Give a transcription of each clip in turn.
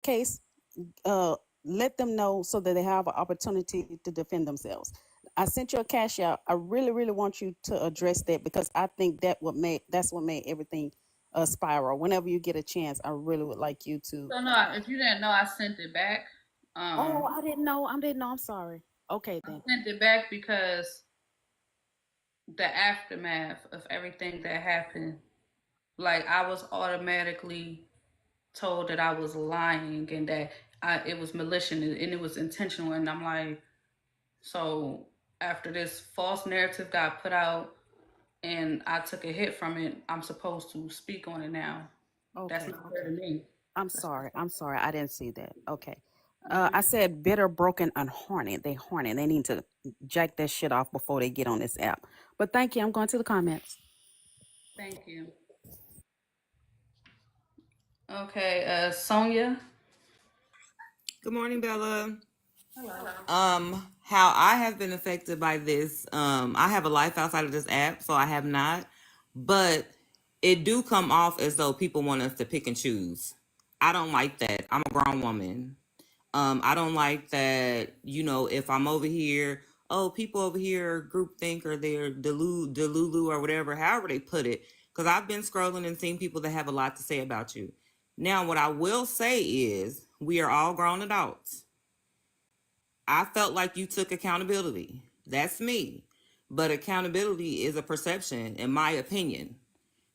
case, let them know so that they have an opportunity to defend themselves. I sent you a cash out. I really, really want you to address that because I think that's what made everything spiral. Whenever you get a chance, I really would like you to. So no, if you didn't know, I sent it back. Oh, Um, I didn't know. I didn't know. I'm sorry. Okay I then. sent it back because the aftermath of everything that happened, like I was automatically told that I was lying and that it was malicious and it was intentional. And I'm like, so after this false narrative got put out and I took a hit from it, I'm supposed to speak on it now. That's Okay. not fair to me. I'm That's sorry. I'm sorry. I didn't see that. Okay. not, I said bitter, broken, and horny. They horny. They need to jack that shit off before they get on this app. But thank you. I'm going to the comments. thank you. Okay, Sonia. Good morning, Bella. Hello. How I have been affected by this, I have a life outside of this app, so I have not. But it do come off as though people want us to pick and choose. I don't like that. I'm a grown woman. I don't like that, if I'm over here, oh, people over here groupthink or they're delulu or whatever, however they put it. Because I've been scrolling and seen people that have a lot to say about you. Now, what I will say is we are all grown adults. I felt like you took accountability. That's me. But accountability is a perception, in my opinion,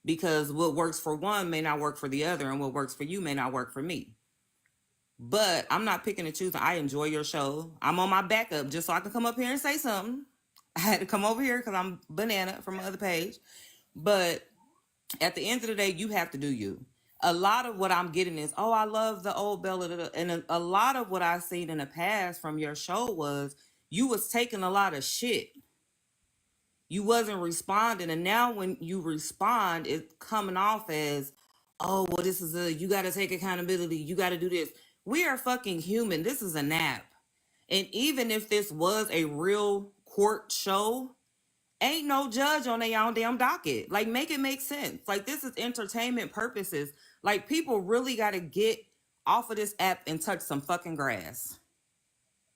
because what works for one may not work for the other, and what works for you may not work for me. But I'm not picking and choosing. I enjoy your show. I'm on my backup just so I can come up here and say something. I had to come over here because I'm banana from my other page. But at the end of the day, you have to do you. A lot of what I'm getting is, oh, I love the old Bella. And a lot of what I've seen in the past from your show was you was taking a lot of shit. You wasn't responding. And now when you respond, it's coming off as, oh, well, you got to take accountability. You got to do this. We are fucking human. This is a nap. And even if this was a real court show, ain't no judge on their own damn docket. Like, make it make sense. Like, this is entertainment purposes. Like, people really got to get off of this app and touch some fucking grass.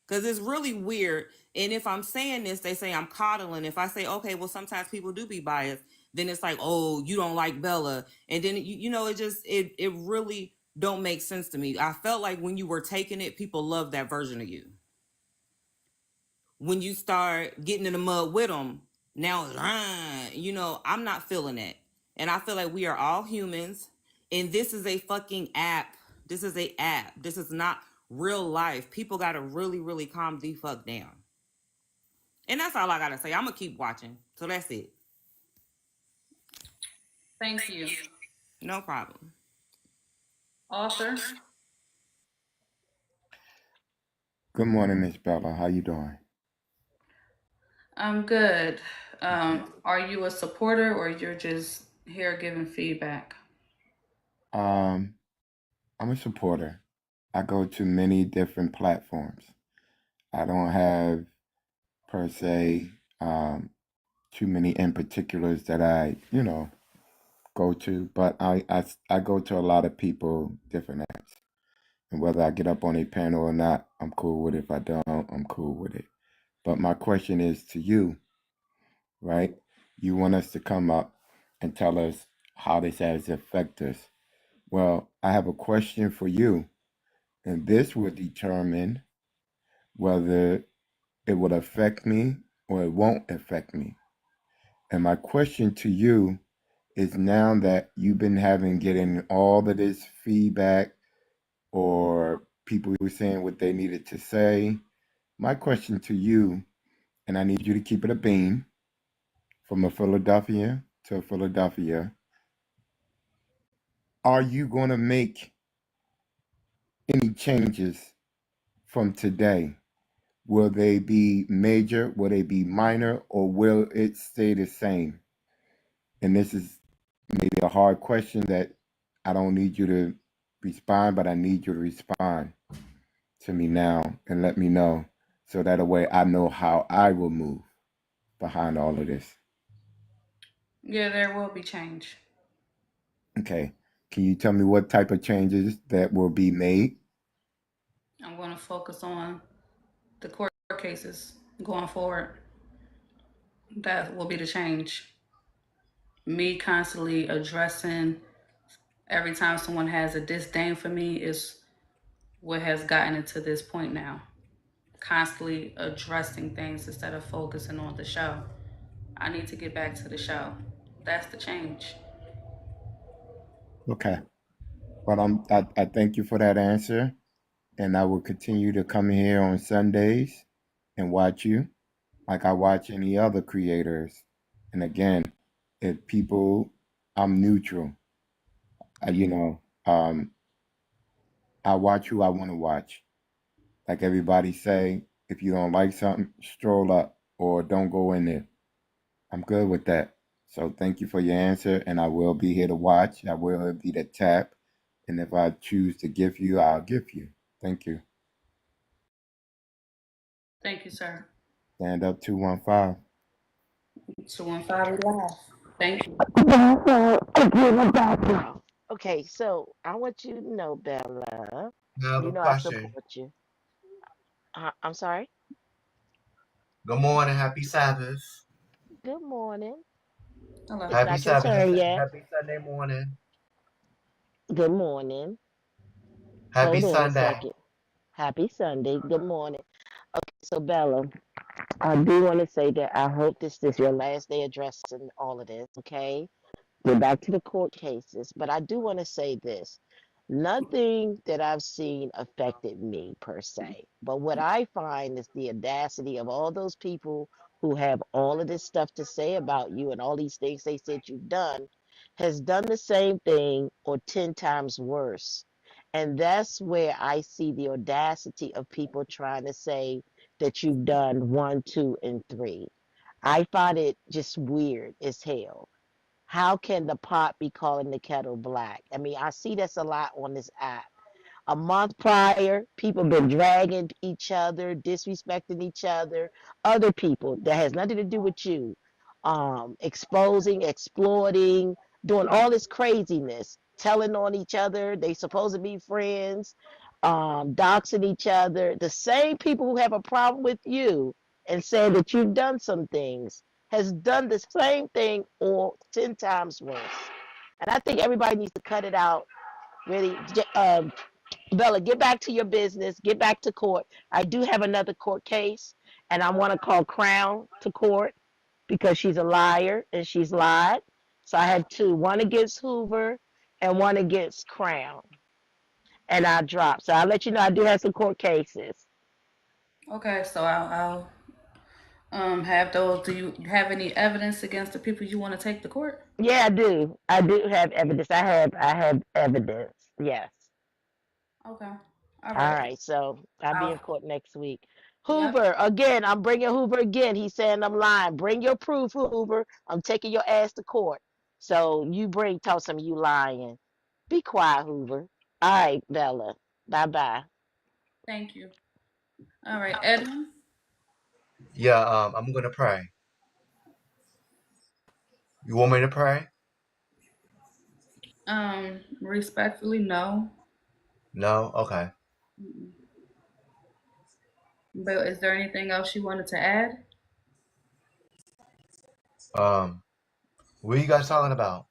Because it's really weird. And if I'm saying this, they say I'm coddling. If I say, okay, well, sometimes people do be biased, then it's like, oh, you don't like Bella. And then, it really don't make sense to me. I felt like when you were taking it, people loved that version of you. When you start getting in the mud with them, now I'm not feeling that. And I feel like we are all humans, and this is a fucking app. This is a app. This is not real life. People gotta really, really calm the fuck down. And that's all I gotta say. I'm gonna keep watching. So that's it. Thank you. No problem. Author. Good morning, Miss Bella. How you doing? I'm good. Okay. Are you a supporter or you're just here giving feedback? Um, I'm a supporter. I go to many different platforms. I don't have per se too many in particulars that I, go to, but I go to a lot of people, different apps. And whether I get up on a panel or not, I'm cool with it. If I don't, I'm cool with it. But my question is to you, right? You want us to come up and tell us how this has affected us. Well, I have a question for you, and this will determine whether it will affect me or it won't affect me. And my question to you is, now that you've been getting all of this feedback or people were saying what they needed to say, my question to you, and I need you to keep it a beam from a Philadelphia to a Philadelphia, are you going to make any changes from today? Will they be major? Will they be minor? Or will it stay the same? And this is maybe a hard question that I don't need you to respond, but I need you to respond to me now and let me know so that way I know how I will move behind all of this. Yeah, there will be change. Okay. Can you tell me what type of changes that will be made? I'm going to focus on the court cases going forward. That will be the change. Me constantly addressing every time someone has a disdain for me is what has gotten it to this point now. Constantly addressing things instead of focusing on the show. I need to get back to the show. That's the change. Okay. But I thank you for that answer, and I will continue to come here on Sundays and watch you like I watch any other creators. And again, if people, I'm neutral. You know, I watch who I want to watch. Like everybody say, if you don't like something, stroll up or don't go in there. I'm good with that. So thank you for your answer, and I will be here to watch. I will be the tap, and if I choose to give you, I'll give you. Thank you. Thank you, sir. Stand up 215. 215 Live. Thank you. Okay, so I want you to know, Bella. I have You a know I question. support you. I'm sorry. Good morning, happy Sabbath. Good morning. Hello. It's Happy not your Sabbath, turn yet. happy Sunday morning. Good morning. Happy Hold on a Sunday. second. Happy Sunday. Good morning. So Bella, I do want to say that I hope this is your last day addressing all of this. Okay. Get back to the court cases. But I do want to say this. Nothing that I've seen affected me per se. But what I find is the audacity of all those people who have all of this stuff to say about you and all these things they said you've done has done the same thing or 10 times worse. And that's where I see the audacity of people trying to say that you've done one, two, and three. I find it just weird as hell. How can the pot be calling the kettle black? I mean, I see this a lot on this app. A month prior, people been dragging each other, disrespecting each other people that has nothing to do with you, exposing, exploiting, doing all this craziness, telling on each other. They supposed to be friends, doxing each other. The same people who have a problem with you and saying that you've done some things has done the same thing or 10 times worse. And I think everybody needs to cut it out. Really, Bella, get back to your business. Get back to court. I do have another court case, and I want to call Crown to court because she's a liar and she's lied. So I have two, one against Hoover and one against Crown. And I dropped. So I'll let you know I do have some court cases. Okay, so I'll have those. Do you have any evidence against the people you want to take to court? Yeah, I do. I do have evidence. I have evidence. Yes. Okay. All All right. right, so I'll be in I'll, court next week. yep. Hoover, again, I'm bringing Hoover again. He's saying I'm lying. Bring your proof, Hoover. I'm taking your ass to court. So you tell some you lying. Be quiet, Hoover. All right, Bella. Bye bye. Thank you. All right, Edwin. Yeah, I'm gonna pray. You want me to pray? Respectfully, no. No? Okay. Mm-mm. But is there anything else you wanted to add? Um, what are you guys talking about?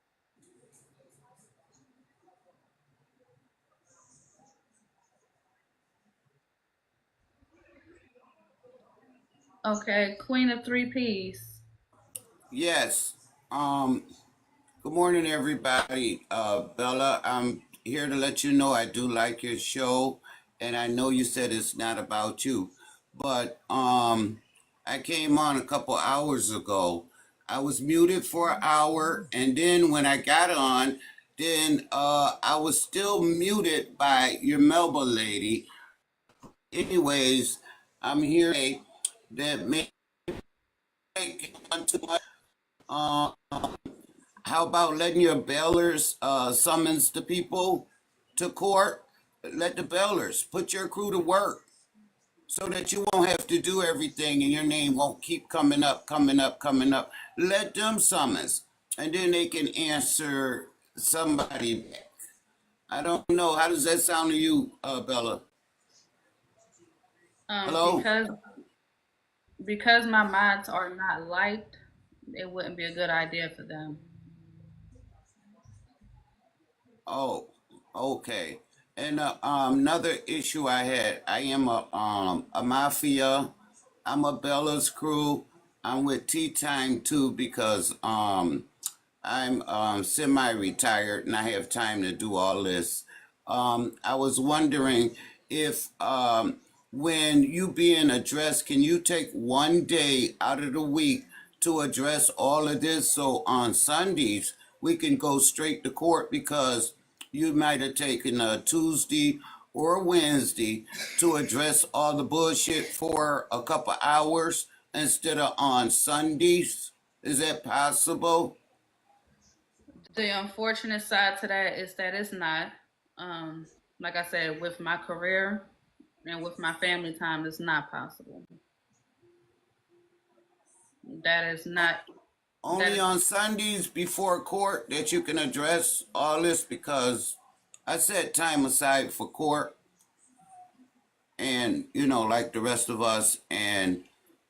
Okay, Queen of Three Ps. Yes. Um, Good morning, everybody. Bella, I'm here to let you know I do like your show, and I know you said it's not about you, but I came on a couple hours ago. I was muted for an hour, and then when I got on, then I was still muted by your Melba lady. Anyways, I'm here to say that maybe too much. Uh, How about letting your bailers summons the people to court? Let the bailers put your crew to work so that you won't have to do everything and your name won't keep coming up, coming up, coming up. Let them summons and then they can answer somebody back. I don't know. How does that sound to you, Bella? Hello? Because my mods are not liked, it wouldn't be a good idea for them. Oh, okay. And another issue I had, I am a mafia. I'm a Bella's crew. I'm with Tea Time too because I'm semi-retired and I have time to do all this. I was wondering if when you being addressed, can you take one day out of the week to address all of this so on Sundays we can go straight to court because you might have taken a Tuesday or a Wednesday to address all the bullshit for a couple hours instead of on Sundays? Is that possible? The unfortunate side to that is that it's not. Um, like I said, with my career and with my family time, it's not possible. That is not. That Only is on Sundays before court that you can address all this because I set time aside for court and, like the rest of us, and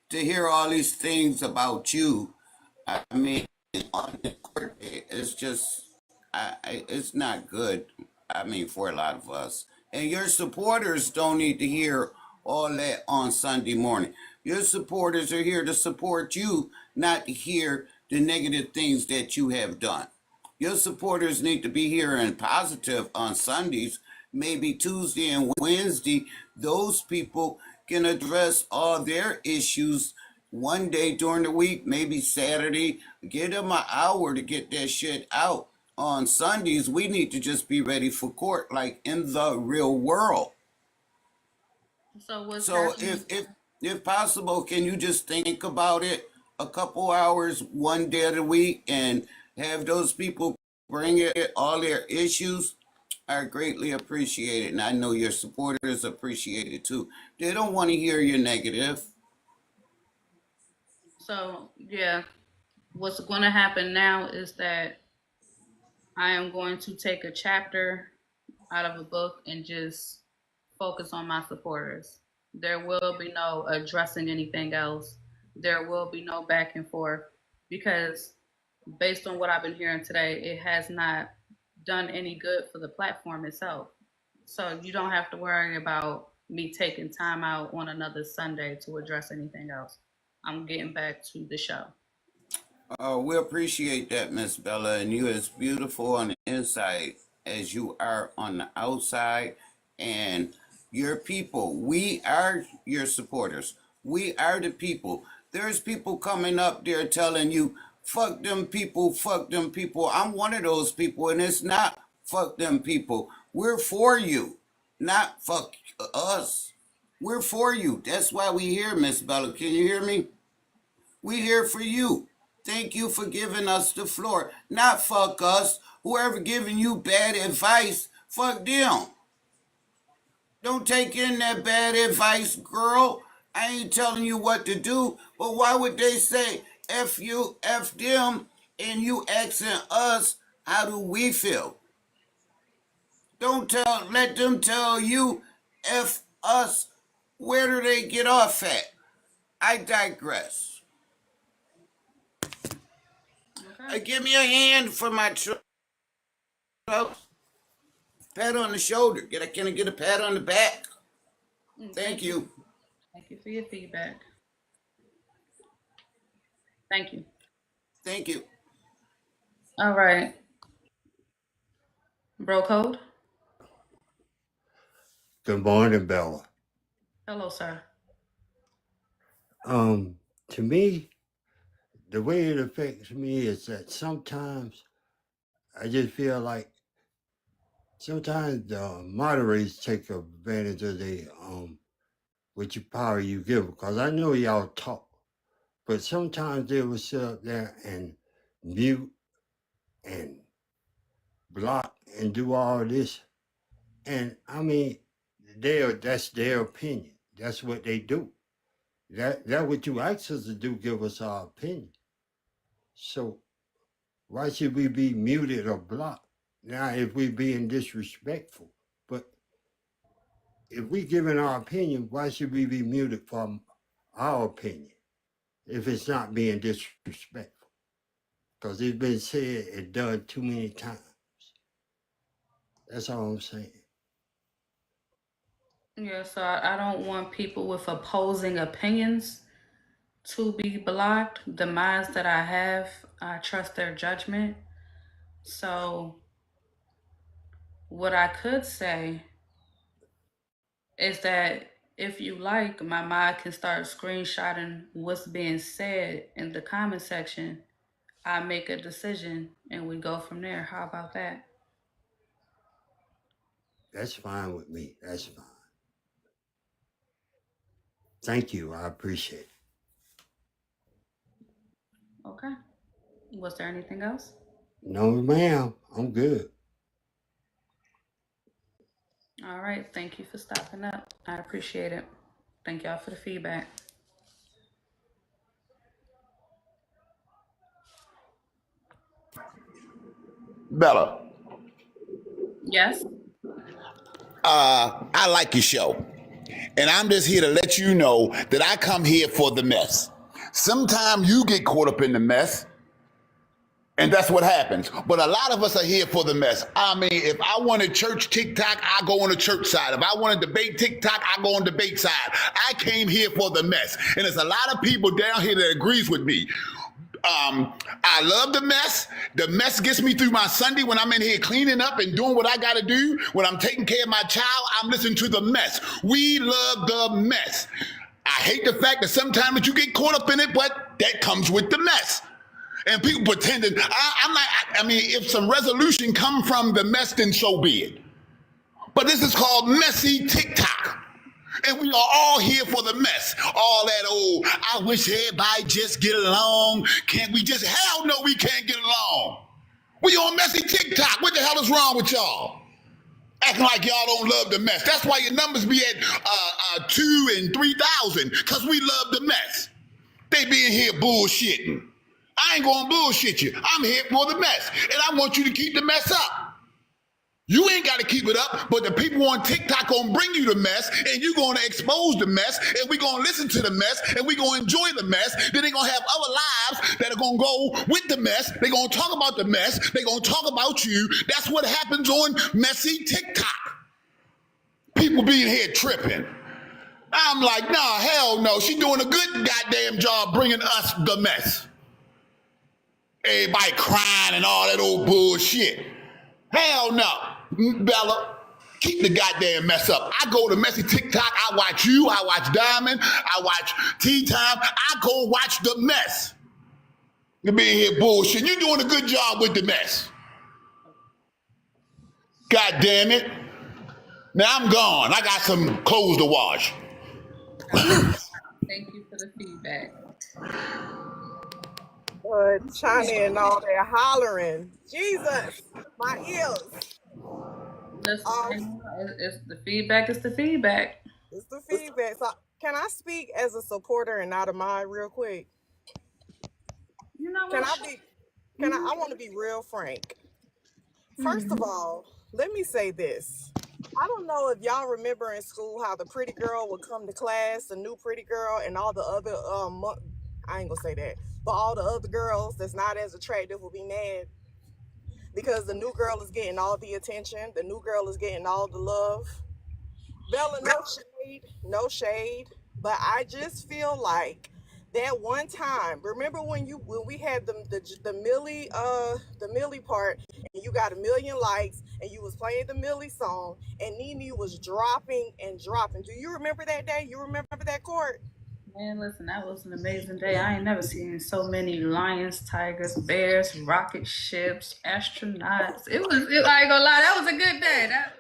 to hear all these things about you, I mean, on the court day, it's just, it's not good. I mean, for a lot of us. And your supporters don't need to hear all that on Sunday morning. Your supporters are here to support you, not to hear the negative things that you have done. Your supporters need to be here and positive on Sundays, maybe Tuesday and Wednesday. Those people can address all their issues one day during the week, maybe Saturday. Give them an hour to get that shit out. On Sundays, we need to just be ready for court, like in the real world. so. What's So happening? if possible, can you just think about it a couple hours one day of the week and have those people bring it all their issues? I greatly appreciate it, and I know your supporters appreciate it too. They don't want to hear your negative. So yeah, what's going to happen now is that I am going to take a chapter out of a book and just focus on my supporters. There will be no addressing anything else. There will be no back and forth because, based on what I've been hearing today, it has not done any good for the platform itself. So you don't have to worry about me taking time out on another Sunday to address anything else. I'm getting back to the show. We appreciate that, Miss Bella, and you as beautiful on the inside as you are on the outside. And your people, we are your supporters. We are the people. There's people coming up there telling you, fuck them people, fuck them people. I'm one of those people, and it's not fuck them people. We're for you, not fuck us. We're for you. That's why we here, Miss Bella. Can you hear me? We here for you. Thank you for giving us the floor. Not fuck us. Whoever giving you bad advice, fuck them. Don't take in that bad advice, girl. I ain't telling you what to do, but why would they say F you, F them, and you asking us how do we feel? Let them tell you F us. Where do they get off at? I digress. Okay. Give me a hand for my truck. Pat on the shoulder. Can I get a pat on the back? Thank Thank you. you. Thank you for your feedback. Thank you. Thank you. All right. Bro code. Good morning, Bella. Hello, sir. To me, the way it affects me is that sometimes I just feel like sometimes the moderators take advantage of the with your power you give because I know y'all talk, but sometimes they will sit up there and mute and block and do all this, and I mean, that's their opinion. That's what they do. That what you ask us to do, give us our opinion. So why should we be muted or blocked? Now, if we being disrespectful, but if we giving our opinion, why should we be muted from our opinion if it's not being disrespectful? Because it's been said and done too many times. That's all I'm saying. Yeah, so I don't want people with opposing opinions to be blocked. The minds that I have, I trust their judgment. So what I could say is that if you like, my mind can start screenshotting what's being said in the comment section. I make a decision and we go from there. How about that? That's fine with me. That's fine. Thank you. I appreciate it. Okay. Was there anything else? No, ma'am. I'm good. All right. Thank you for stopping up. I appreciate it. Thank y'all for the feedback. Bella, Yes. I like your show. And I'm just here to let you know that I come here for the mess. Sometimes you get caught up in the mess, and that's what happens. But a lot of us are here for the mess. I mean, if I wanted church TikTok, I go on the church side. If I wanted debate TikTok, I go on debate side. I came here for the mess. And there's a lot of people down here that agrees with me. I love the mess. The mess gets me through my Sunday when I'm in here cleaning up and doing what I got to do. When I'm taking care of my child, I'm listening to the mess. We love the mess. I hate the fact that sometimes that you get caught up in it, but that comes with the mess. And people pretending, I mean, if some resolution come from the mess, then so be it. But this is called messy TikTok. And we are all here for the mess. All that old, I wish everybody just get along. Can't we just, hell no, we can't get along. We on messy TikTok. What the hell is wrong with y'all? Acting like y'all don't love the mess. That's why your numbers be at 2 and 3,000, because we love the mess. They be in here bullshitting. I ain't gonna bullshit you. I'm here for the mess. And I want you to keep the mess up. You ain't got to keep it up, but the people on TikTok gonna bring you the mess, and you gonna expose the mess, and we gonna listen to the mess, and we gonna enjoy the mess. Then they gonna have other lives that are gonna go with the mess. They gonna talk about the mess. They gonna talk about you. That's what happens on messy TikTok. People being here tripping. I'm like, nah, hell no. She doing a good goddamn job bringing us the mess. Everybody crying and all that old bullshit. Hell no. Bella, keep the goddamn mess up. I go to messy TikTok. I watch you. I watch Diamond. I watch Tea Time. I go watch the mess. You being here bullshit. You're doing a good job with the mess. God damn it. Now I'm gone. I got some clothes to wash. Thank you for the feedback. China and all that hollering. Jesus, my ears. Listen, it's the feedback is the feedback. It's the feedback. So can I speak as a supporter and not a mind real quick? You know Can what? I be? I want to be real frank. First of all, let me say this. I don't know if y'all remember in school how the pretty girl would come to class, the new pretty girl, and all the other I ain't gonna say that, but all the other girls that's not as attractive will be mad because the new girl is getting all the attention, the new girl is getting all the love. Bella, no shade, but I just feel like that one time. Remember when we had the Millie part, and you got 1 million likes, and you was playing the Millie song, and Nene was dropping and dropping. Do you remember that day? You remember that court? Man, listen, that was an amazing day. I ain't never seen so many lions, tigers, bears, rocket ships, astronauts. I ain't gonna lie, that was a good day. That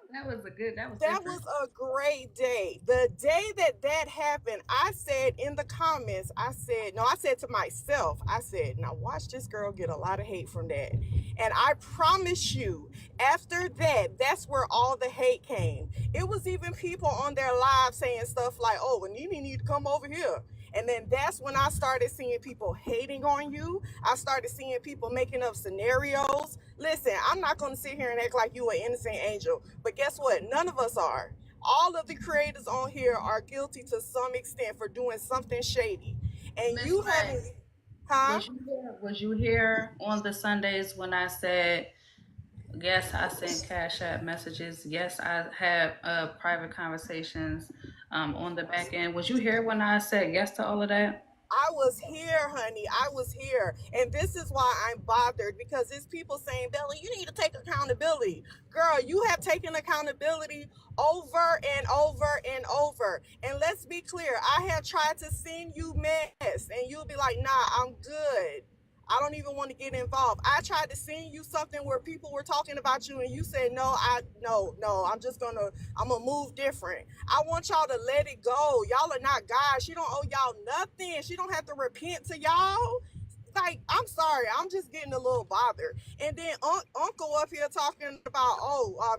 was A great day. The day that happened, I said in the comments, I said to myself, I said, now watch this girl get a lot of hate from that. And I promise you, after that, that's where all the hate came. It was even people on their live saying stuff like, oh, well, Nene need to come over here. And then that's when I started seeing people hating on you. I started seeing people making up scenarios. Listen, I'm not going to sit here and act like you an innocent angel. But guess what? None of us are. all of the creators on here are guilty to some extent for doing something shady. And Miss you May, haven't, huh? was you here on the Sundays when I said, yes, I sent Cash App messages. Yes, I had private conversations on the back end. Was you here when I said yes to all of that? I was here, honey. I was here. And this is why I'm bothered, because it's people saying, Bella, you need to take accountability. Girl, you have taken accountability over and over and over. And let's be clear, I have tried to send you mess, and you'll be like, nah, I'm good. I don't even want to get involved. I tried to send you something where people were talking about you and you said, no, I'm gonna move different. I want y'all to let it go. Y'all are not God. She don't owe y'all nothing. She don't have to repent to y'all. Like, I'm sorry, I'm just getting a little bothered. And then Uncle up here talking about,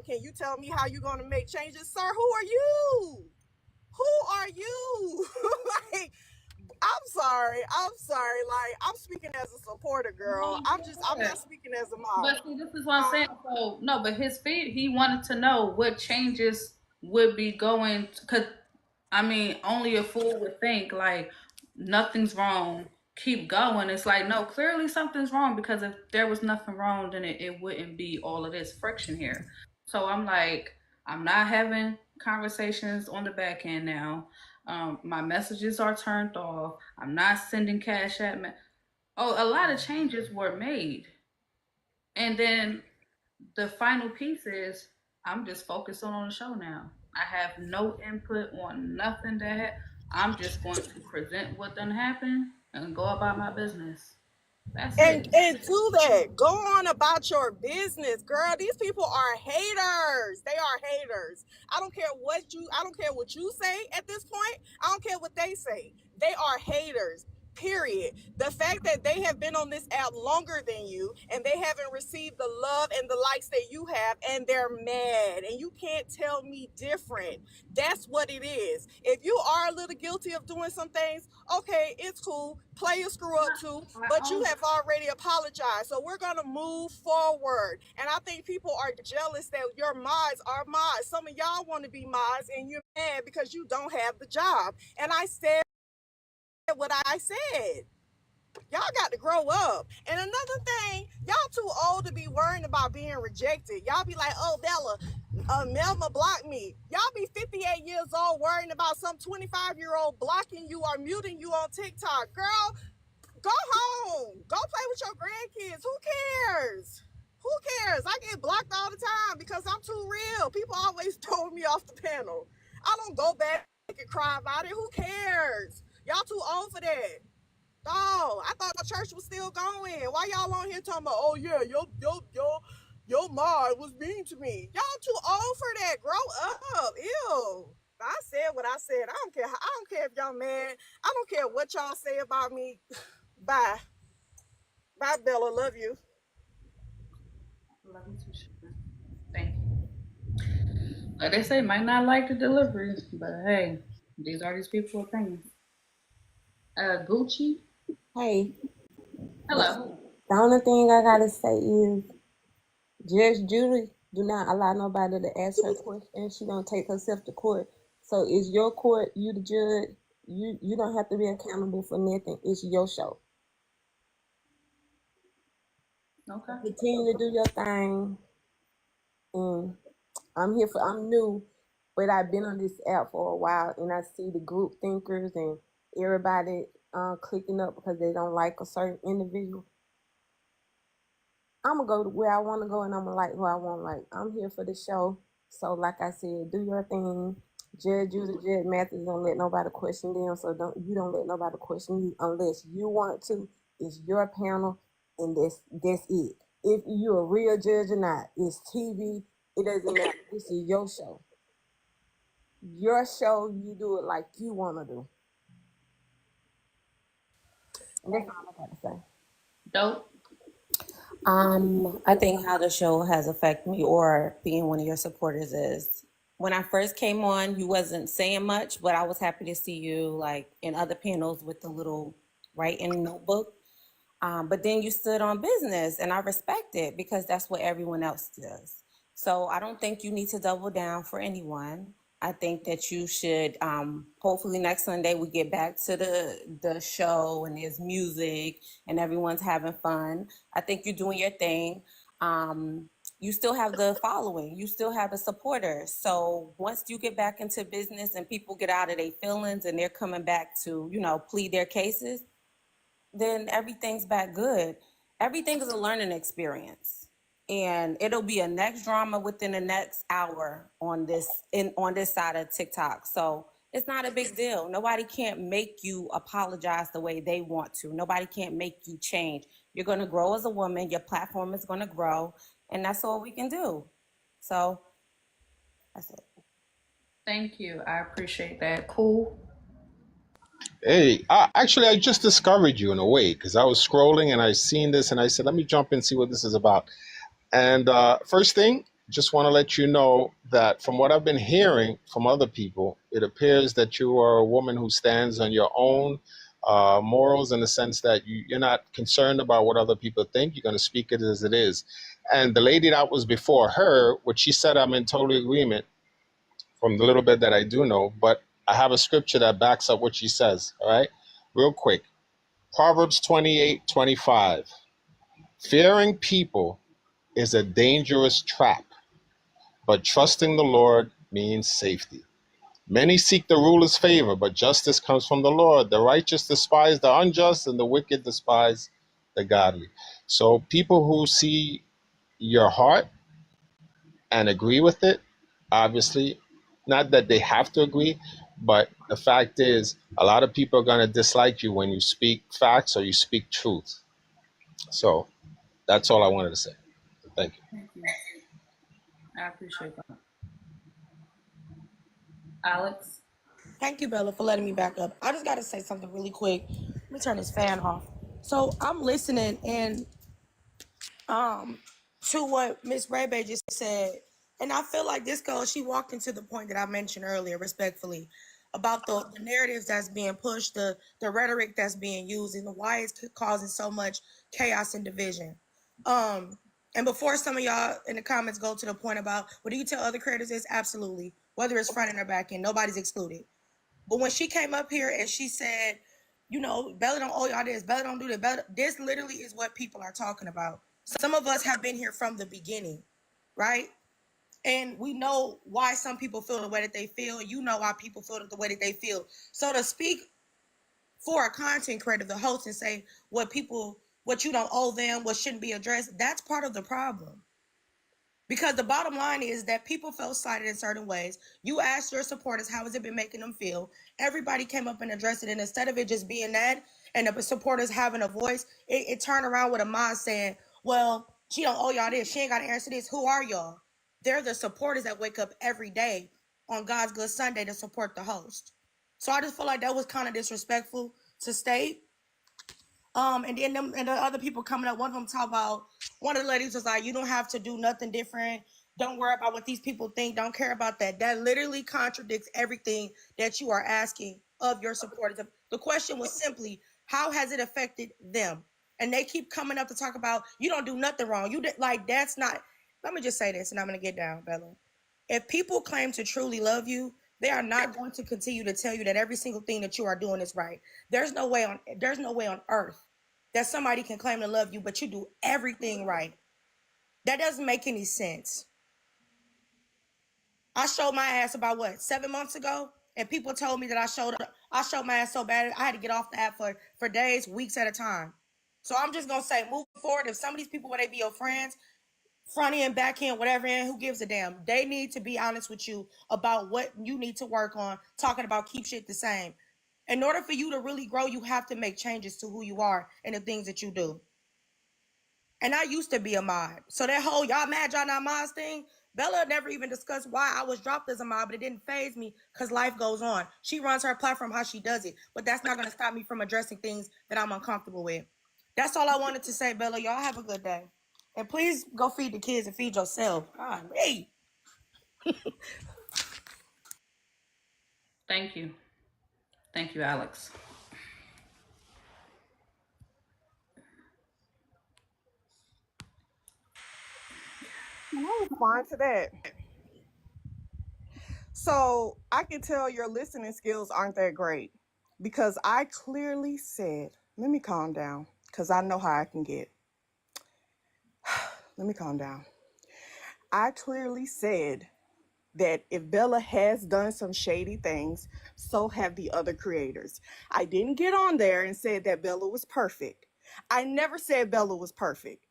can you tell me how you gonna make changes? Sir, who are you? Who are you? Like, I'm sorry. Like, I'm speaking as a supporter, girl. No, I'm yeah. not speaking as a mom. But see, this is what I'm saying. So no, but his feed, he wanted to know what changes would be going. Cause I mean, only a fool would think like nothing's wrong. Keep going. It's like no, clearly something's wrong because if there was nothing wrong, then it wouldn't be all of this friction here. So I'm like, I'm not having conversations on the back end now. My messages are turned off. I'm not sending cash at me. Oh, a lot of changes were made. And then the final piece is I'm just focused on the show now. I have no input on nothing I'm just going to present what done happened and go about my business. That's it. And do that. Go on about your business, girl. These people are haters. They are haters. I don't care what you say at this point. I don't care what they say. They are haters. Period. The fact that they have been on this app longer than you and they haven't received the love and the likes that you have, and they're mad, and you can't tell me different. That's what it is. If you are a little guilty of doing some things, okay, it's cool. Play a screw up too, but you have already apologized. So we're gonna move forward. And I think people are jealous that your mods are mods. Some of y'all want to be mods and you're mad because you don't have the job. And I said what I said. Y'all got to grow up. And another thing, y'all too old to be worrying about being rejected. Y'all be like, oh, Bella, Melma blocked me. Y'all be 58 years old worrying about some 25-year-old blocking you or muting you on TikTok. Girl, go home. Go play with your grandkids. Who cares? Who cares? I get blocked all the time because I'm too real. People always throw me off the panel. I don't go back and cry about it. Who cares? Y'all too old for that. Oh, I thought the church was still going. Why y'all on here talking about, oh yeah, your mom was mean to me. Y'all too old for that. Grow up. Ew. I said what I said. I don't care. I don't care if y'all mad. I don't care what y'all say about me. Bye. Bye, Bella. Love you. Love you too, sugar. Thank you. Like they say, might not like the delivery, but hey, these are these people's opinions. Gucci. Hey, the, Hello. the only thing I gotta say is Judge Judy do not allow nobody to ask her questions. She don't take herself to court. So it's your court, you the judge. You don't have to be accountable for nothing. It's your show. Okay. Continue to do your thing. And I'm new, but I've been on this app for a while and I see the group thinkers and everybody clicking up because they don't like a certain individual. I'm gonna go to where I want to go, and I'm gonna like who I want. Like I'm here for the show, so like I said, do your thing. Judge you, the Judge Mathis don't let nobody question them, so don't let nobody question you unless you want to. It's your panel, and that's it. If you're a real judge or not, it's TV. It doesn't matter. This is your show. Your show. You do it like you want to do. And that's all I got to say. Dope. I think how the show has affected me or being one of your supporters is when I first came on, you wasn't saying much, but I was happy to see you like in other panels with the little writing notebook. But then you stood on business and I respect it because that's what everyone else does. So I don't think you need to double down for anyone. I think that you should, hopefully next Sunday we get back to the show and there's music and everyone's having fun. I think you're doing your thing. You still have the following, you still have the supporters. So once you get back into business and people get out of their feelings and they're coming back to, plead their cases, then everything's back good. Everything is a learning experience. And it'll be a next drama within the next hour on this side of TikTok. So it's not a big deal. Nobody can't make you apologize the way they want to. Nobody can't make you change. You're going to grow as a woman. Your platform is going to grow. And that's all we can do. So that's it. Thank you. I appreciate that. Cool. Hey, actually, I just discovered you in a way because I was scrolling and I seen this and I said, let me jump in and see what this is about. And first thing, just want to let you know that from what I've been hearing from other people, it appears that you are a woman who stands on your own morals in the sense that you're not concerned about what other people think. You're going to speak it as it is. And the lady that was before her, what she said, I'm in total agreement from the little bit that I do know, but I have a scripture that backs up what she says. All right, real quick. Proverbs 28:25. Fearing people is a dangerous trap, but trusting the Lord means safety. Many seek the ruler's favor, but justice comes from the Lord. The righteous despise the unjust, and the wicked despise the godly. So people who see your heart and agree with it, obviously, not that they have to agree, but the fact is, a lot of people are going to dislike you when you speak facts or you speak truth. So that's all I wanted to say. Thank you. Thank you. I appreciate that. Alex? Thank you, Bella, for letting me back up. I just got to say something really quick. Let me turn this fan off. So I'm listening and to what Miss Rebe just said, and I feel like this girl, she walked into the point that I mentioned earlier, respectfully, about the narratives that's being pushed, the rhetoric that's being used, and why it's causing so much chaos and division. And before some of y'all in the comments go to the point about, what do you tell other creators is? Absolutely. Whether it's front end or back end, nobody's excluded. But when she came up here and she said, Bella don't owe y'all this, Bella don't do that, this literally is what people are talking about. Some of us have been here from the beginning, right? And we know why some people feel the way that they feel. You know why people feel the way that they feel. So to speak for a content creator, the host, and say what you don't owe them, what shouldn't be addressed, that's part of the problem. Because the bottom line is that people felt slighted in certain ways. You asked your supporters, how has it been making them feel? Everybody came up and addressed it. And instead of it just being that and the supporters having a voice, it turned around with a mod saying, well, she don't owe y'all this. She ain't got to answer this. Who are y'all? They're the supporters that wake up every day on God's Good Sunday to support the host. So I just feel like that was kind of disrespectful to state. And then the other people coming up, one of them talk about, one of the ladies was like, you don't have to do nothing different. Don't worry about what these people think. Don't care about that. That literally contradicts everything that you are asking of your supporters. The question was simply, how has it affected them? And they keep coming up to talk about, you don't do nothing wrong. You did, like, that's not, let me just say this and I'm going to get down, Bella. If people claim to truly love you, they are not going to continue to tell you that every single thing that you are doing is right. There's no way on earth that somebody can claim to love you, but you do everything right. That doesn't make any sense. I showed my ass about 7 months ago, and people told me that I showed my ass so bad I had to get off the app for days, weeks at a time. So I'm just gonna say, moving forward, if some of these people, where they be your friends, front end, back end, whatever end, who gives a damn? They need to be honest with you about what you need to work on, talking about keep shit the same. In order for you to really grow, you have to make changes to who you are and the things that you do. And I used to be a mod. So that whole y'all mad y'all not mods thing, Bella never even discussed why I was dropped as a mod, but it didn't faze me because life goes on. She runs her platform how she does it, but that's not going to stop me from addressing things that I'm uncomfortable with. That's all I wanted to say, Bella. Y'all have a good day. And please go feed the kids and feed yourself. God, hey. Thank you. Thank you, Alex. Can I respond to that? So I can tell your listening skills aren't that great because I clearly said, let me calm down because I know how I can get. Let me calm down. I clearly said that if Bella has done some shady things, so have the other creators. I didn't get on there and said that Bella was perfect. I never said Bella was perfect.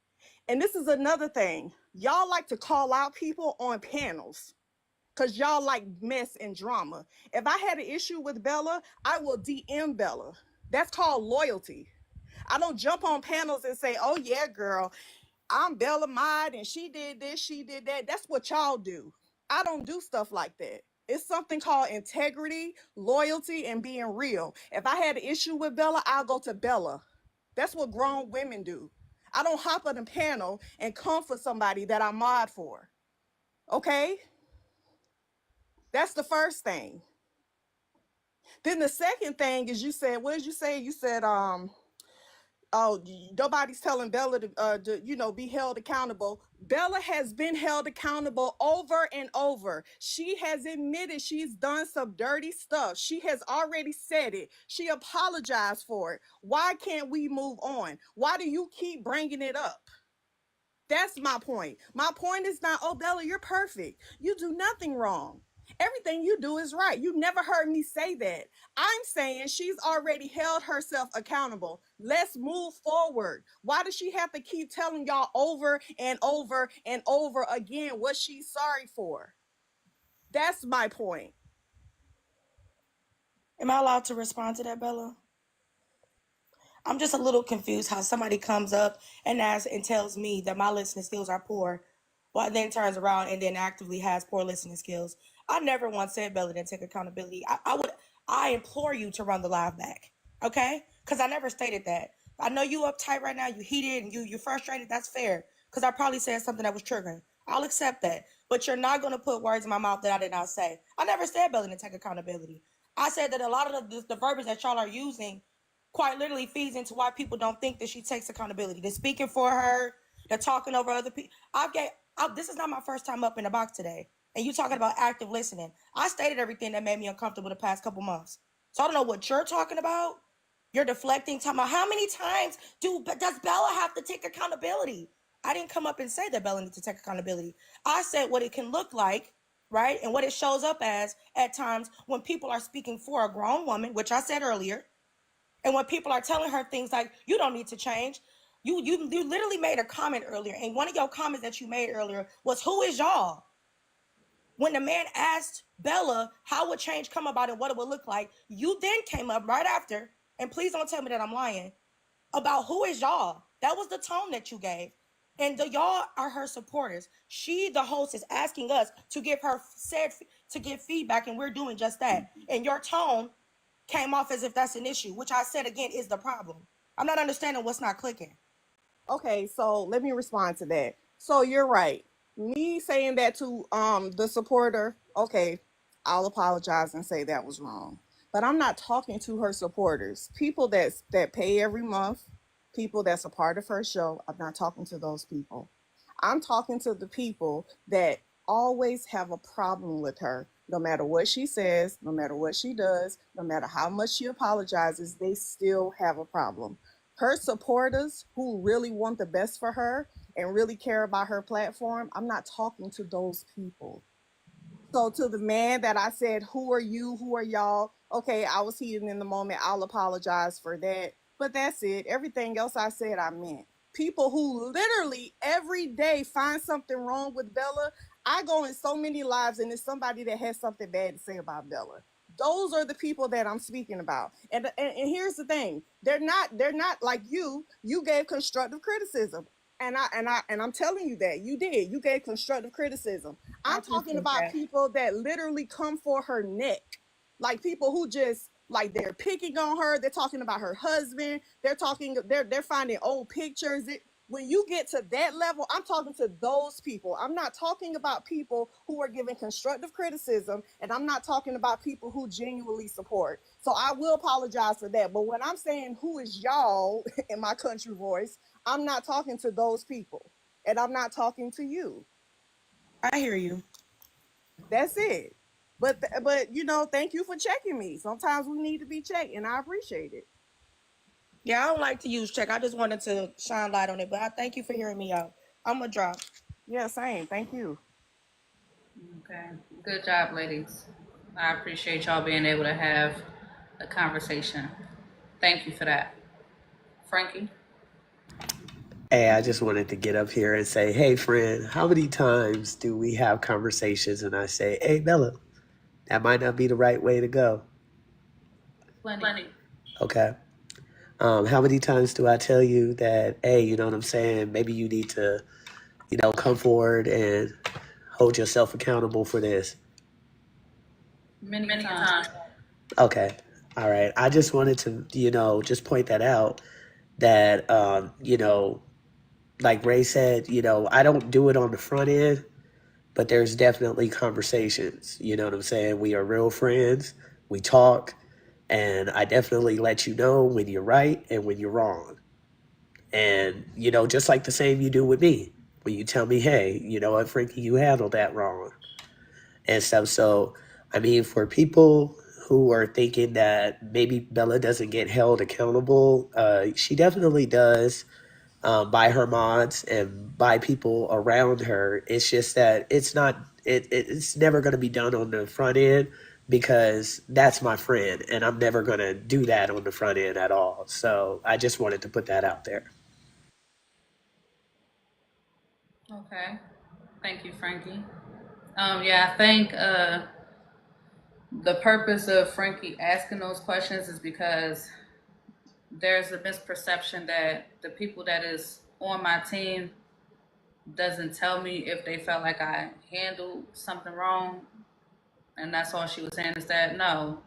And this is another thing. Y'all like to call out people on panels because y'all like mess and drama. If I had an issue with Bella, I will DM Bella. That's called loyalty. I don't jump on panels and say, oh yeah, girl, I'm Bella Mod and she did this, she did that. That's what y'all do. I don't do stuff like that. It's something called integrity, loyalty, and being real. If I had an issue with Bella, I'll go to Bella. That's what grown women do. I don't hop on a panel and come for somebody that I mod for. Okay? That's the first thing. Then the second thing is you said, what did you say? You said, oh, nobody's telling Bella to be held accountable. Bella has been held accountable over and over. She has admitted she's done some dirty stuff. She has already said it. She apologized for it. Why can't we move on? Why do you keep bringing it up? That's my point. My point is not, oh, Bella, you're perfect. You do nothing wrong. Everything you do is right. You never heard me say that. I'm saying she's already held herself accountable. Let's move forward. Why does she have to keep telling y'all over and over and over again what she's sorry for? That's my point. Am I allowed to respond to that, Bella? I'm just a little confused how somebody comes up and asks and tells me that my listening skills are poor, while then turns around and then actively has poor listening skills. I never once said Bella didn't take accountability. I implore you to run the live back, okay? Because I never stated that. I know you uptight right now, you heated and you're frustrated. That's fair. Because I probably said something that was triggering. I'll accept that. But you're not going to put words in my mouth that I did not say. I never said Bella didn't take accountability. I said that a lot of the verbiage that y'all are using quite literally feeds into why people don't think that she takes accountability. They're speaking for her. They're talking over other people. This is not my first time up in the box today. And you talking about active listening. I stated everything that made me uncomfortable the past couple months. So I don't know what you're talking about. You're deflecting, talking about how many times does Bella have to take accountability? I didn't come up and say that Bella needs to take accountability. I said what it can look like, right? And what it shows up as at times when people are speaking for a grown woman, which I said earlier, and when people are telling her things like, you don't need to change. You literally made a comment earlier. And one of your comments that you made earlier was, who is y'all? When the man asked Bella how would change come about and what it would look like, you then came up right after, and please don't tell me that I'm lying, about who is y'all. That was the tone that you gave. And the y'all are her supporters. She, the host, is asking us to give feedback, and we're doing just that. And your tone came off as if that's an issue, which I said again is the problem. I'm not understanding what's not clicking. Okay, so let me respond to that. So you're right. Me saying that to the supporter, okay, I'll apologize and say that was wrong. But I'm not talking to her supporters. People that pay every month, people that's a part of her show. I'm not talking to those people. I'm talking to the people that always have a problem with her. No matter what she says, no matter what she does, no matter how much she apologizes, they still have a problem. Her supporters who really want the best for her and really care about her platform, I'm not talking to those people. So to the man that I said, who are you? Who are y'all? Okay, I was heated in the moment. I'll apologize for that. But that's it. Everything else I said, I meant. People who literally every day find something wrong with Bella. I go in so many lives and it's somebody that has something bad to say about Bella. Those are the people that I'm speaking about. And here's the thing. They're not like you. You gave constructive criticism. And I'm telling you that you did. You gave constructive criticism. I'm talking about people that literally come for her neck. Like people who just like they're picking on her. They're talking about her husband. They're finding old pictures. When you get to that level, I'm talking to those people. I'm not talking about people who are giving constructive criticism, and I'm not talking about people who genuinely support. So I will apologize for that. But when I'm saying who is y'all in my country voice, I'm not talking to those people. And I'm not talking to you. I hear you. That's it. But you know, thank you for checking me. Sometimes we need to be checked, and I appreciate it. Yeah, I don't like to use check. I just wanted to shine light on it, but I thank you for hearing me out. I'm gonna drop. Yeah, same. Thank you. Okay. Good job, ladies. I appreciate y'all being able to have a conversation. Thank you for that. Frankie? Hey, I just wanted to get up here and say, hey, friend, how many times do we have conversations and I say, hey, Bella, that might not be the right way to go? Plenty. Okay. How many times do I tell you that, hey, you know what I'm saying? Maybe you need to, come forward and hold yourself accountable for this? Many times. Okay. All right. I just wanted to, just point that out that, like Ray said, I don't do it on the front end, but there's definitely conversations. You know what I'm saying? We are real friends. We talk, and I definitely let you know when you're right and when you're wrong. And, just like the same you do with me, when you tell me, hey, you know what, Frankie, you handled that wrong and stuff. So, I mean, for people who are thinking that maybe Bella doesn't get held accountable, she definitely does, by her mods and by people around her. It's just that it's never going to be done on the front end because that's my friend and I'm never going to do that on the front end at all. So I just wanted to put that out there. Okay. Thank you, Frankie. Yeah, I think the purpose of Frankie asking those questions is because there's a misperception that the people that is on my team doesn't tell me if they felt like I handled something wrong. And that's all she was saying is that no,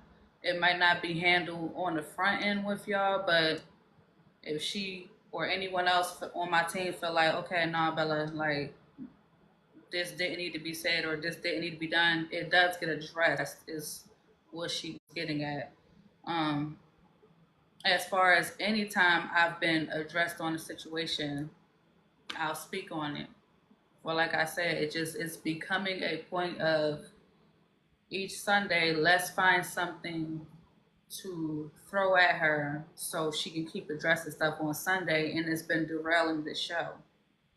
it might not be handled on the front end with y'all, but if she or anyone else on my team feel like, okay, nah, Bella, like this didn't need to be said or this didn't need to be done, it does get addressed, is what she was getting at. Um, as far as any time I've been addressed on a situation, I'll speak on it. Well, like I said, it's becoming a point of each Sunday, let's find something to throw at her so she can keep addressing stuff on Sunday, and it's been derailing the show.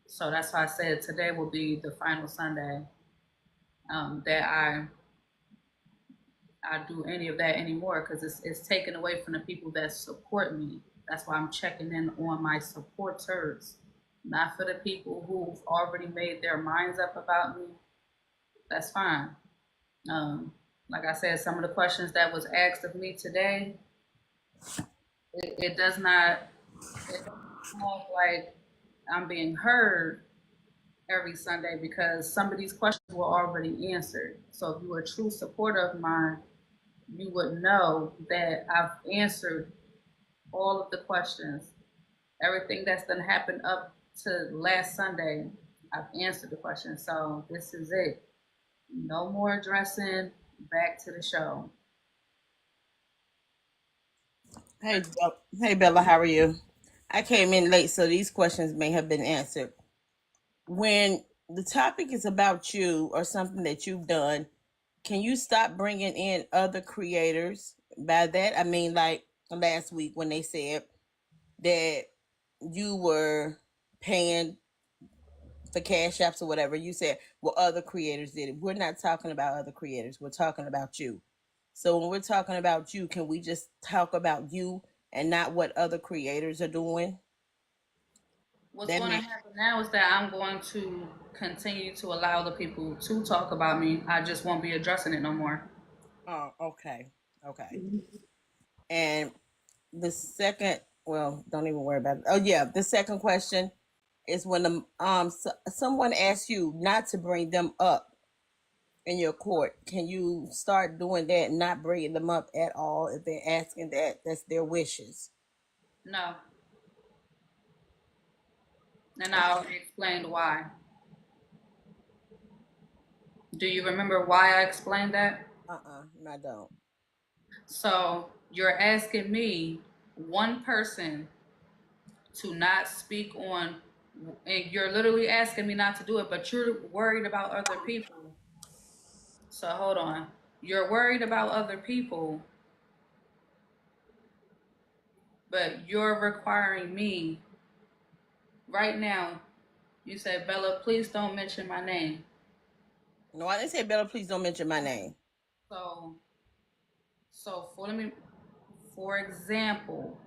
So that's why I said today will be the final Sunday that I do any of that anymore because it's taken away from the people that support me. That's why I'm checking in on my supporters, not for the people who've already made their minds up about me. That's fine. Um, like I said, some of the questions that was asked of me today, it does not it doesn't sound like I'm being heard every Sunday because some of these questions were already answered. So if you were a true supporter of mine, you would know that I've answered all of the questions. Everything that's done happened up to last Sunday, I've answered the question. So this is it. No more addressing. Back to the show. Hey, Bella, how are you? I came in late, so these questions may have been answered. When the topic is about you or something that you've done, can you stop bringing in other creators? By that, I mean like last week when they said that you were paying for cash apps or whatever. You said, well, other creators did it. We're not talking about other creators. We're talking about you. So when we're talking about you, can we just talk about you and not what other creators are doing? What's That going to means, happen now is that I'm going to continue to allow the people to talk about me. I just won't be addressing it no more. oh, okay, okay. And the second, well, don't even worry about it. Oh yeah, the second question is when someone asks you not to bring them up in your court, can you start doing that and not bringing them up at all if they're asking that? That's their wishes. No. And I'll explain why. Do you remember why I explained that? I don't. So you're asking me, one person, to not speak on, and you're literally asking me not to do it, but you're worried about other people. So hold on. You're worried about other people, but you're requiring me right now. You said, Bella, please don't mention my name. No, I didn't say Bella, please don't mention my name. So, for example,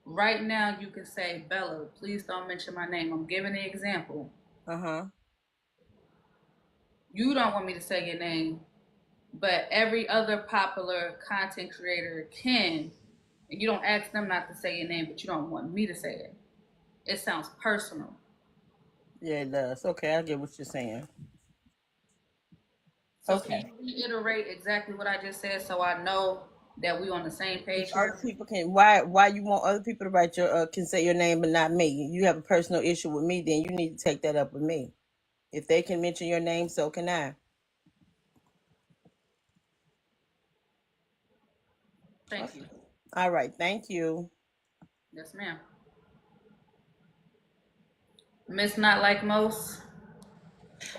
right now you can say, Bella, please don't mention my name. I'm giving the example. Uh-huh. You don't want me to say your name, but every other popular content creator can. And you don't ask them not to say your name, but you don't want me to say it. It sounds personal. Yeah, it does. Okay, I get what you're saying. So can Okay. you reiterate exactly what I just said so I know that we on the same If page other here? people can, why you want other people to write your can say your name but not me? You have a personal issue with me, then you need to take that up with me. If they can mention your name, so can I. Thank Okay. you. All right. Thank you. Yes, ma'am. Miss Not Like Most.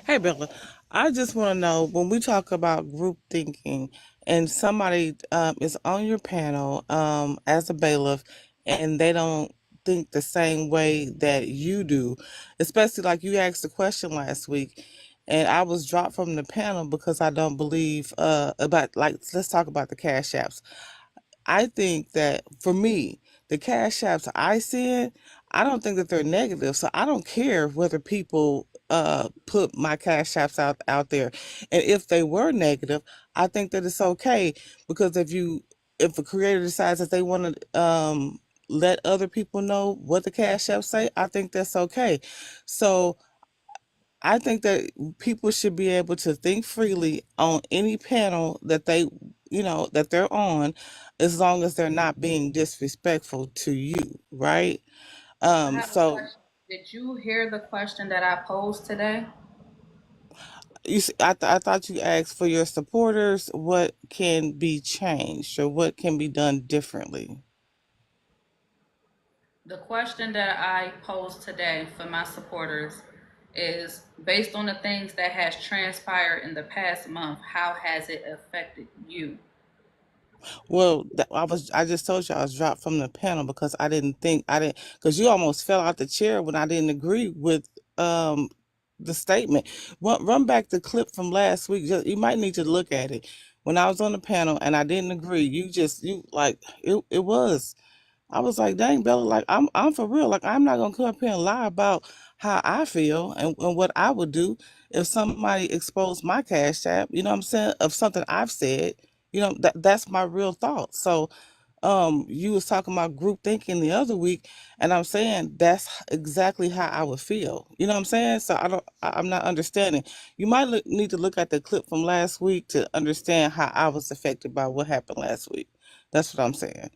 Hey, Bella. I just want to know when we talk about group thinking and somebody is on your panel as a bailiff and they don't think the same way that you do, especially like you asked the question last week. And I was dropped from the panel because I don't believe about, like, let's talk about the cash apps. I think that for me, the cash apps I send, I don't think that they're negative. So I don't care whether people put my cash apps out there. And if they were negative, I think that it's okay because if a creator decides that they want to let other people know what the cash apps say, I think that's okay. So I think that people should be able to think freely on any panel that that they're on, as long as they're not being disrespectful to you, right? I have a So question. Did you hear the question that I posed today? I thought you asked for your supporters what can be changed or what can be done differently. The question that I posed today for my supporters is based on the things that has transpired in the past month, how has it affected you? Well, I just told you I was dropped from the panel because I didn't because you almost fell out the chair when I didn't agree with um the statement. Run back the clip from last week. You might need to look at it. When I was on the panel and I didn't agree, you like it was. I was like, dang, Bella, like I'm for real. Like I'm not gonna come up here and lie about how I feel and what I would do if somebody exposed my cash app, you know what I'm saying, of something I've said. That's my real thought. So you was talking about group thinking the other week, and I'm saying that's exactly how I would feel. You know what I'm saying? So I'm not understanding. You might need to look at the clip from last week to understand how I was affected by what happened last week. That's what I'm saying.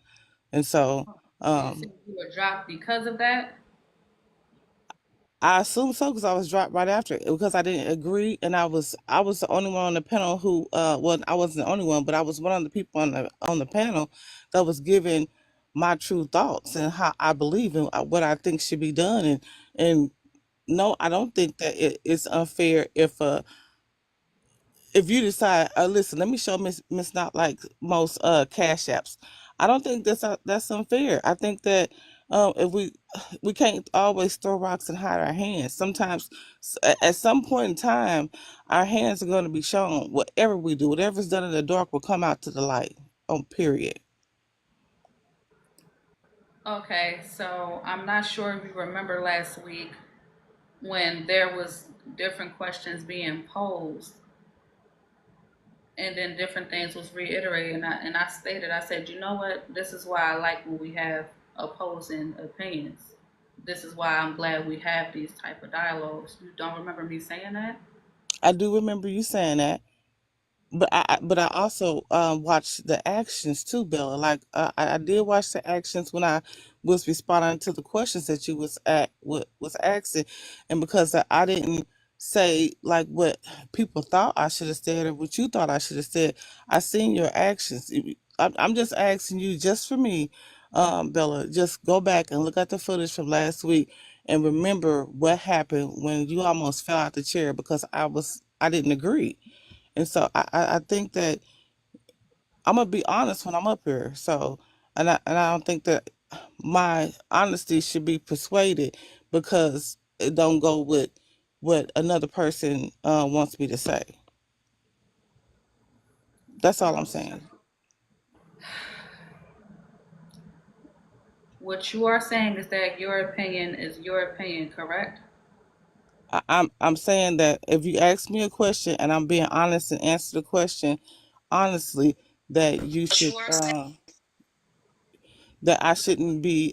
And so So you said um, you were dropped because of that? I assume so because I was dropped right after it because I didn't agree, and I was the only one on the panel who well, I wasn't the only one, but I was one of the people on the panel that was giving my true thoughts and how I believe in what I think should be done. And no, I don't think that it's unfair if you decide, listen, let me show Miss Not Like Most cash apps. I don't think that's unfair. I think that if we can't always throw rocks and hide our hands. Sometimes, at some point in time, our hands are going to be shown. Whatever we do, whatever's done in the dark will come out to the light. On period. Okay, so I'm not sure if you remember last week when there was different questions being posed and then different things was reiterated and I stated, I said, you know what, this is why I like when we have opposing opinions. This is why I'm glad we have these type of dialogues. You don't remember me saying that? I do remember you saying that. But I also watched the actions too, Bella. Like I did watch the actions when I was responding to the questions that you was asking, and because I didn't say like what people thought I should have said or what you thought I should have said, I seen your actions. I'm just asking you, just for me, Bella, just go back and look at the footage from last week and remember what happened when you almost fell out the chair because I didn't agree. And so I think that I'm gonna be honest when I'm up here. So, and I don't think that my honesty should be persuaded because it don't go with what another person wants me to say. That's all I'm saying. What you are saying is that your opinion is your opinion, correct? I'm saying that if you ask me a question and I'm being honest and answer the question honestly, that you should that I shouldn't be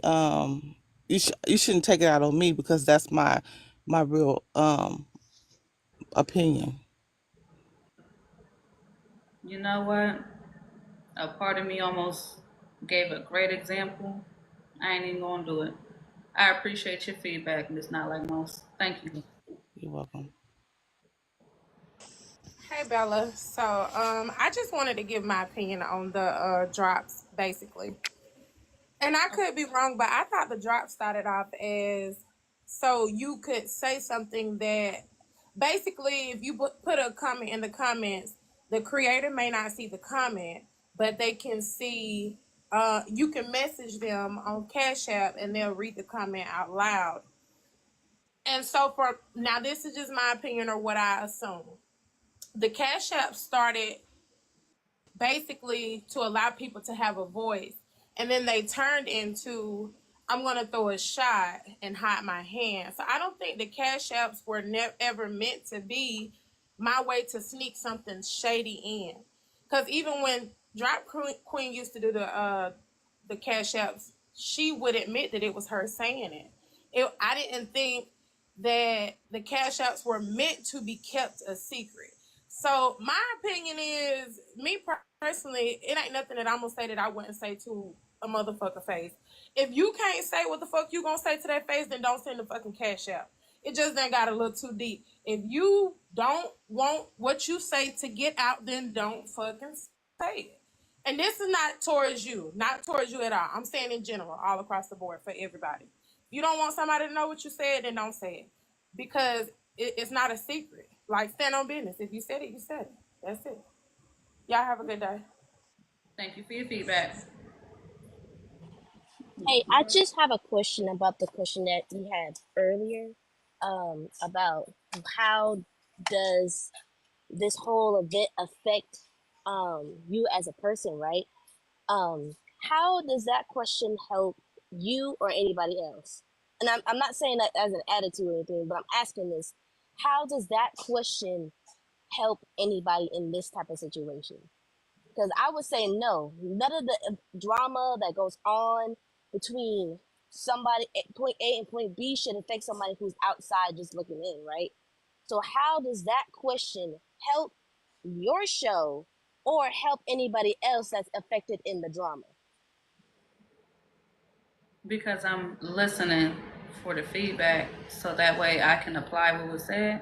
you shouldn't take it out on me because that's my real opinion. You know what? A part of me almost gave a great example. I ain't even gonna do it. I appreciate your feedback, Miss Not Like Most. Thank you. You're welcome. Hey Bella. So I just wanted to give my opinion on the drops, basically. And I could be wrong, but I thought the drop started off as so you could say something that basically, if you put a comment in the comments, the creator may not see the comment, but they can see. You can message them on Cash App, and they'll read the comment out loud. And so, for now, this is just my opinion or what I assume. The Cash App started basically to allow people to have a voice. And then they turned into, I'm going to throw a shot and hide my hand. So I don't think the Cash Apps were ever meant to be my way to sneak something shady in. Because even when Drop Queen used to do the Cash Apps, she would admit that it was her saying it. I didn't think that the Cash Apps were meant to be kept a secret. So my opinion is, me personally, it ain't nothing that I'm gonna say that I wouldn't say to a motherfucker face. If you can't say what the fuck you gonna say to that face, then don't send the fucking Cash out. It just done got a little too deep. If you don't want what you say to get out, then don't fucking say it. And this is not towards you at all. I'm saying in general, all across the board for everybody. If you don't want somebody to know what you said, then don't say it. Because it's not a secret. Like, stand on business. If you said it, you said it. That's it. Y'all have a good day. Thank you for your feedback. Hey, I just have a question about the question that we had earlier, about how does this whole event affect you as a person, right? How does that question help you or anybody else? And I'm not saying that as an attitude or anything, but I'm asking this: how does that question help anybody in this type of situation? Because I would say no. None of the drama that goes on between somebody at point A and point B should affect somebody who's outside just looking in, right? So how does that question help your show or help anybody else that's affected in the drama? Because I'm listening for the feedback so that way I can apply what was said.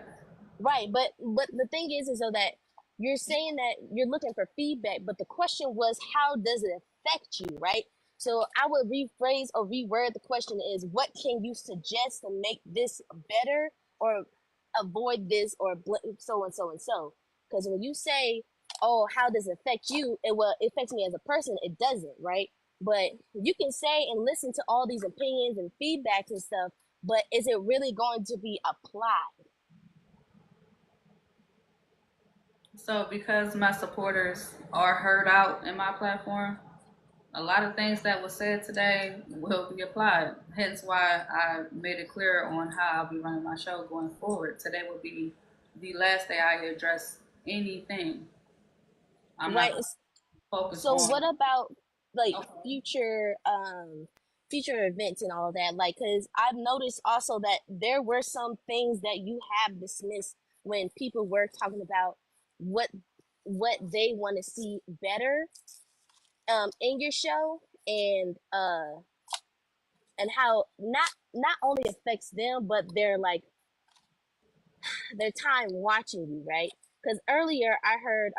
Right, but the thing is though that you're saying that you're looking for feedback, but the question was how does it affect you, right? So I would rephrase or reword the question is what can you suggest to make this better or avoid this or so and so and so. Because when you say, oh, how does it affect you? It affects me as a person. It doesn't, right? But you can say and listen to all these opinions and feedbacks and stuff, but is it really going to be applied? So because my supporters are heard out in my platform, a lot of things that were said today will be applied. Hence why I made it clear on how I'll be running my show going forward. Today will be the last day I address anything. I'm not Right. going to focus So on. what about like Okay. future events and all that? Like, cause I've noticed also that there were some things that you have dismissed when people were talking about what what they want to see better in your show, and how not only affects them but their time watching you, right? Because earlier I heard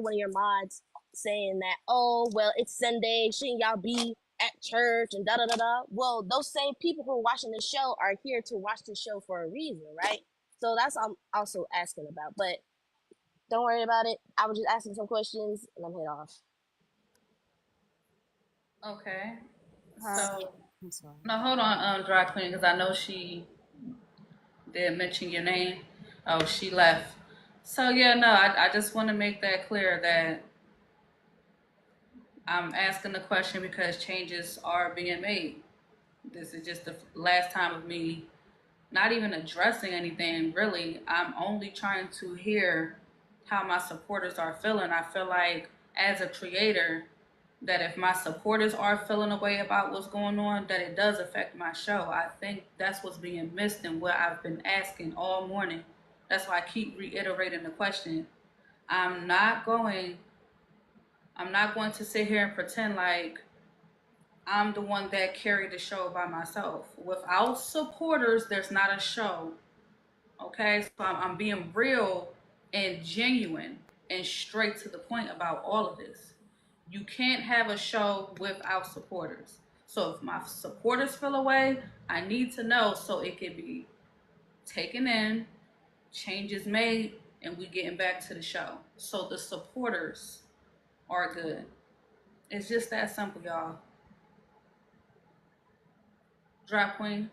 one of your mods saying that, oh well, it's Sunday, shouldn't y'all be at church and da da da da. Well, those same people who are watching the show are here to watch the show for a reason, right? So that's what I'm also asking about. But Don't worry about it. I was just asking some questions, and I'm head off. Okay. Hi. So I'm sorry. no, hold on, dry clean, because I know she did mention your name. Oh, she left. So yeah, no, I just want to make that clear that I'm asking the question because changes are being made. This is just the last time of me not even addressing anything really. I'm only trying to hear how my supporters are feeling. I feel like as a creator, that if my supporters are feeling a way about what's going on, that it does affect my show. I think that's what's being missed and what I've been asking all morning. That's why I keep reiterating the question. I'm not going I'm not going to sit here and pretend like I'm the one that carried the show by myself. Without supporters, there's not a show. Okay, so I'm being real and genuine and straight to the point about all of this. You can't have a show without supporters. So if my supporters feel away, I need to know so it can be taken in, changes made, and we getting back to the show. So the supporters are good. It's just that simple, y'all. Drop queen.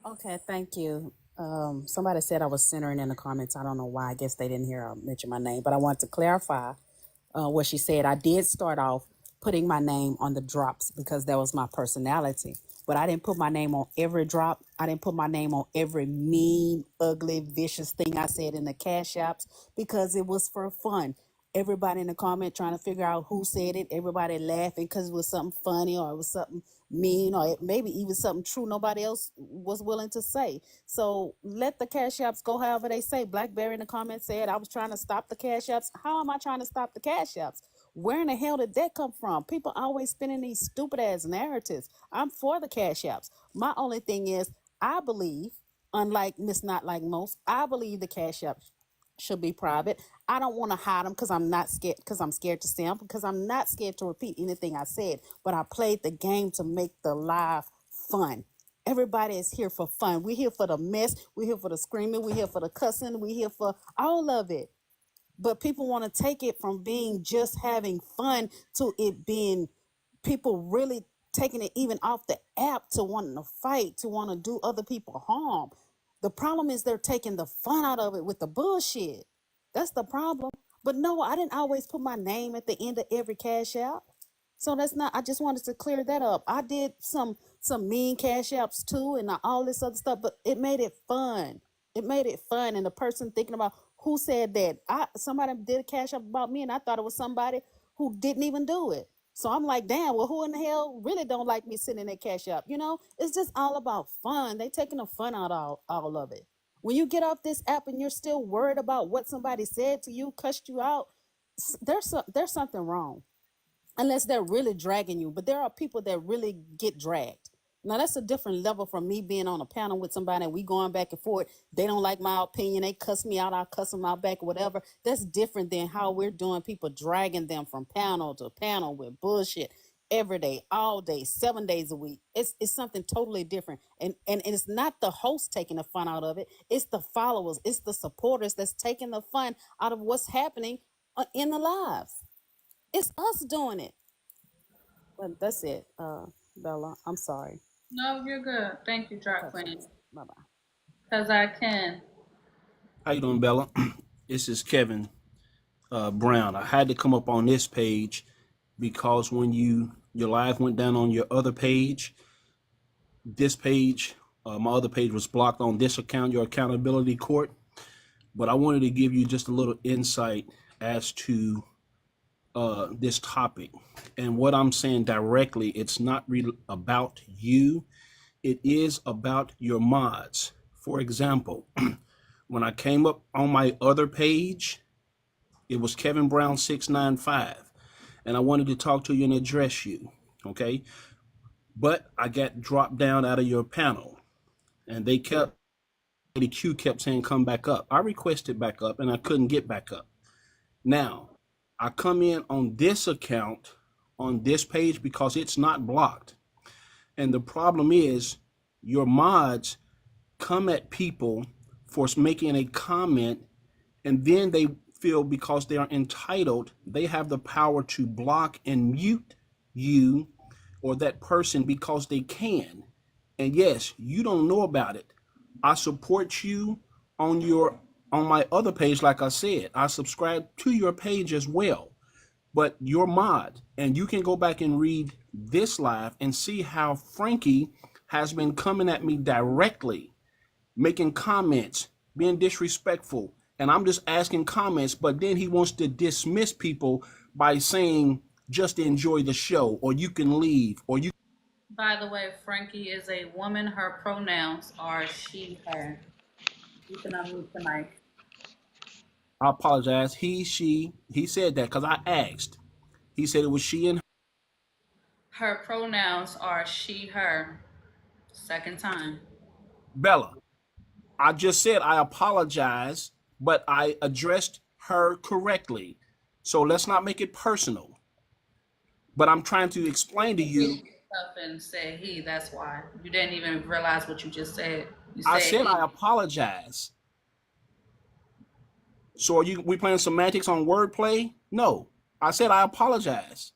Okay, thank you. Somebody said I was centering in the comments. I don't know why. I guess they didn't hear I mention my name, but I want to clarify what she said. I did start off putting my name on the drops because that was my personality, but I didn't put my name on every drop. I didn't put my name on every mean, ugly, vicious thing I said in the cash apps because it was for fun. Everybody in the comment trying to figure out who said it. Everybody laughing because it was something funny or it was something mean or maybe even something true nobody else was willing to say. So let the cash apps go however they say. Blackberry in the comments said I was trying to stop the cash apps. How am I trying to stop the cash apps? Where in the hell did that come from? People always spinning these stupid ass narratives. I'm for the cash apps. My only thing is I believe, unlike Miss Not Like Most, I believe the cash apps should be private. I don't want to hide them because I'm not scared because I'm scared to see them because I'm not scared to repeat anything I said. But I played the game to make the live fun. Everybody is here for fun. We're here for the mess. We're here for the screaming. We're here for the cussing. We're here for all of it. But people want to take it from being just having fun to it being people really taking it even off the app to wanting to fight, to want to do other people harm. The problem is they're taking the fun out of it with the bullshit. That's the problem. But no, I didn't always put my name at the end of every cash out. So that's not. I just wanted to clear that up. I did some mean cash apps too, and all this other stuff. But it made it fun. It made it fun. And the person thinking about who said that, somebody did a cash app about me, and I thought it was somebody who didn't even do it. So I'm like, damn. Well, who in the hell really don't like me sitting in that cash app? It's just all about fun. They taking the fun out of all of it. When you get off this app and you're still worried about what somebody said to you, cussed you out, there's something wrong unless they're really dragging you. But there are people that really get dragged. Now that's a different level from me being on a panel with somebody and we going back and forth. They don't like my opinion. They cuss me out. I cuss them out back, whatever. That's different than how we're doing people dragging them from panel to panel with bullshit every day, all day, 7 days a week. It's something totally different. And it's not the host taking the fun out of it. It's the followers. It's the supporters that's taking the fun out of what's happening in the lives. It's us doing it. But that's it, Bella. I'm sorry. No, you're good. Thank you, drop Okay, queen. thanks. Bye bye. Because I can. How you doing, Bella? This is Kevin Brown. I had to come up on this page because when your live went down on your other page, this page, my other page was blocked on this account, your accountability court. But I wanted to give you just a little insight as to this topic. And what I'm saying directly, it's not really about you. It is about your mods. For example, when I came up on my other page, it was Kevin Brown 695, and I wanted to talk to you and address you, okay? But I got dropped down out of your panel, and the queue kept saying come back up. I requested back up, and I couldn't get back up. Now, I come in on this account, on this page, because it's not blocked. And the problem is your mods come at people for making a comment And then they feel because they are entitled, they have the power to block and mute you or that person because they can. And yes, you don't know about it. I support you on my other page. Like I said, I subscribe to your page as well, but your mod, and you can go back and read this live and see how Frankie has been coming at me directly, making comments, being disrespectful, and I'm just asking comments, but then he wants to dismiss people by saying just enjoy the show or you can leave or you. By the way, Frankie is a woman. Her pronouns are she, her. You can unmute the mic. I apologize. He said that because I asked. He said it was she and Her pronouns are she, her. Second time. Bella. I just said I apologize, but I addressed her correctly. So let's not make it personal. But I'm trying to explain to Repeated you. yourself and said he. That's why you didn't even realize what you just said. You I said said I he. apologize. So we playing semantics on wordplay? No. I said I apologize.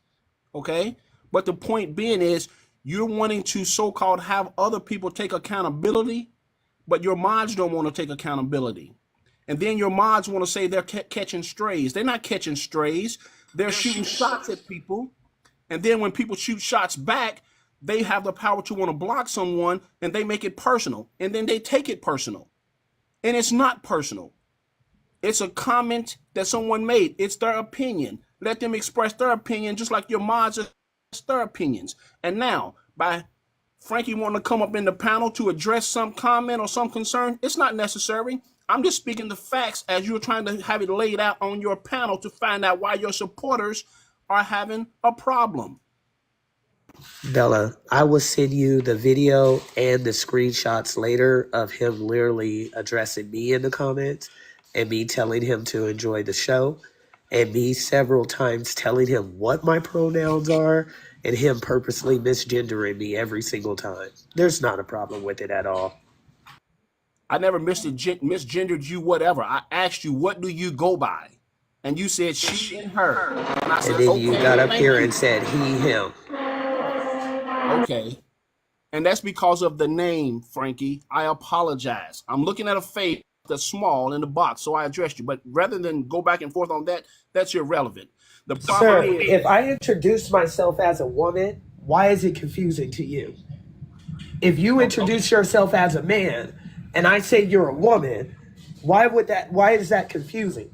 Okay? But the point being is you're wanting to so-called have other people take accountability, but your mods don't want to take accountability. And then your mods want to say they're catching strays. They're not catching strays. They're shooting shots at people. And then when people shoot shots back, they have the power to want to block someone and they make it personal. And then they take it personal. And it's not personal. It's a comment that someone made. It's their opinion. Let them express their opinion just like your mods express their opinions. And now, by Frankie wanting to come up in the panel to address some comment or some concern, it's not necessary. I'm just speaking the facts as you're trying to have it laid out on your panel to find out why your supporters are having a problem. Bella, I will send you the video and the screenshots later of him literally addressing me in the comments and me telling him to enjoy the show and me several times telling him what my pronouns are and him purposely misgendering me every single time. There's not a problem with it at all. I never misgendered you, whatever. I asked you, what do you go by? And you said she and her. And I And said, then you okay, got up thank here and you. said he, him. Okay. And that's because of the name, Frankie. I apologize. I'm looking at a face that's small in the box, so I addressed you. But rather than go back and forth on that, that's irrelevant. The problem Sir, is, if I introduce myself as a woman, why is it confusing to you? If you okay, introduce yourself as a man and I say you're a woman, why is that confusing?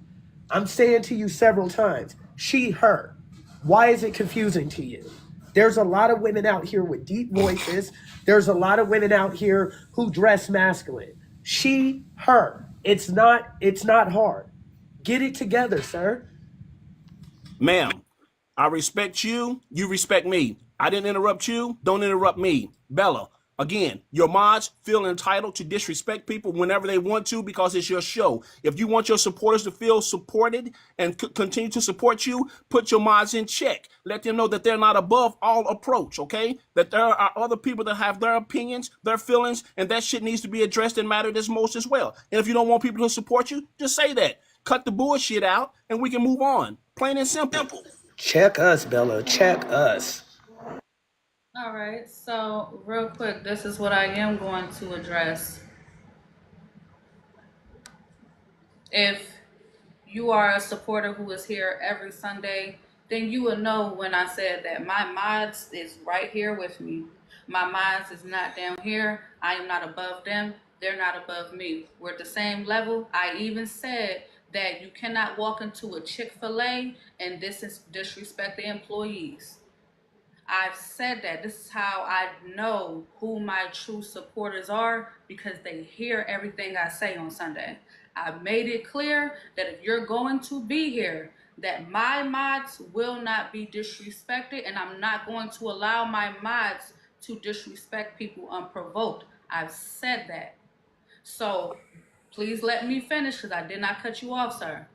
I'm saying to you several times, she, her. Why is it confusing to you? There's a lot of women out here with deep voices. There's a lot of women out here who dress masculine. She, her. It's not hard. Get it together, sir. ma'am, I respect you. You respect me. I didn't interrupt you. Don't interrupt me. Bella, again, your mods feel entitled to disrespect people whenever they want to because it's your show. If you want your supporters to feel supported and continue to support you, put your mods in check. Let them know that they're not above all approach, okay? That there are other people that have their opinions, their feelings, and that shit needs to be addressed and mattered as most as well. And if you don't want people to support you, just say that. Cut the bullshit out and we can move on. Plain and simple. Check us, Bella. Check us. All right. So real quick, this is what I am going to address. If you are a supporter who is here every Sunday, then you will know when I said that my mods is right here with me. My mods is not down here. I am not above them. They're not above me. We're at the same level. I even said that you cannot walk into a Chick-fil-A and disrespect the employees. I've said that. This is how I know who my true supporters are because they hear everything I say on Sunday. I've made it clear that if you're going to be here, that my mods will not be disrespected, and I'm not going to allow my mods to disrespect people unprovoked. I've said that. So please let me finish because I did not cut you off, sir.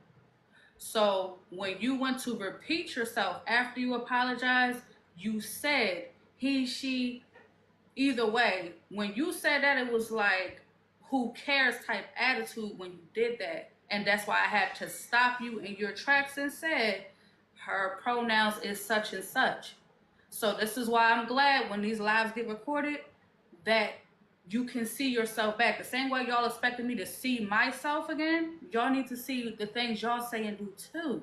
So when you went to repeat yourself after you apologized, you said he, she, either way. When you said that, it was like, who cares type attitude when you did that. And that's why I had to stop you in your tracks and said her pronouns is such and such. So this is why I'm glad when these lives get recorded that you can see yourself back. The same way y'all expected me to see myself again, y'all need to see the things y'all say and do too.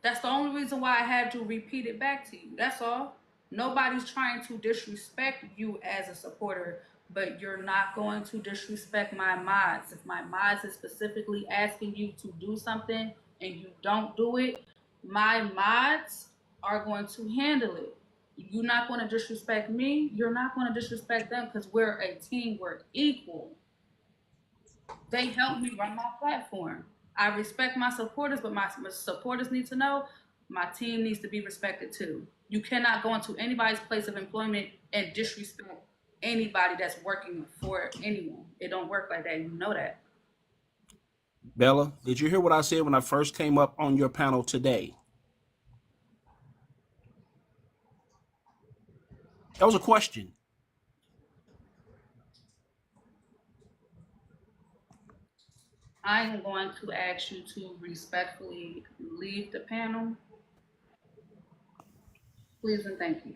That's the only reason why I had to repeat it back to you. That's all. Nobody's trying to disrespect you as a supporter, but you're not going to disrespect my mods. If my mods is specifically asking you to do something and you don't do it, my mods are going to handle it. You're not going to disrespect me. You're not going to disrespect them because we're a team. We're equal. They help me run my platform. I respect my supporters, but my supporters need to know my team needs to be respected too. You cannot go into anybody's place of employment and disrespect anybody that's working for anyone. It don't work like that. You know that. Bella, did you hear what I said when I first came up on your panel today? That was a question. I am going to ask you to respectfully leave the panel. Please and thank you.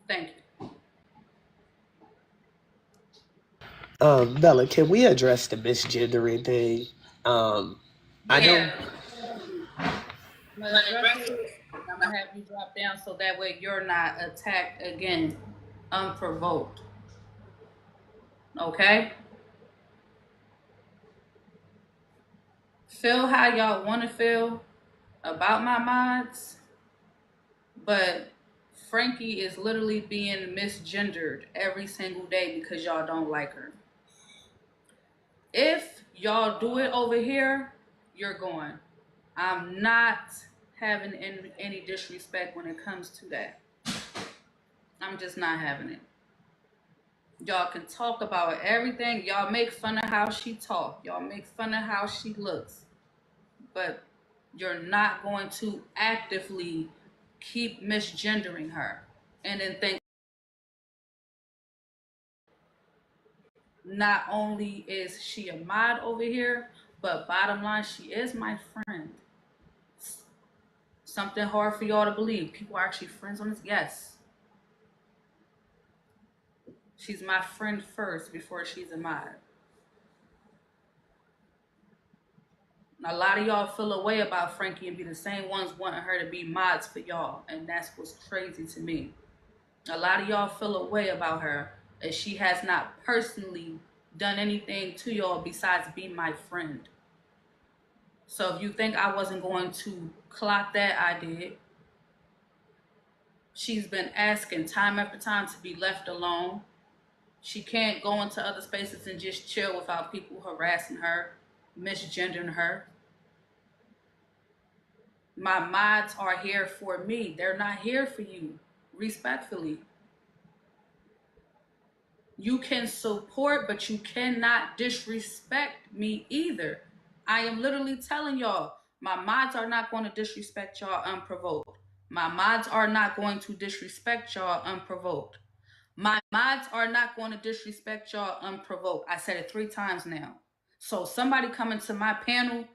Thank you. Bella, can we address the misgendering thing? I know. Yeah. I'm gonna address it. I'm gonna have you drop down so that way you're not attacked again, unprovoked. Okay? Feel how y'all want to feel about my mods, but Frankie is literally being misgendered every single day because y'all don't like her. If y'all do it over here, you're going. I'm not having any disrespect when it comes to that. I'm just not having it. Y'all can talk about everything. Y'all make fun of how she talk. Y'all make fun of how she looks. But you're not going to actively keep misgendering her and then think not only is she a mod over here, but bottom line, she is my friend. Something hard for y'all to believe. People are actually friends on this. Yes. She's my friend first before she's a mod. A lot of y'all feel a way about Frankie and be the same ones wanting her to be mods for y'all. And that's what's crazy to me. A lot of y'all feel a way about her as she has not personally done anything to y'all besides be my friend. So if you think I wasn't going to clock that, I did. She's been asking time after time to be left alone. She can't go into other spaces and just chill without people harassing her, misgendering her. My mods are here for me. They're not here for you, respectfully. You can support, but you cannot disrespect me either. I am literally telling y'all, my mods are not going to disrespect y'all unprovoked. My mods are not going to disrespect y'all unprovoked. My mods are not going to disrespect y'all unprovoked. I said it 3 times now. So somebody coming to my panel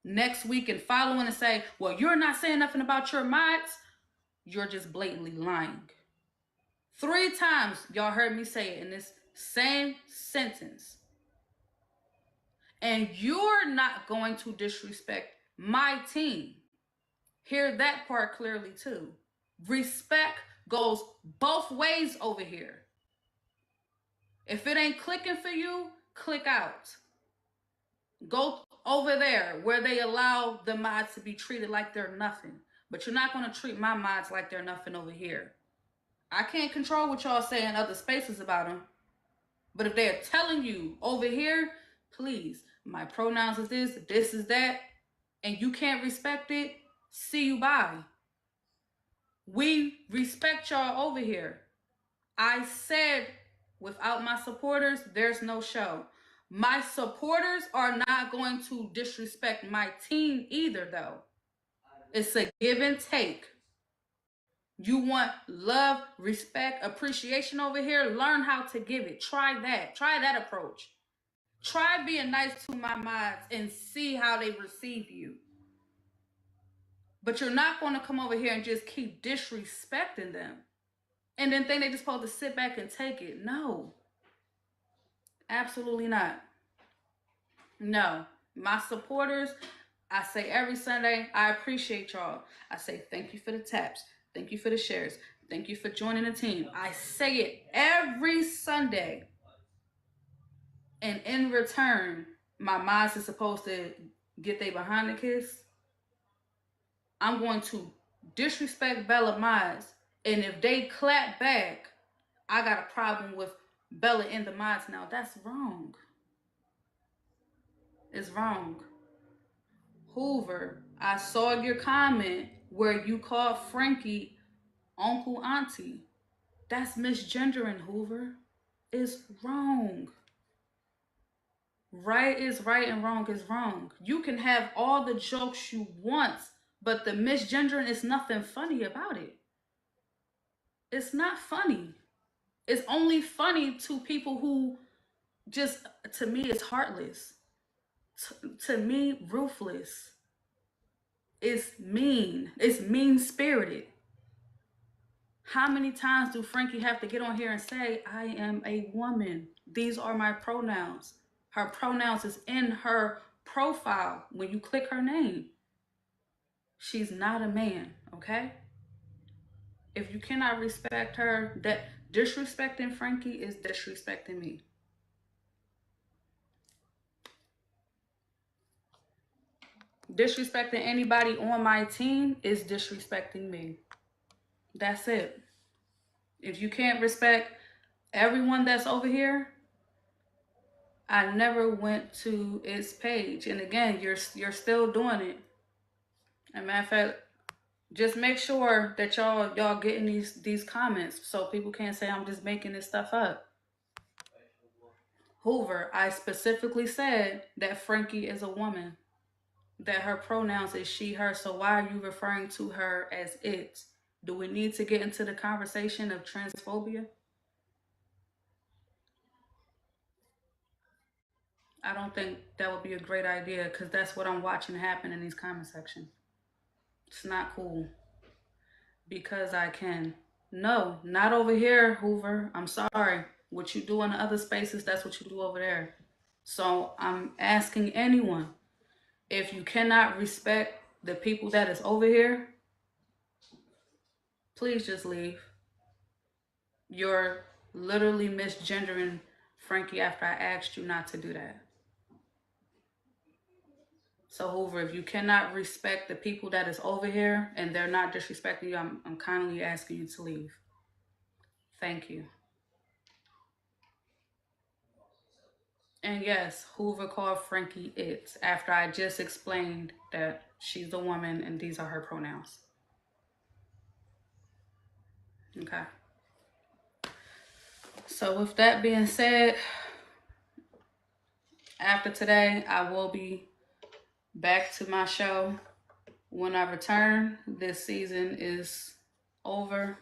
next week and following and say, well, you're not saying nothing about your mods, you're just blatantly lying. 3 times y'all heard me say it in this same sentence. And you're not going to disrespect my team. Hear that part clearly too. Respect goes both ways over here. If it ain't clicking for you, click out. Go over there where they allow the mods to be treated like they're nothing. But you're not going to treat my mods like they're nothing over here. I can't control what y'all say in other spaces about them. But if they're telling you over here, please, my pronouns is this is that, and you can't respect it, see you bye. We respect y'all over here. I said without my supporters, there's no show. My supporters are not going to disrespect my team either, though. It's a give and take. You want love, respect, appreciation over here? Learn how to give it. Try that. Try that approach. Try being nice to my mods and see how they receive you. But you're not going to come over here and just keep disrespecting them and then think they're just supposed to sit back and take it. No, absolutely not. No, my supporters, I say every Sunday, I appreciate y'all. I say thank you for the taps. Thank you for the shares. Thank you for joining the team. I say it every Sunday. And in return, my mods is supposed to get they behind the kiss. I'm going to disrespect Bella mods. And if they clap back, I got a problem with Bella in the mods now. That's wrong. It's wrong. Hoover, I saw your comment where you called Frankie Uncle Auntie. That's misgendering, Hoover. It's wrong. Right is right and wrong is wrong. You can have all the jokes you want, but the misgendering is nothing funny about it. It's not funny. It's only funny to people who just, to me, it's heartless. To me, ruthless. It's mean. It's mean-spirited. How many times do Frankie have to get on here and say, I am a woman. These are my pronouns. Her pronouns is in her profile when you click her name. She's not a man, okay? If you cannot respect her, that disrespecting Frankie is disrespecting me. Disrespecting anybody on my team is disrespecting me. That's it. If you can't respect everyone that's over here, I never went to its page. And again, you're still doing it. As a matter of fact, just make sure that y'all getting these comments so people can't say I'm just making this stuff up. Hoover, I specifically said that Frankie is a woman, that her pronouns is she, her. So why are you referring to her as it? Do we need to get into the conversation of transphobia? I don't think that would be a great idea because that's what I'm watching happen in these comment sections. It's not cool. Because I can. No, not over here, Hoover. I'm sorry. What you do in the other spaces, that's what you do over there. So I'm asking anyone, if you cannot respect the people that is over here, please just leave. You're literally misgendering Frankie after I asked you not to do that. So Hoover, if you cannot respect the people that is over here and they're not disrespecting you, I'm kindly asking you to leave. Thank you. And yes, Hoover called Frankie it after I just explained that she's a woman and these are her pronouns. Okay. So with that being said, after today, I will be back to my show. When I return, this season is over.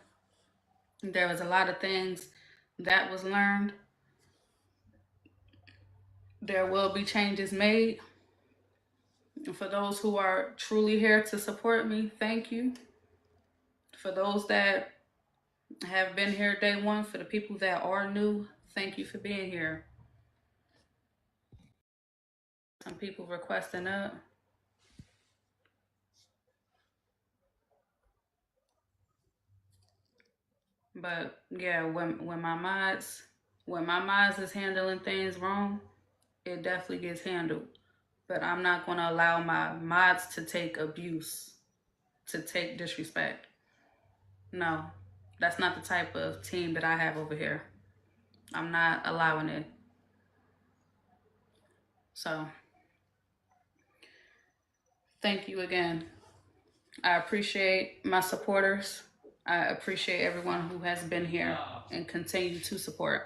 There was a lot of things that was learned. There will be changes made. And for those who are truly here to support me, thank you. For those that have been here day one, for the people that are new, thank you for being here. Some people requesting up. But yeah, when my mods is handling things wrong, it definitely gets handled. But I'm not gonna allow my mods to take abuse, to take disrespect. No, that's not the type of team that I have over here. I'm not allowing it. So, thank you again. I appreciate my supporters. I appreciate everyone who has been here and continue to support.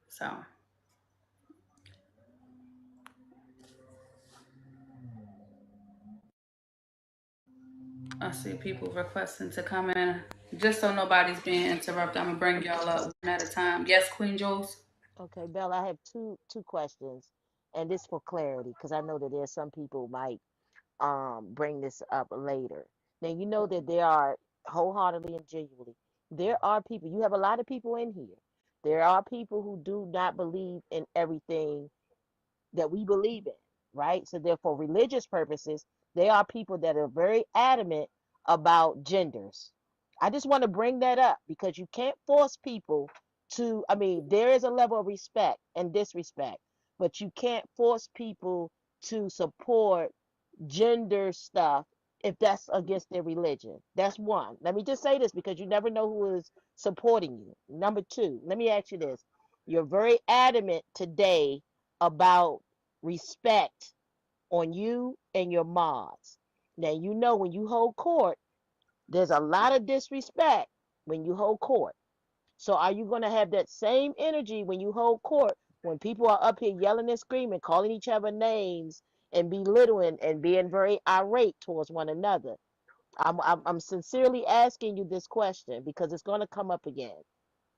So, I see people requesting to come in. Just so nobody's being interrupted, I'm gonna bring y'all up one at a time. Yes, Queen Jules. Okay, Bella, I have two questions, and this for clarity, because I know that there's some people might bring this up later. Now you know that there are wholeheartedly and genuinely, there are people, you have a lot of people in here. There are people who do not believe in everything that we believe in, right? So therefore, religious purposes, there are people that are very adamant about genders. I just want to bring that up because you can't force people to, I mean, there is a level of respect and disrespect, but you can't force people to support gender stuff if that's against their religion. That's one. Let me just say this because you never know who is supporting you. Number two, let me ask you this. You're very adamant today about respect on you and your mods. Now, you know, when you hold court, there's a lot of disrespect when you hold court. So, are you going to have that same energy when you hold court when people are up here yelling and screaming, calling each other names and belittling and being very irate towards one another? I'm sincerely asking you this question because it's going to come up again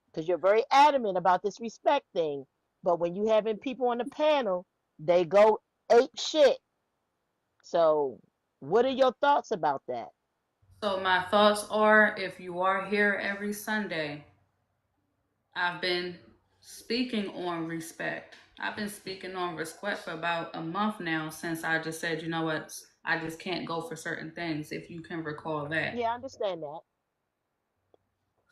because you're very adamant about this respect thing. But when you having people on the panel, they go ape shit. So, what are your thoughts about that? So my thoughts are, if you are here every Sunday, I've been speaking on respect. I've been speaking on respect for about a month now since I just said, you know what, I just can't go for certain things, if you can recall that. Yeah, I understand that.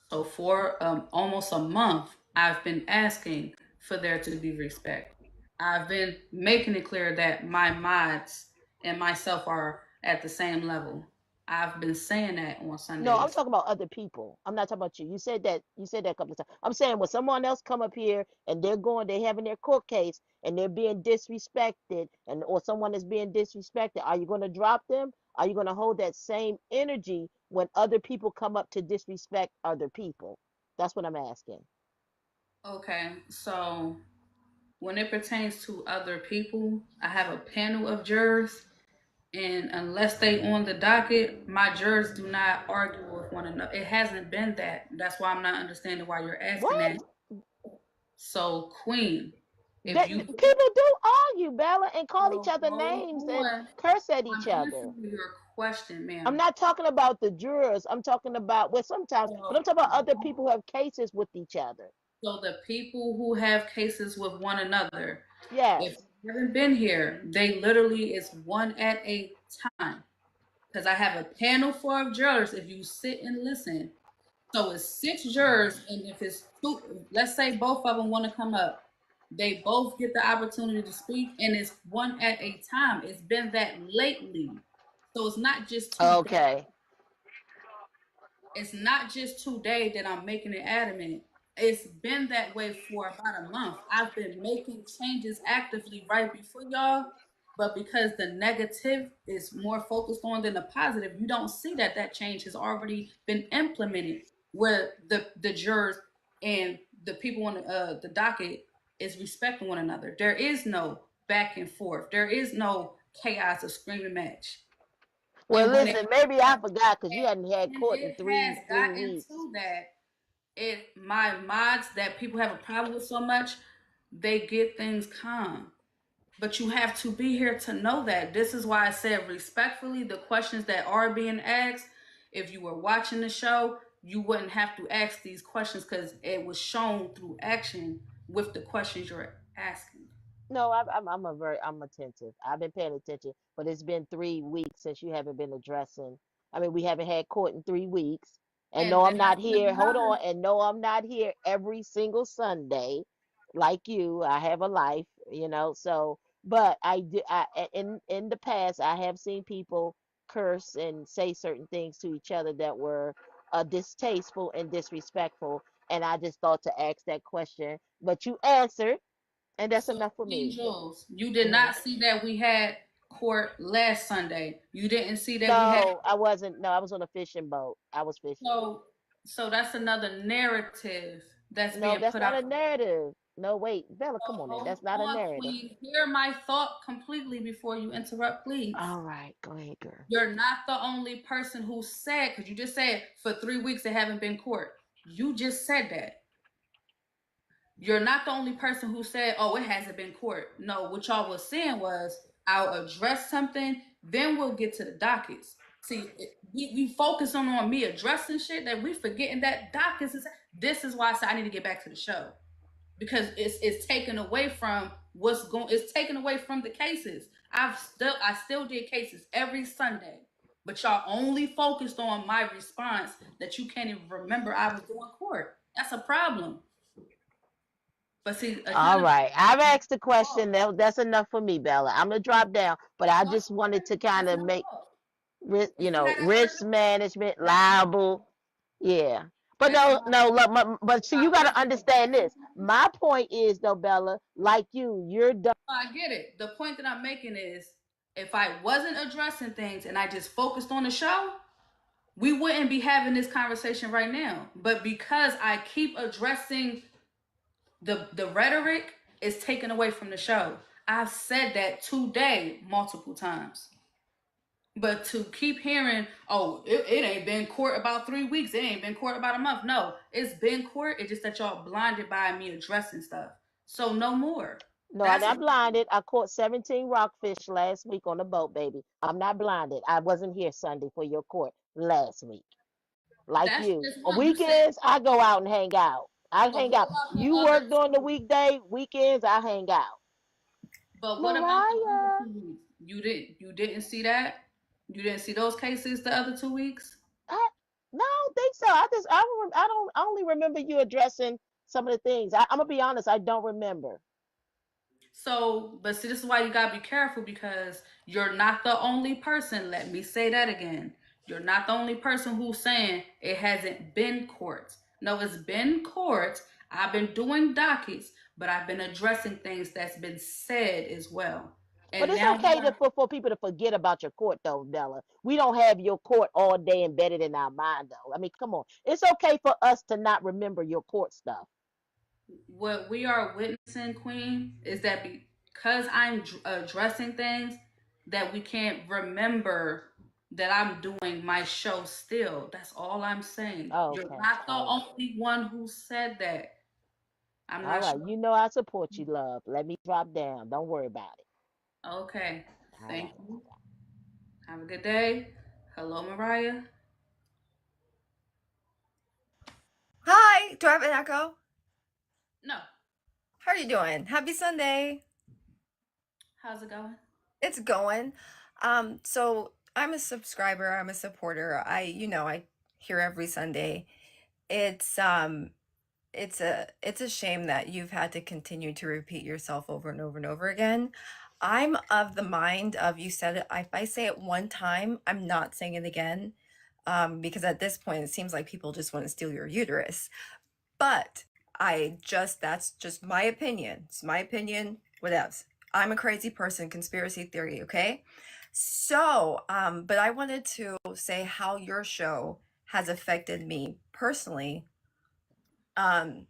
So for almost a month, I've been asking for there to be respect. I've been making it clear that my mods and myself are at the same level. I've been saying that on No, I'm Sundays. talking about other people. I'm not talking about you. You said that a couple of times. I'm saying when someone else come up here and they having their court case and they're being disrespected and or someone is being disrespected, are you going to drop them? Are you going to hold that same energy when other people come up to disrespect other people? That's what I'm asking. Okay, so when it pertains to other people, I have a panel of jurors, and unless they on the docket, my jurors do not argue with one another. It hasn't been that. That's why I'm not understanding why you're asking What? that. So, Queen, if That you people do argue, Bella, and call each so other hold names and on, curse at each I'm other. answering your question, I'm ma'am. not talking about the jurors. I'm talking about well sometimes, but I'm So, talking about other people who have cases with each other. so the people who have cases with one another, if Yes. you haven't been here, they literally is one at a time. Because I have a panel full of jurors. If you sit and listen, so it's six jurors, and if it's two, let's say both of them want to come up, they both get the opportunity to speak, and it's one at a time. It's been that lately, so it's not just today. Okay. It's not just today that I'm making it adamant. It's been that way for about a month. I've been making changes actively right before y'all, but because the negative is more focused on than the positive, you don't see that that change has already been implemented. Where the jurors and the people on the docket is respecting one another. There is no back and forth. There is no chaos or screaming match. Well, And when it listen, maybe I forgot because you hadn't had and court in it three has three gotten weeks. to that, it my mods that people have a problem with so much, they get things calm. But you have to be here to know that. This is why I said respectfully, the questions that are being asked, if you were watching the show, you wouldn't have to ask these questions because it was shown through action with the questions you're asking. No, I'm attentive. I've been paying attention, but it's been 3 weeks since you haven't been addressing. I mean, we haven't had court in 3 weeks, and no, And I'm not that's here. Hold on, another. and no, I'm not here every single Sunday, like you. I have a life, you know. So, but I do. In the past, I have seen people curse and say certain things to each other that were distasteful and disrespectful, and I just thought to ask that question, but you answered. And that's So, enough for Queen me. Jules, you did Hmm. not see that we had court last Sunday. You didn't see that we had. No, I wasn't. No, I was on a fishing boat. I was fishing. So, so that's another narrative that's No, being that's put not out. a narrative. No, wait, Bella, come on now. Hold That's not a on, narrative. Queen. Hear my thought completely before you interrupt, please. All right, go ahead, girl. You're not the only person who said, because you just said for 3 weeks they haven't been court. You just said that. You're not the only person who said, oh, it hasn't been court. No, what y'all was saying was, I'll address something, then we'll get to the dockets. See, we focus on me addressing shit that we forgetting that dockets is. This is why I said I need to get back to the show, because it's taken away from what's going. It's taken away from the cases. I still did cases every Sunday, but y'all only focused on my response that you can't even remember I was doing court. That's a problem. But see, All accountability. right, I've asked the question. That's enough for me, Bella. I'm gonna drop down, but I just wanted to kind That's of my make, fault. But you see know, how that's risk working? management, That's my liable. Yeah. But that's no, my no, look, but see, you got to risk understand this. My point is, though, Bella, like you're done. I get it. The point that I'm making is, if I wasn't addressing things and I just focused on the show, we wouldn't be having this conversation right now. But because I keep addressing the rhetoric, it's taken away from the show. I've said that today multiple times. But to keep hearing, oh, it ain't been court about 3 weeks, it ain't been court about a month. No, it's been court. It's just that y'all blinded by me addressing stuff. So no more. No, I'm That's not blinded. I caught 17 rockfish last week on the boat, baby. I'm not blinded. I wasn't here Sunday for your court last week. Like that's you. just On one. You said, weekends, I go out and hang out. I but hang what out. about the You other work during the 2 weeks? weekday, weekends, I hang out. But what about the other Mariah. 2 weeks? You didn't see that? You didn't see those cases the other 2 weeks? No, I don't think so. I only remember you addressing some of the things. I'm gonna be honest, I don't remember. So, but see, this is why you gotta be careful, because you're not the only person. Let me say that again. You're not the only person who's saying it hasn't been court. No, it's been court. I've been doing dockets, but I've been addressing things that's been said as well. But And it's now okay for people to forget about your court, though, Bella. We don't have your court all day embedded in our mind, though. I mean, come on. It's okay for us to not remember your court stuff. what we are witnessing, Queen, is that because I'm addressing things that we can't remember that I'm doing my show still. That's all I'm saying. You're Okay. not the All right. only one who said that. I'm All not right. sure. You know I support you, love. Let me drop down. Don't worry about it. Okay. All right. Thank you. Have a good day. Hello, Mariah. Hi, do I have an echo? No. How are you doing? Happy Sunday. How's it going? It's going. So I'm a subscriber, I'm a supporter. I hear every Sunday. It's it's a shame that you've had to continue to repeat yourself over and over and over again. I'm of the mind of, you said it, if I say it one time, I'm not saying it again. Because at this point it seems like people just want to steal your uterus. But that's just my opinion. It's my opinion, whatevs. I'm a crazy person, conspiracy theory, okay? So, but I wanted to say how your show has affected me personally. Um,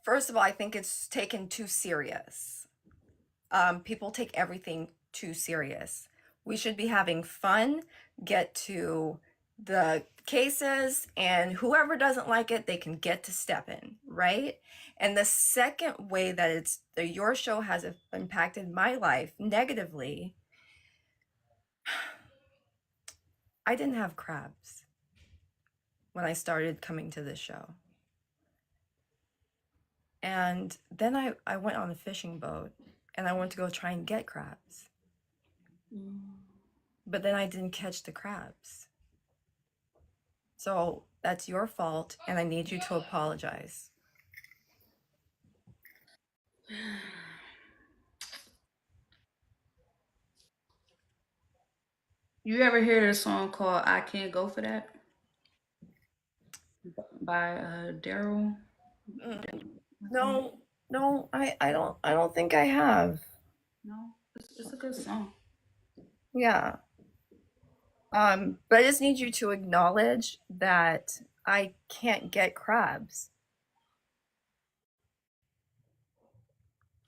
First of all, I think it's taken too serious. People take everything too serious. We should be having fun, get to the cases, and whoever doesn't like it, they can get to step in, right? And the second way that your show has impacted my life negatively, I didn't have crabs when I started coming to this show. And then I went on a fishing boat and I went to go try and get crabs. But then I didn't catch the crabs. So that's your fault, and I need you to apologize. You ever hear this song called "I Can't Go for That" by Daryl? No, I don't think I have. No, it's a good song. Yeah. But I just need you to acknowledge that I can't get crabs.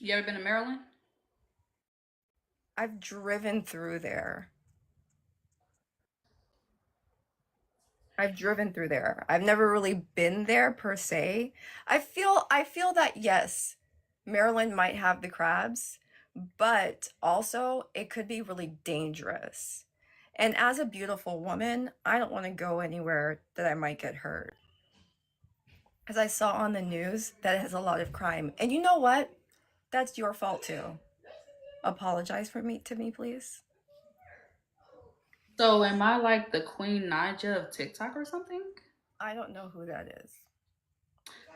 You ever been to Maryland? I've driven through there. I've never really been there per se. I feel that yes, Maryland might have the crabs, but also it could be really dangerous. And as a beautiful woman, I don't want to go anywhere that I might get hurt. Because I saw on the news that it has a lot of crime. And you know what? That's your fault too. Apologize to me, please. So am I like the Queen Naija of TikTok or something? I don't know who that is.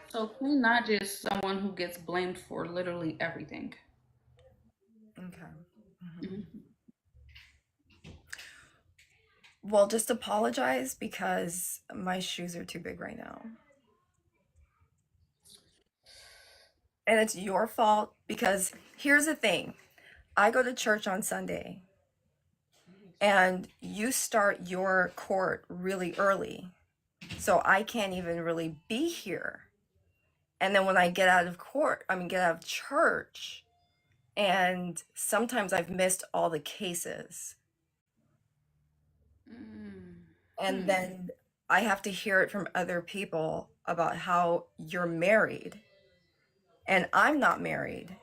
So Queen Naija is someone who gets blamed for literally everything. Okay. Mm-hmm. Well, just apologize because my shoes are too big right now. And it's your fault because here's the thing. I go to church on Sunday and you start your court really early. So I can't even really be here. And then when I get out of church, and sometimes I've missed all the cases. And then I have to hear it from other people about how you're married and I'm not married.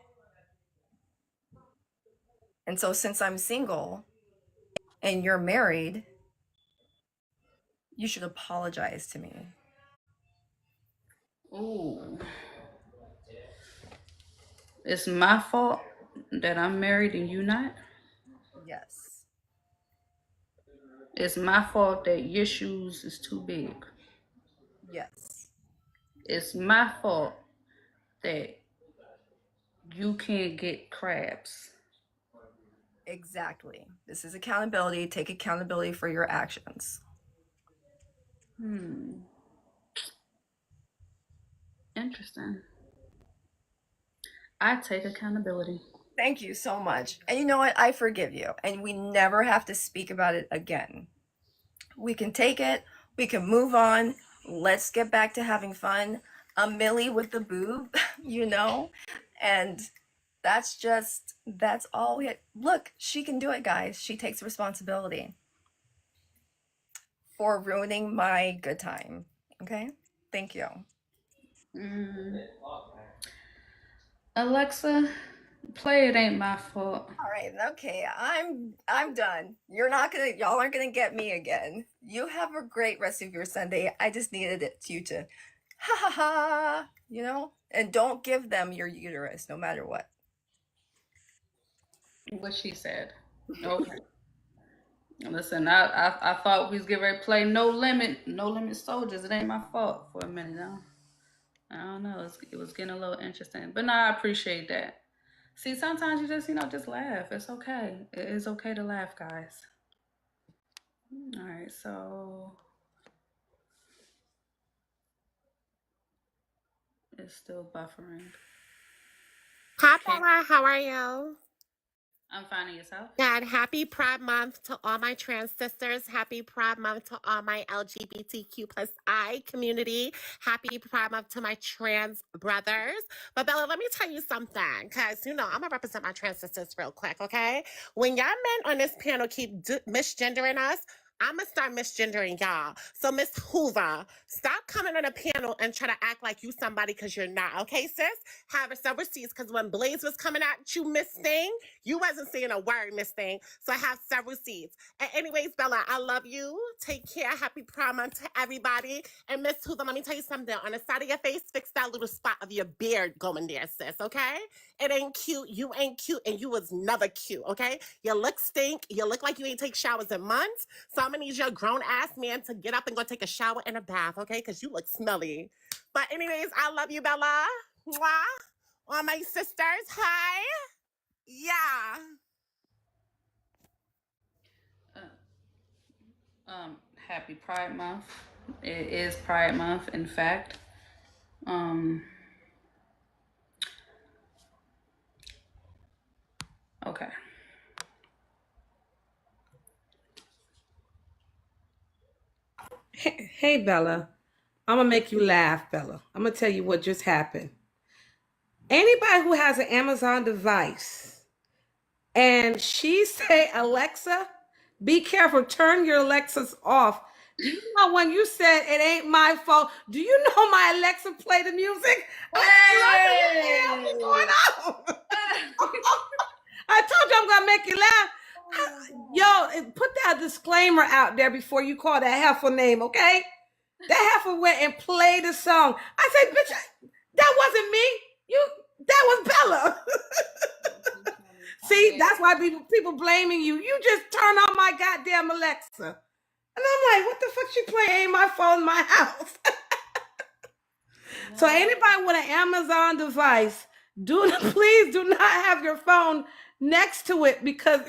And so since I'm single and you're married, you should apologize to me. Ooh. It's my fault that I'm married and you not? Yes. It's my fault that your shoes is too big. Yes. It's my fault that you can't get crabs. Exactly. This is accountability. Take accountability for your actions. Interesting. I take accountability. Thank you so much. And you know what? I forgive you. And we never have to speak about it again. We can take it. We can move on. Let's get back to having fun. A Millie with the boob, you know? And that's all we had. Look, she can do it, guys. She takes responsibility for ruining my good time. Okay? Thank you. Alexa, play It Ain't My Fault. All right, okay. I'm done. Y'all aren't gonna get me again. You have a great rest of your Sunday. I just needed you to ha ha ha, you know? And don't give them your uterus no matter what. What she said. Okay. Listen, I thought we was getting ready to play No Limit Soldiers. It ain't my fault for a minute now. I don't know. It was getting a little interesting. But no, I appreciate that. See, sometimes you just laugh. It's okay. It is okay to laugh, guys. All right, so it's still buffering. Hi, Bella. How are you? I'm finding yourself. Good. Happy Pride Month to all my trans sisters. Happy Pride Month to all my LGBTQ plus I community. Happy Pride Month to my trans brothers. But Bella, let me tell you something, because I'm gonna represent my trans sisters real quick, okay? When y'all men on this panel keep misgendering us, I'm gonna start misgendering y'all. So Miss Hoover, stop coming on a panel and try to act like you somebody because you're not, okay, sis? Have some receipts, because when Blaze was coming at you, Miss Thing, you wasn't saying a word, Miss Thing. So I have several seats. And anyways, Bella, I love you. Take care. Happy Pride Month to everybody. And Miss Hoover, let me tell you something. On the side of your face, fix that little spot of your beard going there, sis, okay? It ain't cute. You ain't cute. And you was never cute, okay? You look stink. You look like you ain't take showers in months. So I'm going to need your grown-ass man to get up and go take a shower and a bath, okay? Because you look smelly. But anyways, I love you, Bella. Mwah. All my sisters, hi. Yeah. Happy Pride Month. It is Pride Month, in fact. Okay. Hey, Bella. I'm going to make you laugh, Bella. I'm going to tell you what just happened. Anybody who has an Amazon device and she say, Alexa, be careful, turn your Alexas off. Do you know when you said it ain't my fault? Do you know my Alexa play the music? I said, what the hell is going on? I told you I'm gonna make you laugh. Yo, put that disclaimer out there before you call that heifer name, okay? That heifer went and played the song. I said, bitch, that wasn't me. That was Bella. See, that's why people blaming you. You just turn on my goddamn Alexa. And I'm like, what the fuck she playing? Ain't my phone in my house. So anybody with an Amazon device, please do not have your phone next to it because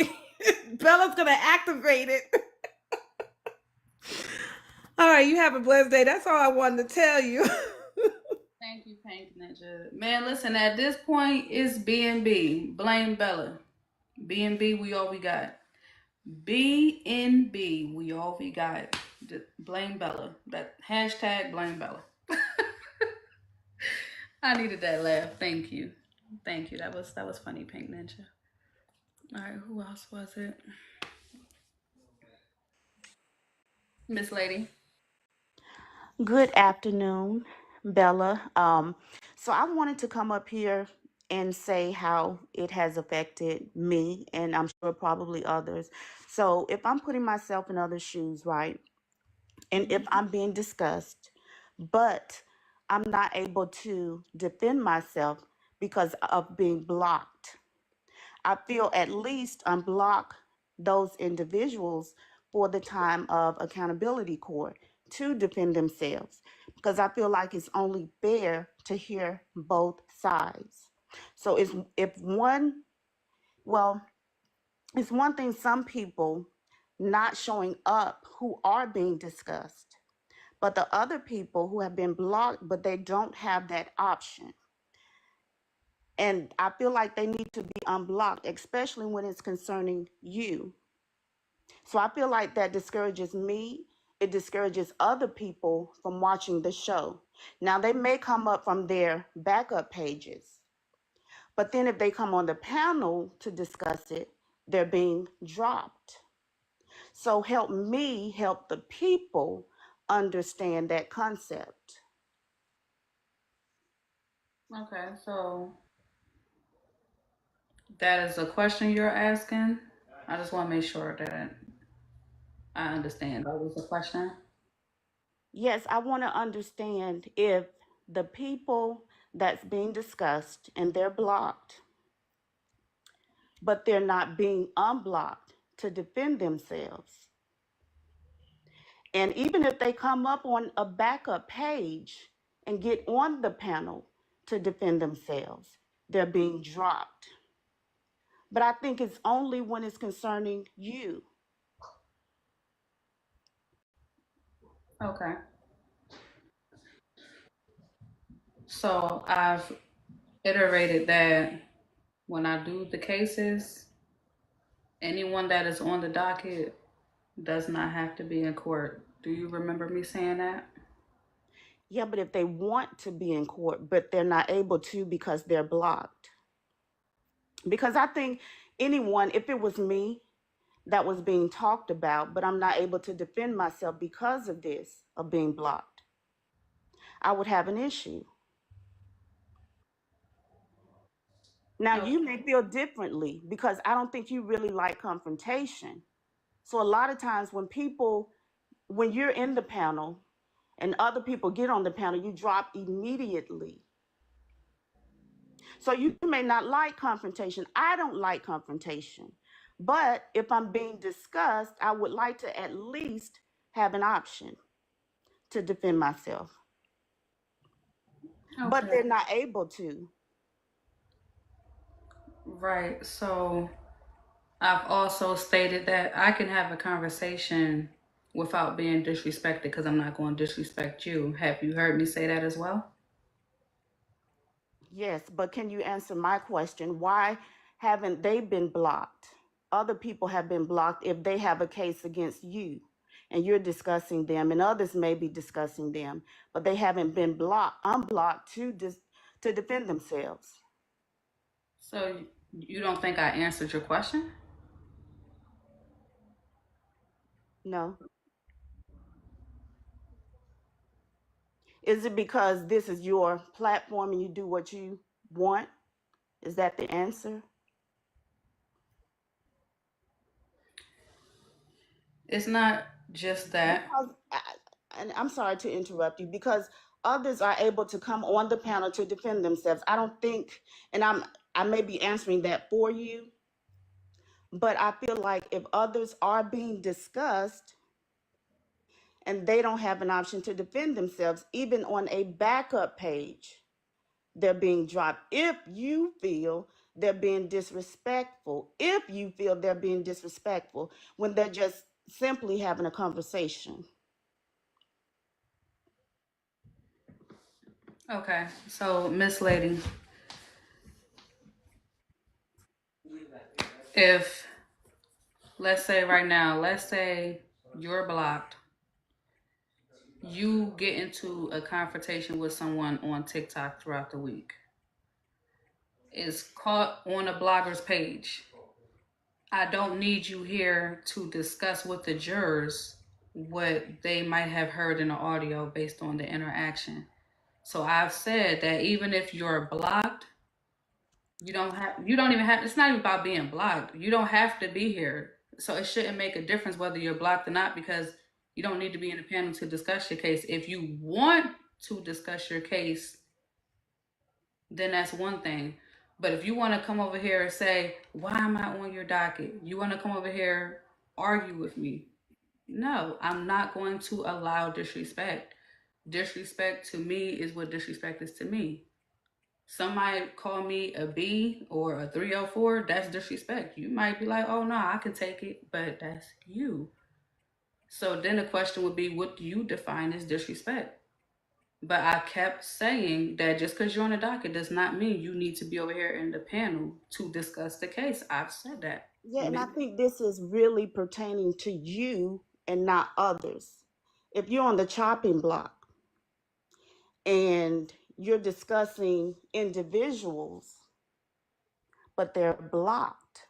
Bella's gonna activate it. All right, you have a blessed day. That's all I wanted to tell you. Thank you, Pink Ninja. Man, listen, at this point, it's B&B. Blame Bella. B&B, we all we got. B&B, we all we got. Blame Bella. That hashtag blame Bella. I needed that laugh. Thank you. Thank you. That was funny, Pink Ninja. All right, who else was it? Miss Lady. Good afternoon, Bella. So I wanted to come up here and say how it has affected me, and I'm sure probably others. So if I'm putting myself in other shoes, right, and if I'm being discussed, but I'm not able to defend myself because of being blocked, I feel at least unblock those individuals for the time of accountability court to defend themselves because I feel like it's only fair to hear both sides. So if one, well, it's one thing some people not showing up who are being discussed, but the other people who have been blocked but they don't have that option. And I feel like they need to be unblocked, especially when it's concerning you. So I feel like that discourages me. It discourages other people from watching the show. Now, they may come up from their backup pages, but then if they come on the panel to discuss it, they're being dropped. So help me help the people understand that concept. Okay, so that is a question you're asking. I just want to make sure that I understand. That was a question. Yes, I want to understand if the people that's being discussed and they're blocked, but they're not being unblocked to defend themselves. And even if they come up on a backup page and get on the panel to defend themselves, they're being dropped. But I think it's only when it's concerning you. Okay. So I've iterated that when I do the cases, anyone that is on the docket does not have to be in court. Do you remember me saying that? Yeah, but if they want to be in court, but they're not able to because they're blocked. Because I think anyone, if it was me that was being talked about, but I'm not able to defend myself because of this, of being blocked, I would have an issue. Now, you may feel differently because I don't think you really like confrontation. So, a lot of times when you're in the panel and other people get on the panel, you drop immediately. So, you may not like confrontation. I don't like confrontation. But if I'm being discussed, I would like to at least have an option to defend myself. But Okay. they're not able to. Right. So I've also stated that I can have a conversation without being disrespected because I'm not going to disrespect you. Have you heard me say that as well? Yes, but can you answer my question? Why haven't they been blocked? Other people have been blocked if they have a case against you and you're discussing them, and others may be discussing them, but they haven't been unblocked to defend themselves. So you don't think I answered your question? No. Is it because this is your platform and you do what you want? Is that the answer? It's not just that. Because, and I'm sorry to interrupt you, because others are able to come on the panel to defend themselves. I don't think, and I may be answering that for you, but I feel like if others are being discussed and they don't have an option to defend themselves, even on a backup page, they're being dropped. If you feel they're being disrespectful, if you feel they're being disrespectful when they're just simply having a conversation. Okay, so Miss Lady, if let's say right now, let's say you're blocked, you get into a confrontation with someone on TikTok throughout the week, is caught on a blogger's page. I don't need you here to discuss with the jurors what they might have heard in the audio based on the interaction. So I've said that even if you're blocked, you don't even have, it's not even about being blocked. You don't have to be here. So it shouldn't make a difference whether you're blocked or not, because you don't need to be in the panel to discuss your case. If you want to discuss your case, then that's one thing. But if you want to come over here and say, why am I on your docket? You want to come over here, argue with me. No, I'm not going to allow disrespect. Disrespect to me is what disrespect is to me. Somebody call me a B or a 304, that's disrespect. You might be like, oh no, I can take it, but that's you. So then the question would be, what do you define as disrespect? But I kept saying that just because you're on the docket does not mean you need to be over here in the panel to discuss the case. I've said that. Yeah, and I think this is really pertaining to you and not others. If you're on the chopping block and you're discussing individuals, but they're blocked,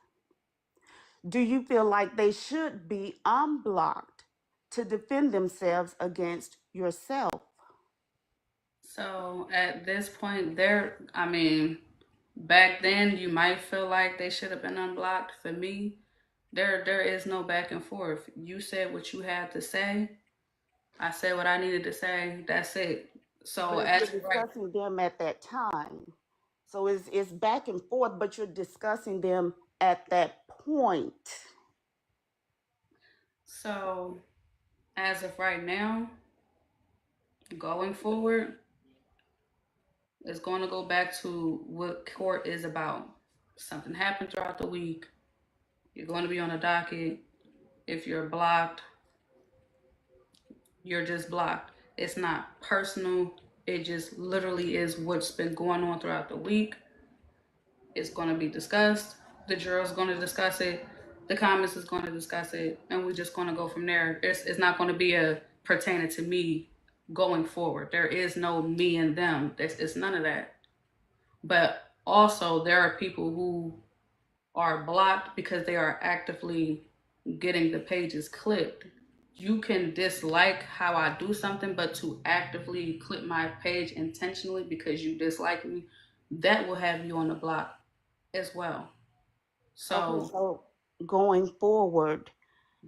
do you feel like they should be unblocked to defend themselves against yourself? So at this point, I mean, back then you might feel like they should have been unblocked. For me, there is no back and forth. You said what you had to say. I said what I needed to say. That's it. So But if as you're of right, discussing them at that time, so it's back and forth, but you're discussing them at that point. so as of right now, going forward, it's going to go back to what court is about. Something happened throughout the week. You're going to be on a docket. If you're blocked, you're just blocked. It's not personal. It just literally is what's been going on throughout the week. It's going to be discussed. The juror's going to discuss it. The comments is going to discuss it, and we're just going to go from there. It's not going to be a pertaining to me going forward. There is no me and them. It's none of that. But also, there are people who are blocked because they are actively getting the pages clipped. You can dislike how I do something, but to actively clip my page intentionally because you dislike me, that will have you on the block as well. Okay, So so going forward,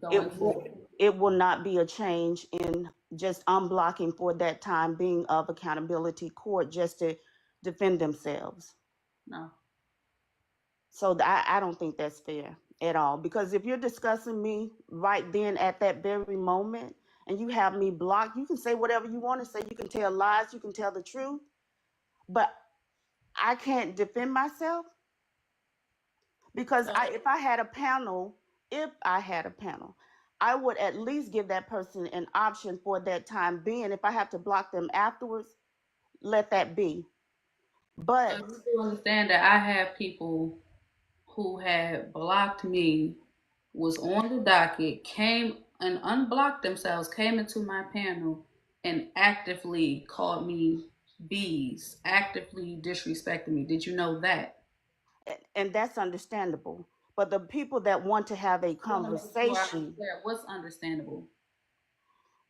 going it forward, will not be a change in just unblocking for that time being of accountability court just to defend themselves. no. So I don't think that's fair at all, because if you're discussing me right then at that very moment and you have me blocked, you can say whatever you want to say. You can tell lies, you can tell the truth, but I can't defend myself because So if I had a panel, I would at least give that person an option for that time being. If I have to block them afterwards, let that be. so But you do understand that I have people who had blocked me, was on the docket, came and unblocked themselves, came into my panel and actively called me bees, actively disrespected me. Did you know that? and that's understandable. But the people that want to have a I want to make sure I'm conversation, clear. What's understandable?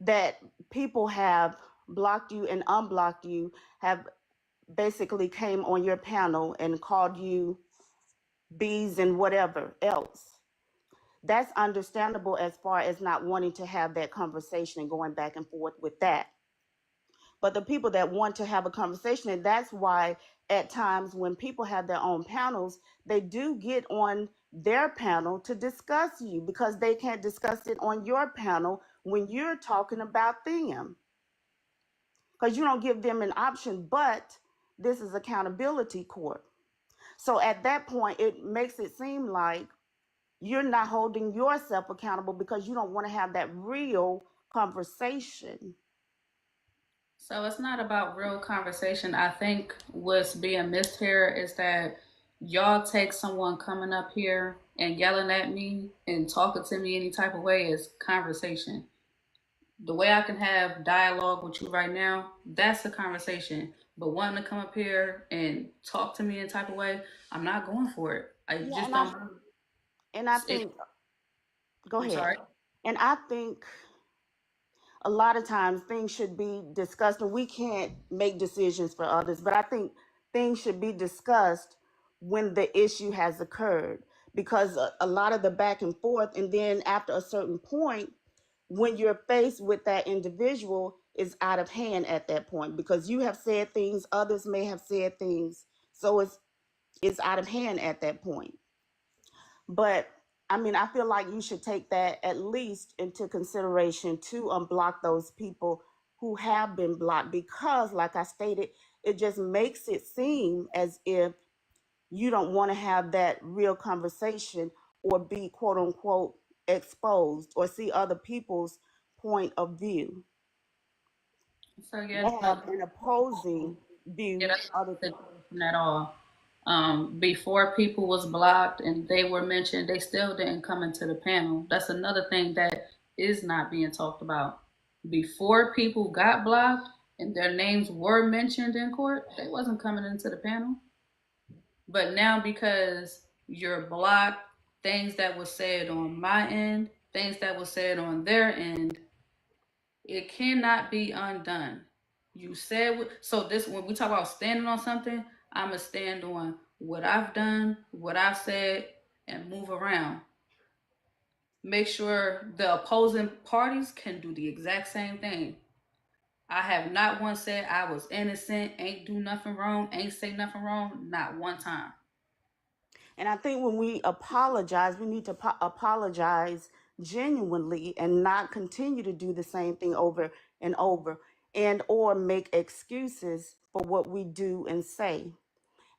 that people have blocked you and unblocked you, have basically came on your panel and called you bees and whatever else. That's understandable as far as not wanting to have that conversation and going back and forth with that. But the people that want to have a conversation, and that's why at times when people have their own panels, they do get on their panel to discuss you because they can't discuss it on your panel when you're talking about them, because you don't give them an option. But this is accountability court. So at that point, it makes it seem like you're not holding yourself accountable because you don't want to have that real conversation. So it's not about real conversation. I think what's being missed here is that y'all take someone coming up here and yelling at me and talking to me any type of way as conversation. The way I can have dialogue with you right now, that's a conversation. But wanting to come up here and talk to me in type of way, I'm not going for it. I Yeah, just don't. and I It, think, go I'm ahead. sorry. And I think a lot of times things should be discussed, and we can't make decisions for others, but I think things should be discussed when the issue has occurred, because a lot of the back and forth, and then after a certain point, when you're faced with that individual, is out of hand at that point, because you have said things, others may have said things, so it's out of hand at that point. But I mean, I feel like you should take that at least into consideration to unblock those people who have been blocked, because, like I stated, it just makes it seem as if you don't want to have that real conversation or be quote unquote exposed or see other people's point of view. So yeah, They have an opposing yeah, view that's other. not the situation at all. Before people was blocked and they were mentioned, they still didn't come into the panel. That's another thing that is not being talked about. Before people got blocked and their names were mentioned in court, they wasn't coming into the panel. But now because you're blocked, things that were said on my end, things that were said on their end, it cannot be undone. You said so. This when we talk about standing on something, I'ma stand on what I've done, what I've said, and move around. Make sure the opposing parties can do the exact same thing. I have not once said I was innocent, ain't do nothing wrong, ain't say nothing wrong, not one time. And I think when we apologize, we need to apologize genuinely and not continue to do the same thing over and over, and or make excuses for what we do and say.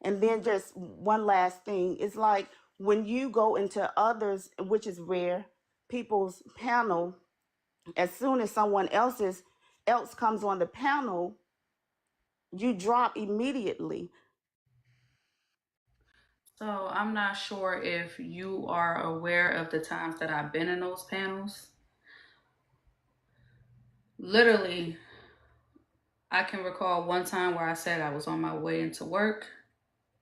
And then just one last thing, it's like when you go into others, which is rare, people's panel, as soon as someone else comes on the panel, you drop immediately. So I'm not sure if you are aware of the times that I've been in those panels. Literally, I can recall one time where I said I was on my way into work.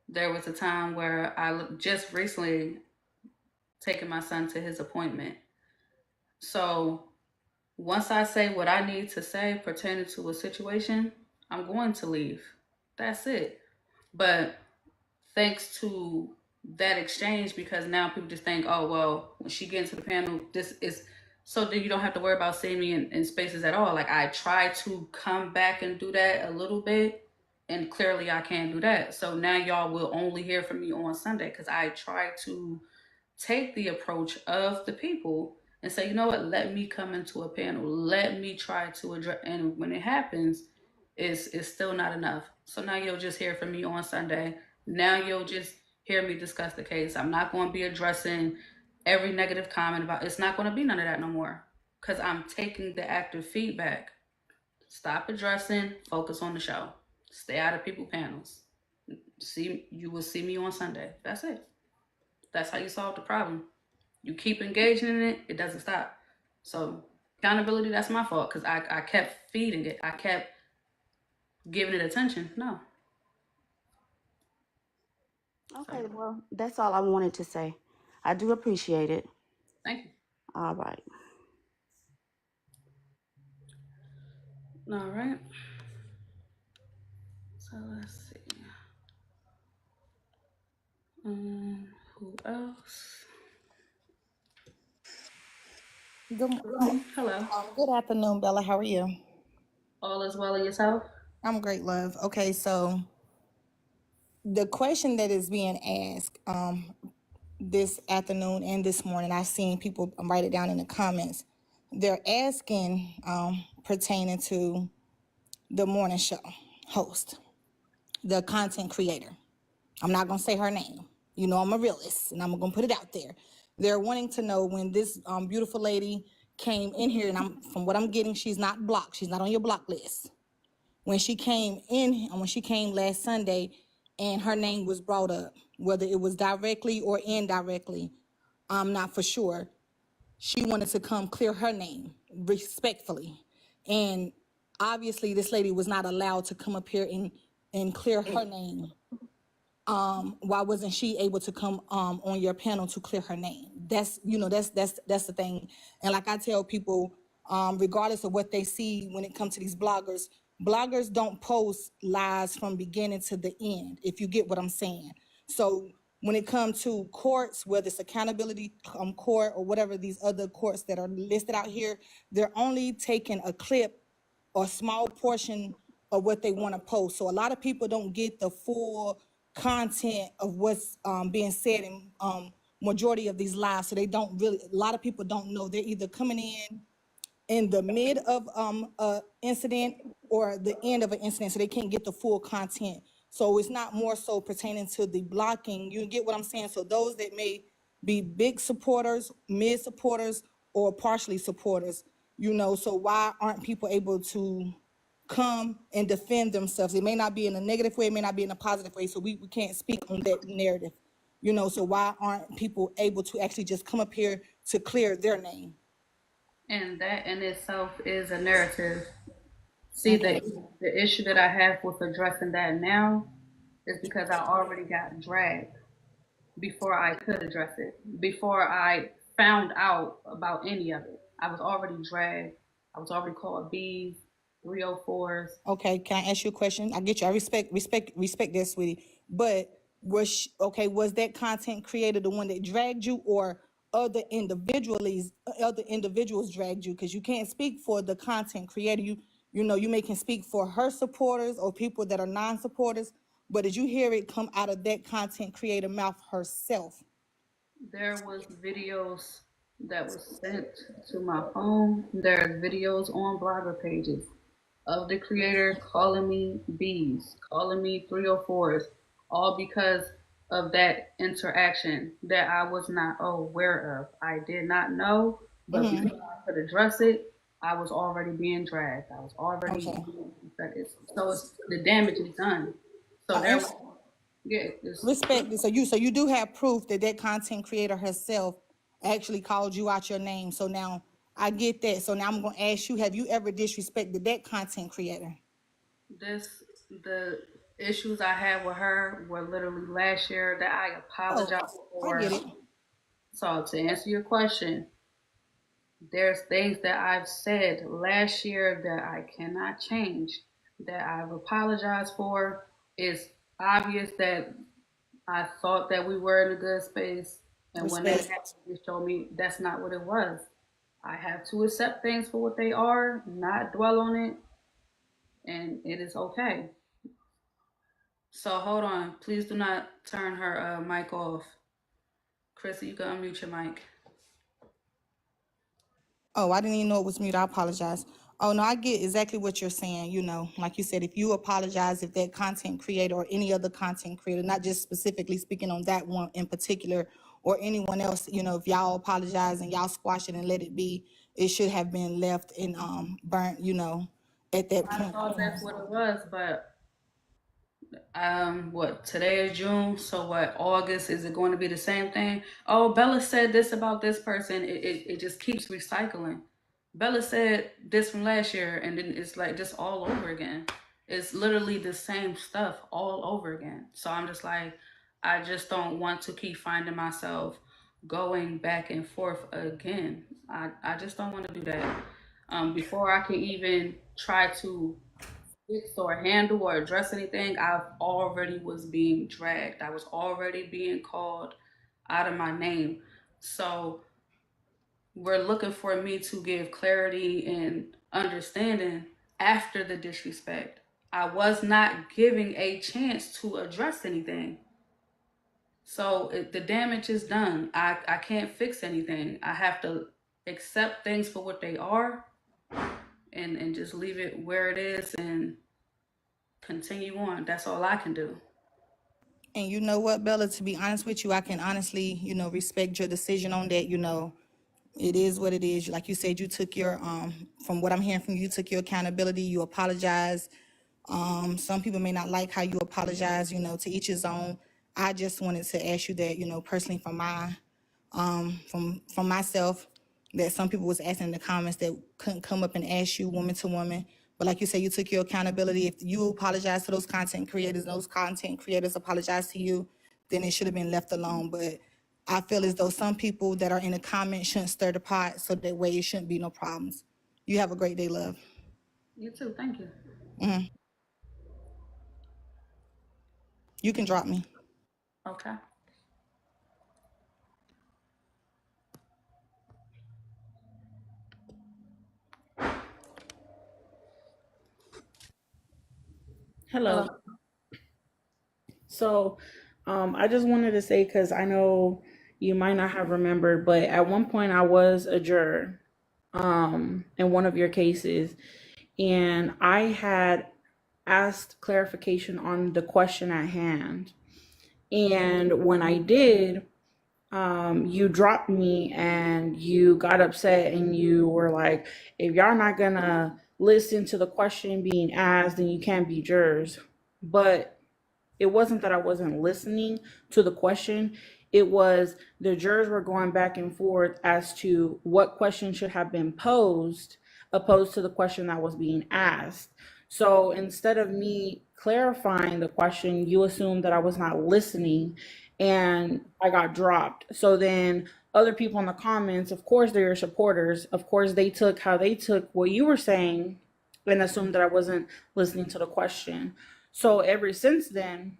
There was a time where just recently taken my son to his appointment. So once I say what I need to say pertaining to a situation, I'm going to leave. That's it. But thanks to that exchange, because now people just think, oh well, when she gets into the panel, this is so then you don't have to worry about seeing me in spaces at all. Like I try to come back and do that a little bit, and clearly I can't do that. So now y'all will only hear from me on Sunday because I try to take the approach of the people and say, you know what, let me come into a panel, let me try to address, and when it happens, it's still not enough. So now you'll just hear from me on Sunday. Now you'll just hear me discuss the case. I'm not going to be addressing every negative comment about it's not going to be none of that no more because I'm taking the active feedback. Stop addressing, focus on the show. Stay out of people panels. You will see me on Sunday. That's it. That's how you solve the problem. You keep engaging in it, it doesn't stop. So accountability, that's my fault because I kept feeding it. I kept giving it attention. No. Okay, well, that's all I wanted to say. I do appreciate it. Thank you. All right. All right. So let's see. Who else? Good, Hello. good afternoon, Bella. How are you? All is well in yourself? I'm great, love. Okay, so the question that is being asked this afternoon and this morning, I've seen people write it down in the comments. They're asking pertaining to the morning show host, the content creator. I'm not going to say her name. You know, I'm a realist and I'm going to put it out there. They're wanting to know when this beautiful lady came in here, and from what I'm getting, she's not blocked. She's not on your block list. When she came in, when she came last Sunday and her name was brought up, whether it was directly or indirectly, I'm not for sure. She wanted to come clear her name respectfully. And obviously this lady was not allowed to come up here and clear her name. Why wasn't she able to come on your panel to clear her name? That's the thing. And like I tell people, regardless of what they see when it comes to these bloggers don't post lies from beginning to the end, if you get what I'm saying. So when it comes to courts, whether it's accountability court or whatever these other courts that are listed out here, they're only taking a clip or a small portion of what they want to post. So a lot of people don't get the full content of what's being said in majority of these lives. So they don't really, a lot of people don't know. They're either coming in the mid of a incident or the end of an incident, so they can't get the full content. So it's not more so pertaining to the blocking. You get what I'm saying? So those that may be big supporters, mid supporters, or partially supporters, so why aren't people able to come and defend themselves? It may not be in a negative way, it may not be in a positive way, so we can't speak on that narrative. So why aren't people able to actually just come up here to clear their name? And that in itself is a narrative. See, Okay. the issue that I have with addressing that now is because I already got dragged before I could address it, before I found out about any of it. I was already dragged. I was already called B's, 304s. Okay, can I ask you a question? I get you. I respect that, sweetie. But was that content creator the one that dragged you, or other individuals dragged you? Because you can't speak for the content creator. You may can speak for her supporters or people that are non-supporters. But did you hear it come out of that content creator mouth herself? There was videos that was sent to my phone. There's videos on blogger pages of the creator calling me B's, calling me 304s, all because of that interaction that I was not aware of. I did not know, but Mm-hmm. before I could address it, I was already being dragged. I was already Okay. being affected. So the damage is done. So there was, yeah, Respect. So you do have proof that that content creator herself actually called you out your name. So now I get that. So now I'm going to ask you: have you ever disrespected that content creator? the issues I had with her were literally last year that I Oh, apologized I for. get it. So to answer your question, there's things that I've said last year that I cannot change, that I've apologized for. It's obvious that I thought that we were in a good space, and when that Respect. happened, it showed me that's not what it was. I have to accept things for what they are, not dwell on it, and it is okay. So hold on. Please do not turn her mic off. Chrissy, you can unmute your mic. Oh, I didn't even know it was mute. I apologize. Oh, no, I get exactly what you're saying. Like you said, if you apologize, if that content creator or any other content creator, not just specifically speaking on that one in particular or anyone else, if y'all apologize and y'all squash it and let it be, it should have been left and burnt, at that I point. thought that's what it was, but what, today is June, so what, August, is it going to be the same thing? Oh, Bella said this about this person. It just keeps recycling. Bella said this from last year, and then it's like just all over again. It's literally the same stuff all over again. So I'm just like, I just don't want to keep finding myself going back and forth again. I just don't want to do that. Before I can even try to fix or handle or address anything, I've already was being dragged. I was already being called out of my name. So we're looking for me to give clarity and understanding after the disrespect. I was not giving a chance to address anything. So the damage is done. I can't fix anything. I have to accept things for what they are and just leave it where it is and continue on. That's all I can do. And you know what, Bella, to be honest with you, I can honestly, respect your decision on that. It is what it is. Like you said, you took your, from what I'm hearing from you, you took your accountability, you apologize. Some people may not like how you apologize, to each his own. I just wanted to ask you that, personally from myself, that some people was asking in the comments that couldn't come up and ask you woman to woman. But like you said, you took your accountability. If you apologize to those content creators apologize to you, then it should have been left alone. But I feel as though some people that are in the comments shouldn't stir the pot, so that way it shouldn't be no problems. You have a great day, love. You too. Thank you. You can drop me. Okay. Hello. So, I just wanted to say, because I know you might not have remembered, but at one point I was a juror in one of your cases, and I had asked clarification on the question at hand. And when I did, you dropped me and you got upset and you were like, if y'all not gonna listen to the question being asked, then you can't be jurors. But it wasn't that I wasn't listening to the question. It was the jurors were going back and forth as to what question should have been posed opposed to the question that was being asked. So instead of me clarifying the question, you assumed that I was not listening and I got dropped. So then other people in the comments, of course, they're your supporters. Of course, they took how they took what you were saying and assumed that I wasn't listening to the question. So ever since then,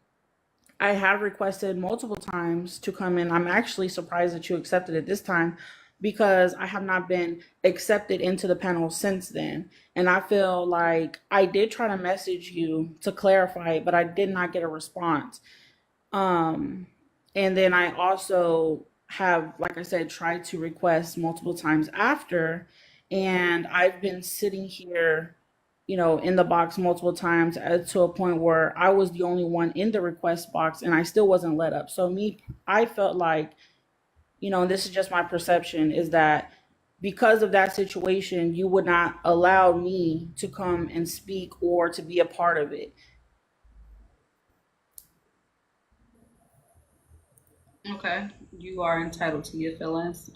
I have requested multiple times to come in. I'm actually surprised that you accepted it this time because I have not been accepted into the panel since then. And I feel like I did try to message you to clarify it, but I did not get a response. And then I also have, like I said, tried to request multiple times after, and I've been sitting here, in the box multiple times to a point where I was the only one in the request box and I still wasn't let up. So I felt like, and this is just my perception, is that because of that situation, you would not allow me to come and speak or to be a part of it. Okay. You are entitled to your feelings.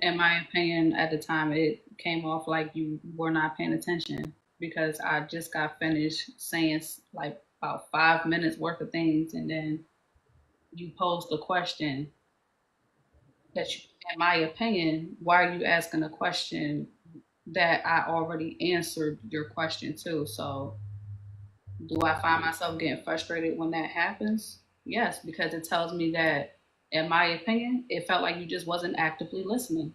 In my opinion, at the time, it came off like you were not paying attention because I just got finished saying like about 5 minutes worth of things, and then you posed a question that you, in my opinion, why are you asking a question that I already answered your question to? So, do I find myself getting frustrated when that happens? Yes, because it tells me that, in my opinion, it felt like you just wasn't actively listening.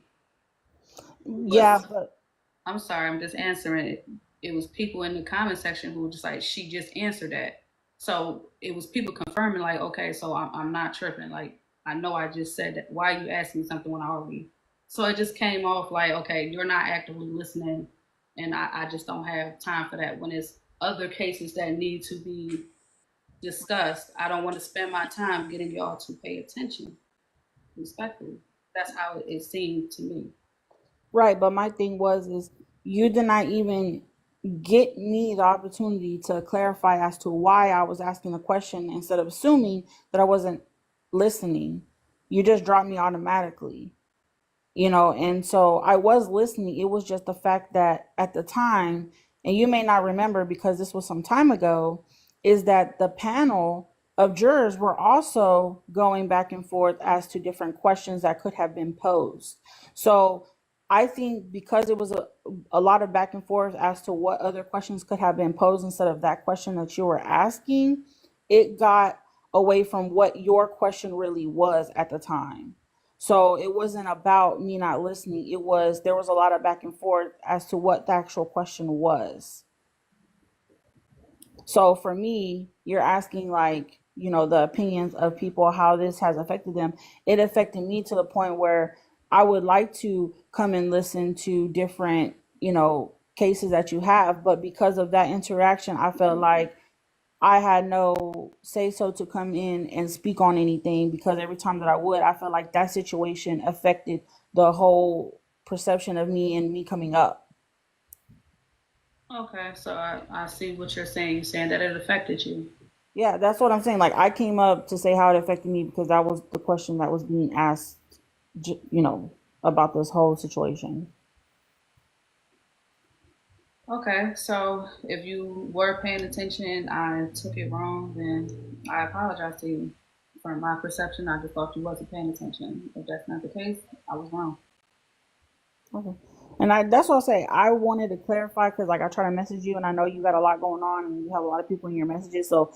But Yeah, but I'm sorry, I'm just answering it. It was people in the comment section who were just like, she just answered that. So it was people confirming, like, okay, so I'm not tripping. Like, I know I just said that. Why are you asking something when I already? So it just came off like, okay, you're not actively listening, and I just don't have time for that. When it's other cases that need to be discussed, I don't want to spend my time getting y'all to pay attention. Respectfully, that's how it seemed to me. right, but my thing is you did not even get me the opportunity to clarify as to why I was asking the question instead of assuming that I wasn't listening. You just dropped me automatically, and so I was listening. It was just the fact that at the time, and you may not remember because this was some time ago, is that the panel of jurors were also going back and forth as to different questions that could have been posed. So I think because it was a lot of back and forth as to what other questions could have been posed instead of that question that you were asking, it got away from what your question really was at the time. So it wasn't about me not listening. There was a lot of back and forth as to what the actual question was. So for me, you're asking like, the opinions of people, how this has affected them. It affected me to the point where I would like to come and listen to different, cases that you have. But because of that interaction, I felt like I had no say so to come in and speak on anything because every time that I would, I felt like that situation affected the whole perception of me and me coming up. Okay, so I see what you're saying. You're saying that it affected you. Yeah, that's what I'm saying. Like I came up to say how it affected me because that was the question that was being asked, about this whole situation. Okay, so if you were paying attention, I took it wrong, then I apologize to you. From my perception, I just thought you wasn't paying attention. If that's not the case, I was wrong. Okay. And that's what I say. I wanted to clarify because, like, I try to message you, and I know you got a lot going on, and you have a lot of people in your messages. So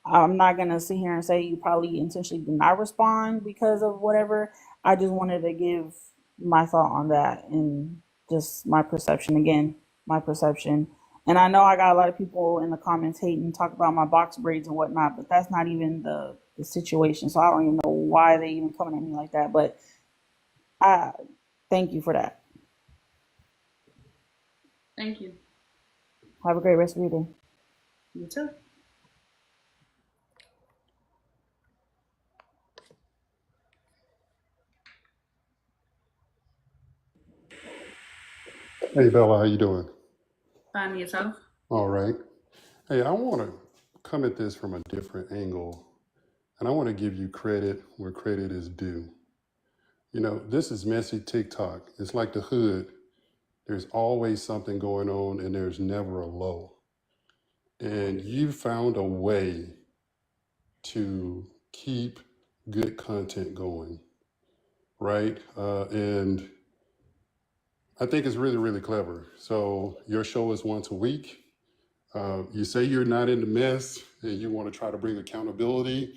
I'm not gonna sit here and say you probably intentionally did not respond because of whatever. I just wanted to give my thought on that and just my perception again, my perception. And I know I got a lot of people in the comments hating, talk about my box braids and whatnot, but that's not even the situation. So I don't even know why they even coming at me like that. But I thank you for that. Thank you. Have a great rest of your day. You too. Hey Bella, how you doing? Find yourself. All right. Hey, I want to come at this from a different angle, and I want to give you credit where credit is due. This is messy TikTok. It's like the hood. There's always something going on, and there's never a low. And you found a way to keep good content going, right? And I think it's really, really clever. So your show is once a week. You say you're not in the mess and you want to try to bring accountability,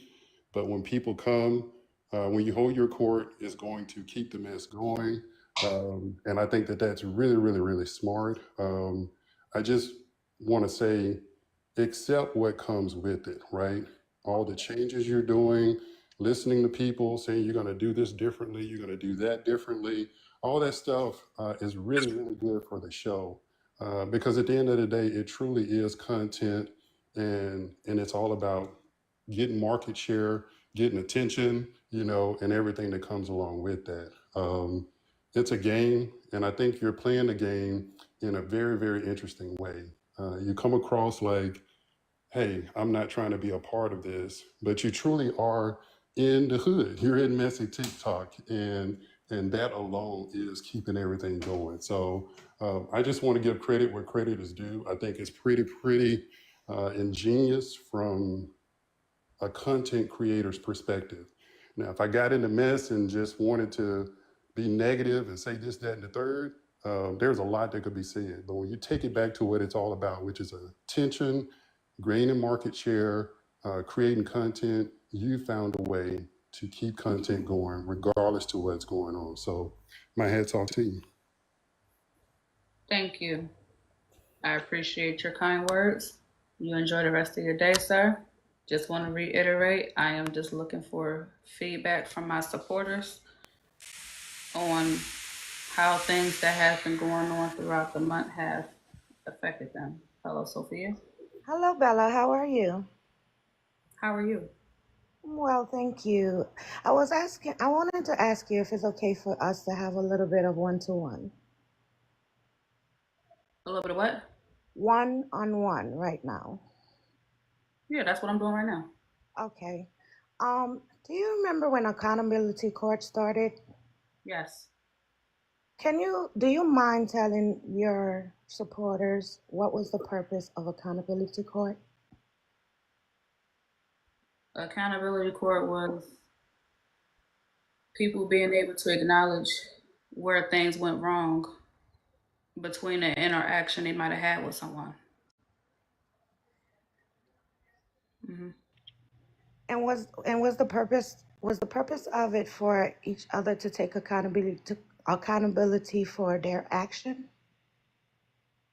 but when people come, when you hold your court, it's going to keep the mess going. And I think that that's really, really, really smart. I just want to say, accept what comes with it, right? All the changes you're doing, listening to people saying you're going to do this differently, you're going to do that differently. All that stuff is really, really good for the show because at the end of the day, it truly is content, and it's all about getting market share, getting attention, and everything that comes along with that. It's a game, and I think you're playing the game in a very, very interesting way. You come across like, hey, I'm not trying to be a part of this, but you truly are in the hood. You're in messy TikTok, and that alone is keeping everything going. So I just want to give credit where credit is due. I think it's pretty ingenious from a content creator's perspective. Now, if I got in the mess and just wanted to be negative and say this, that, and the third, there's a lot that could be said. But when you take it back to what it's all about, which is attention, gaining market share, creating content, you found a way to keep content going regardless to what's going on. So my hat's off to you. Thank you. I appreciate your kind words. You enjoy the rest of your day, sir. Just want to reiterate, I am just looking for feedback from my supporters on how things that have been going on throughout the month have affected them. Hello, Sophia. Hello, Bella. How are you? How are you? Well, thank you. I wanted to ask you if it's okay for us to have a little bit of one-to-one. A little bit of what? One-on-one right now. Yeah, that's what I'm doing right now. Okay. Do you remember when accountability court started? Yes. Do you mind telling your supporters what was the purpose of accountability court? Accountability court was people being able to acknowledge where things went wrong between the interaction they might have had with someone. Hmm. And was the purpose of it for each other to take accountability for their action?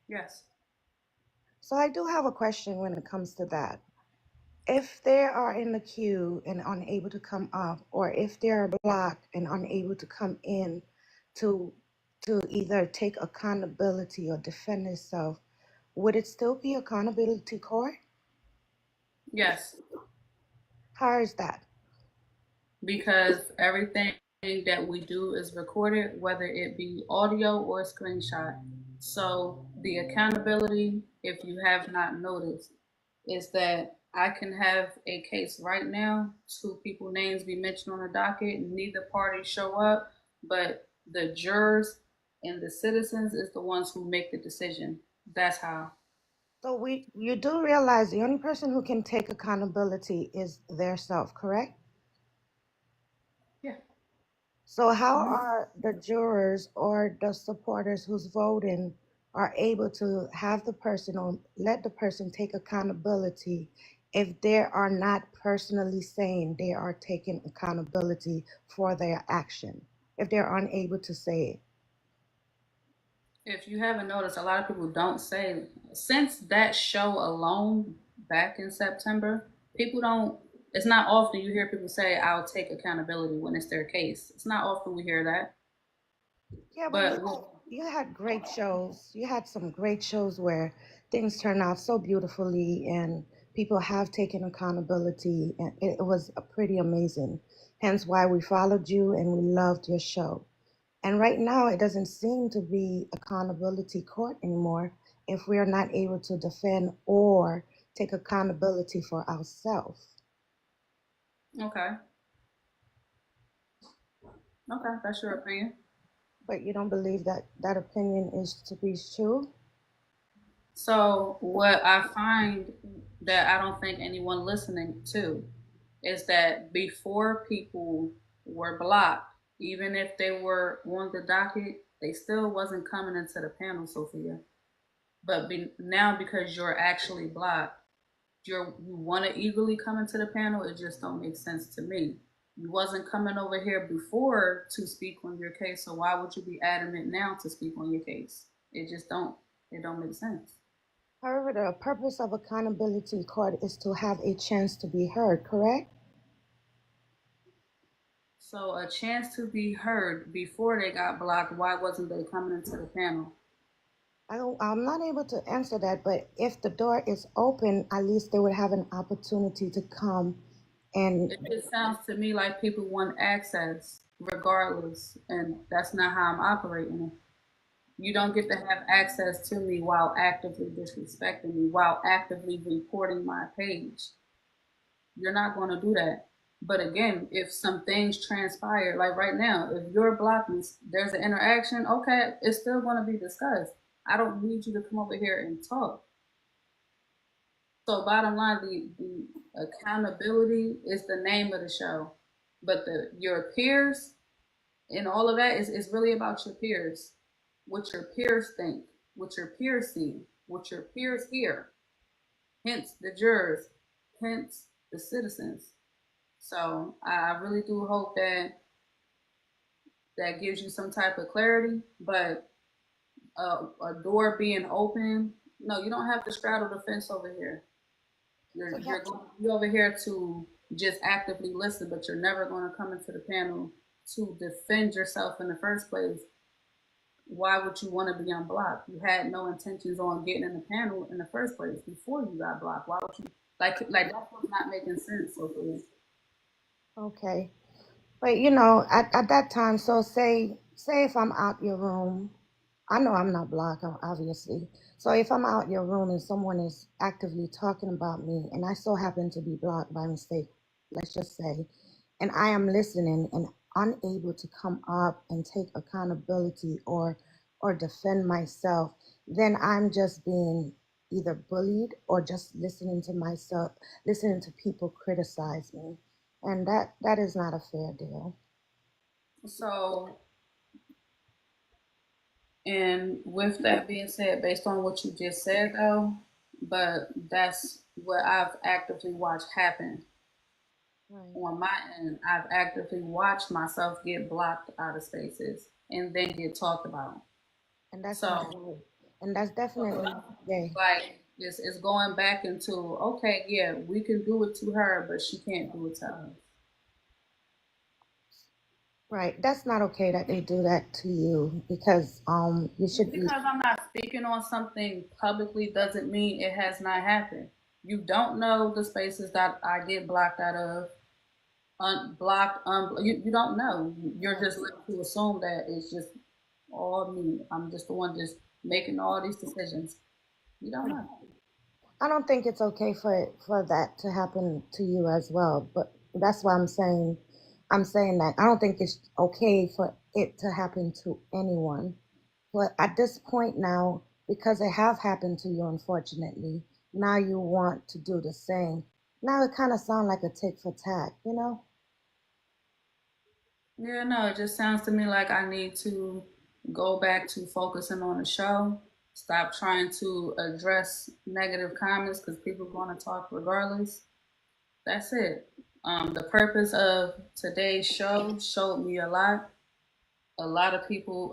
Yes. So I do have a question when it comes to that. If they are in the queue and unable to come up, or if they are blocked and unable to come in to either take accountability or defend themselves, would it still be accountability court? Yes. How is that? Because everything that we do is recorded, whether it be audio or screenshot. So the accountability, if you have not noticed, is that I can have a case right now, two people names be mentioned on the docket, neither party show up, but the jurors and the citizens is the ones who make the decision. That's how. So you do realize the only person who can take accountability is their self, correct? Yeah. So how are the jurors or the supporters who's voting are able to have the person or let the person take accountability if they are not personally saying they are taking accountability for their action, if they're unable to say it? If you haven't noticed, a lot of people don't say, since that show alone back in September, people don't, it's not often you hear people say, I'll take accountability when it's their case. It's not often we hear that. Yeah, but But you had great shows. You had some great shows where things turned out so beautifully and people have taken accountability, and it was pretty amazing. Hence why we followed you and we loved your show. And right now, it doesn't seem to be accountability court anymore if we are not able to defend or take accountability for ourselves. okay. Okay, that's your opinion. But you don't believe that that opinion is to be true? So what I find that I don't think anyone listening to is that before people were blocked, even if they were on the docket, they still wasn't coming into the panel, Sophia. But now because you're actually blocked, you want to eagerly come into the panel. It just don't make sense to me. You wasn't coming over here before to speak on your case, so why would you be adamant now to speak on your case? It just don't. It don't make sense. However, the purpose of accountability court is to have a chance to be heard, correct? So a chance to be heard before they got blocked. Why wasn't they coming into the panel? I'm not able to answer that, but if the door is open, at least they would have an opportunity to come and. It just sounds to me like people want access regardless, and that's not how I'm operating. You don't get to have access to me while actively disrespecting me, while actively reporting my page. You're not going to do that. But again, if some things transpire, like right now, if you're blocking, there's an interaction, okay, it's still going to be discussed. I don't need you to come over here and talk. So bottom line, the accountability is the name of the show. But your peers and all of that is really about your peers. What your peers think, what your peers see, what your peers hear. Hence the jurors, hence the citizens. So I really do hope that that gives you some type of clarity. But a door being open, no, you don't have to straddle the fence over here. You're going to be over here to just actively listen, but you're never going to come into the panel to defend yourself in the first place. Why would you want to be unblocked? You had no intentions on getting in the panel in the first place before you got blocked. Why would you like that was not making sense, Sophia. Okay. But at that time, so say if I'm out your room, I know I'm not blocked, obviously. So if I'm out your room and someone is actively talking about me, and I so happen to be blocked by mistake, let's just say, and I am listening and unable to come up and take accountability or defend myself, then I'm just being either bullied or just listening to people criticize me. And that is not a fair deal. So, and with that being said, based on what you just said, though, but that's what I've actively watched happen Right. on my end. I've actively watched myself get blocked out of spaces and then get talked about. And that's not So, right. And that's definitely gay. like, it's going back into, okay, yeah, we can do it to her, but she can't do it to us. Right. That's not okay that they do that to you because you Just should be because I'm not speaking on something publicly doesn't mean it has not happened. You don't know the spaces that I get blocked out of, you don't know. You're just left to assume that it's just all me. I'm just the one just making all these decisions. You don't know. I don't think it's okay for that to happen to you as well. But that's why I'm saying that I don't think it's okay for it to happen to anyone. But at this point now, because it have happened to you, unfortunately, now you want to do the same. Now it kind of sounds like a tick for tack, you know? Yeah, no, it just sounds to me like I need to go back to focusing on the show. Stop trying to address negative comments because people are going to talk regardless. That's it. The purpose of today's show showed me a lot. A lot of people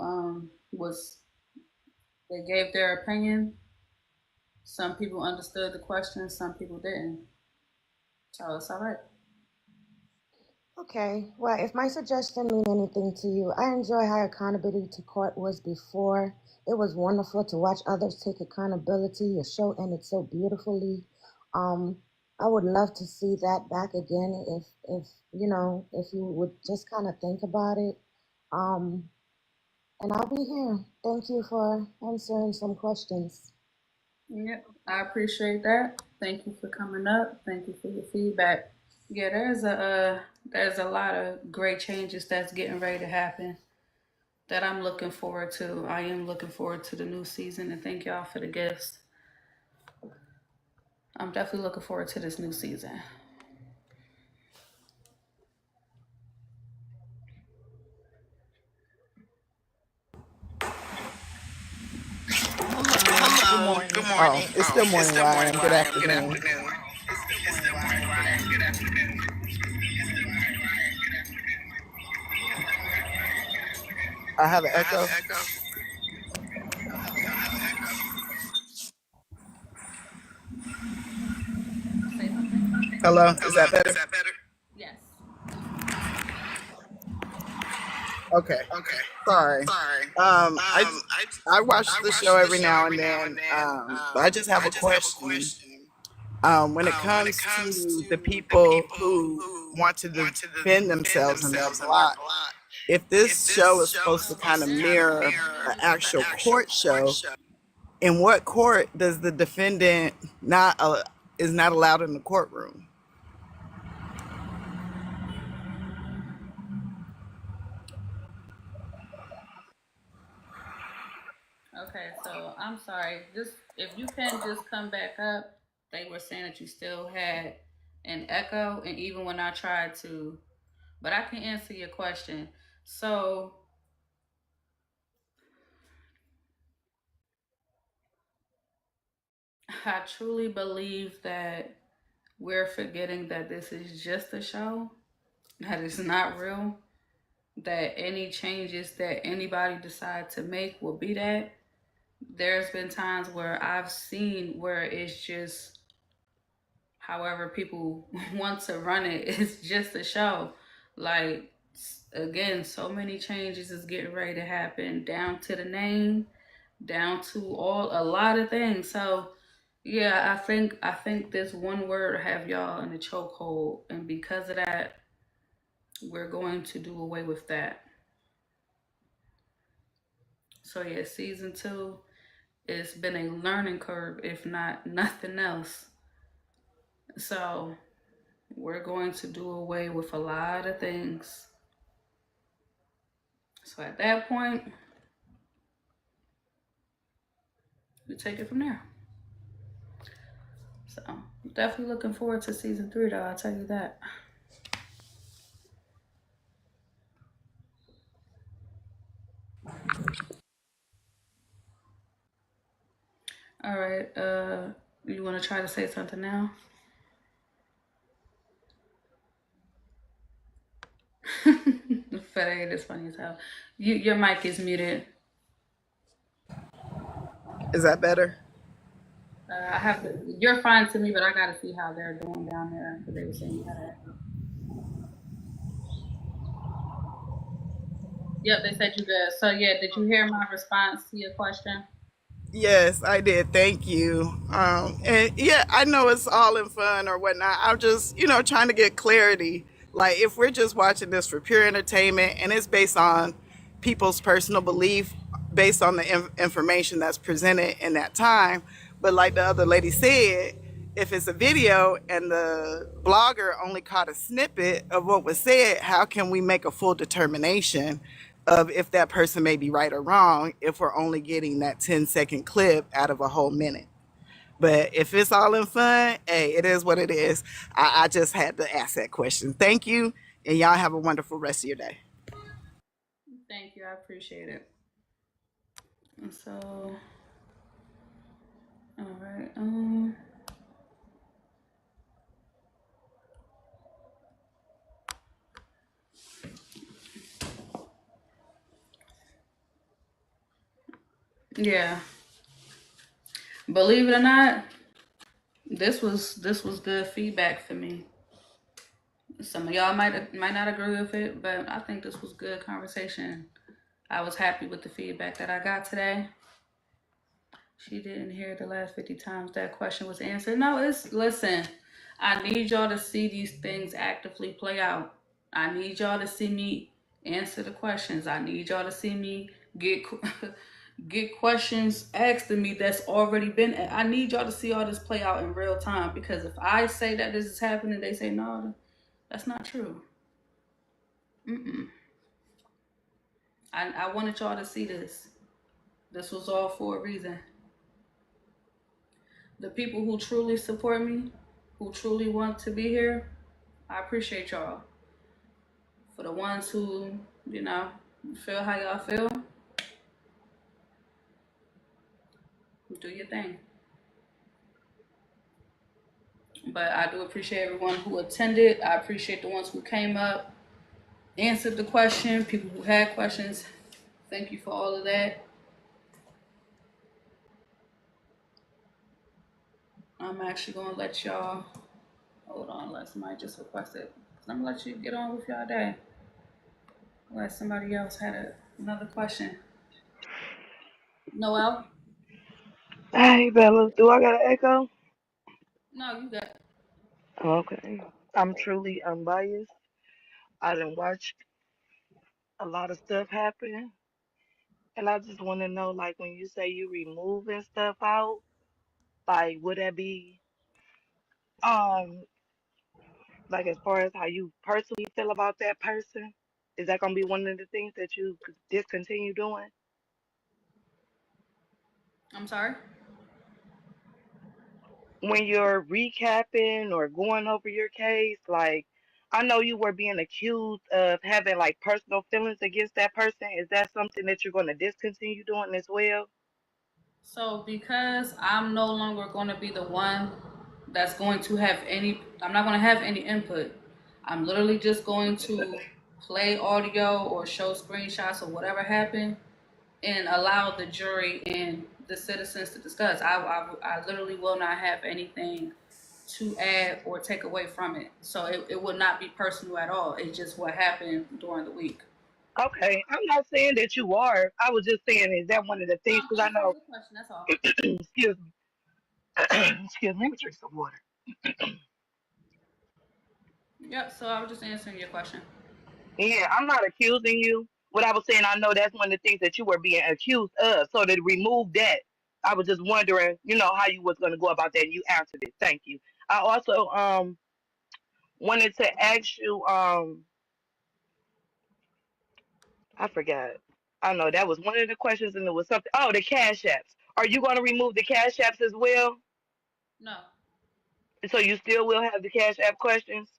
was they gave their opinion. Some people understood the question, some people didn't. So it's all right. Okay, well, if my suggestion mean anything to you, I enjoy how accountability to court was before. It was wonderful to watch others take accountability. Your show ended so beautifully. Um, I would love to see that back again if if you would just kind of think about it. Um, and I'll be here. Thank you for answering some questions. Yep, I appreciate that. Thank you for coming up. Thank you for your feedback. Yeah, there's a lot of great changes that's getting ready to happen that I'm looking forward to. I am looking forward to the new season and thank y'all for the gifts. I'm definitely looking forward to this new season. Good morning. Oh, it's still morning where I am. Good afternoon. I have an echo. Say something? Hello, is that better? Yes. Okay. Sorry. I watch the show every now and then, but I just have a question. When it comes to the people who want to defend themselves, and there's a lot, if this show is supposed to kind of mirror an actual court show, in what court does the defendant not is not allowed in the courtroom? Okay, so I'm sorry. Just if you can just come back up, they were saying that you still had an echo, and even when I tried to, but I can answer your question. So I truly believe that we're forgetting that this is just a show, that it's not real, that any changes that anybody decide to make will be that. There's been times where I've seen where it's just however people want to run it, it's just a show. Like, again, so many changes is getting ready to happen down to the name, down to a lot of things. So yeah, I think this one word have y'all in the chokehold, and because of that, we're going to do away with that. So yeah, season 2, it's been a learning curve, if not nothing else. So we're going to do away with a lot of things. So at that point, we take it from there. So definitely looking forward to season 3, though. I'll tell you that. All right. You want to try to say something now? Fed is funny as hell. Your mic is muted. Is that better? I have to. You're fine to me, but I gotta see how they're doing down there because they were saying you had to. Yep, they said you good. So yeah, did you hear my response to your question? Yes, I did. Thank you. And yeah, I know it's all in fun or whatnot. I'm just, trying to get clarity. Like, if we're just watching this for pure entertainment and it's based on people's personal belief, based on the information that's presented in that time. But like the other lady said, if it's a video and the blogger only caught a snippet of what was said, how can we make a full determination of if that person may be right or wrong if we're only getting that 10-second clip out of a whole minute? But if it's all in fun, hey, it is what it is. I just had to ask that question. Thank you, and y'all have a wonderful rest of your day. Thank you. I appreciate it. And so, all right. Yeah. Believe it or not, this was good feedback for me. Some of y'all might not agree with it, but I think this was good conversation. I was happy with the feedback that I got today. She didn't hear the last 50 times that question was answered. No, listen, I need y'all to see these things actively play out. I need y'all to see me answer the questions. I need y'all to see me get get questions asked of me that's already been. I need y'all to see all this play out in real time, because if I say that this is happening, they say no, that's not true. Mm-mm. I wanted y'all to see this. This was all for a reason. The people who truly support me, who truly want to be here, I appreciate y'all. For the ones who, you know, feel how y'all feel, do your thing. But I do appreciate everyone who attended. I appreciate the ones who came up, answered the question, people who had questions. Thank you for all of that. I'm actually gonna let y'all, hold on, let somebody just request it. I'm gonna let you get on with y'all day. Unless somebody else had another question. Noel? Hey, Bella, do I got an echo? No, you got. Okay. I'm truly unbiased. I didn't watch a lot of stuff happen, and I just want to know, like, when you say you removing stuff out, like, would that be, um, like, as far as how you personally feel about that person? Is that gonna be one of the things that you could discontinue doing? I'm sorry? When you're recapping or going over your case, like I know you were being accused of having like personal feelings against that person. Is that something that you're going to discontinue doing as well? So because I'm no longer going to be the one that's going to have any, I'm not going to have any input. I'm literally just going to play audio or show screenshots or whatever happened and allow the jury and the citizens to discuss. I literally will not have anything to add or take away from it. So it would not be personal at all. It's just what happened during the week. Okay, I'm not saying that you are. I was just saying, is that one of the No, things? Because I answer know, your question. That's all. excuse me, excuse me, let me drink some water. Yep. So I was just answering your question. Yeah, I'm not accusing you. What I was saying, I know that's one of the things that you were being accused of. So to remove that, I was just wondering, how you was going to go about that. And you answered it. Thank you. I also wanted to ask you, I forgot. I know that was one of the questions, and there was something. Oh, the cash apps. Are you going to remove the cash apps as well? No. So you still will have the Cash App questions?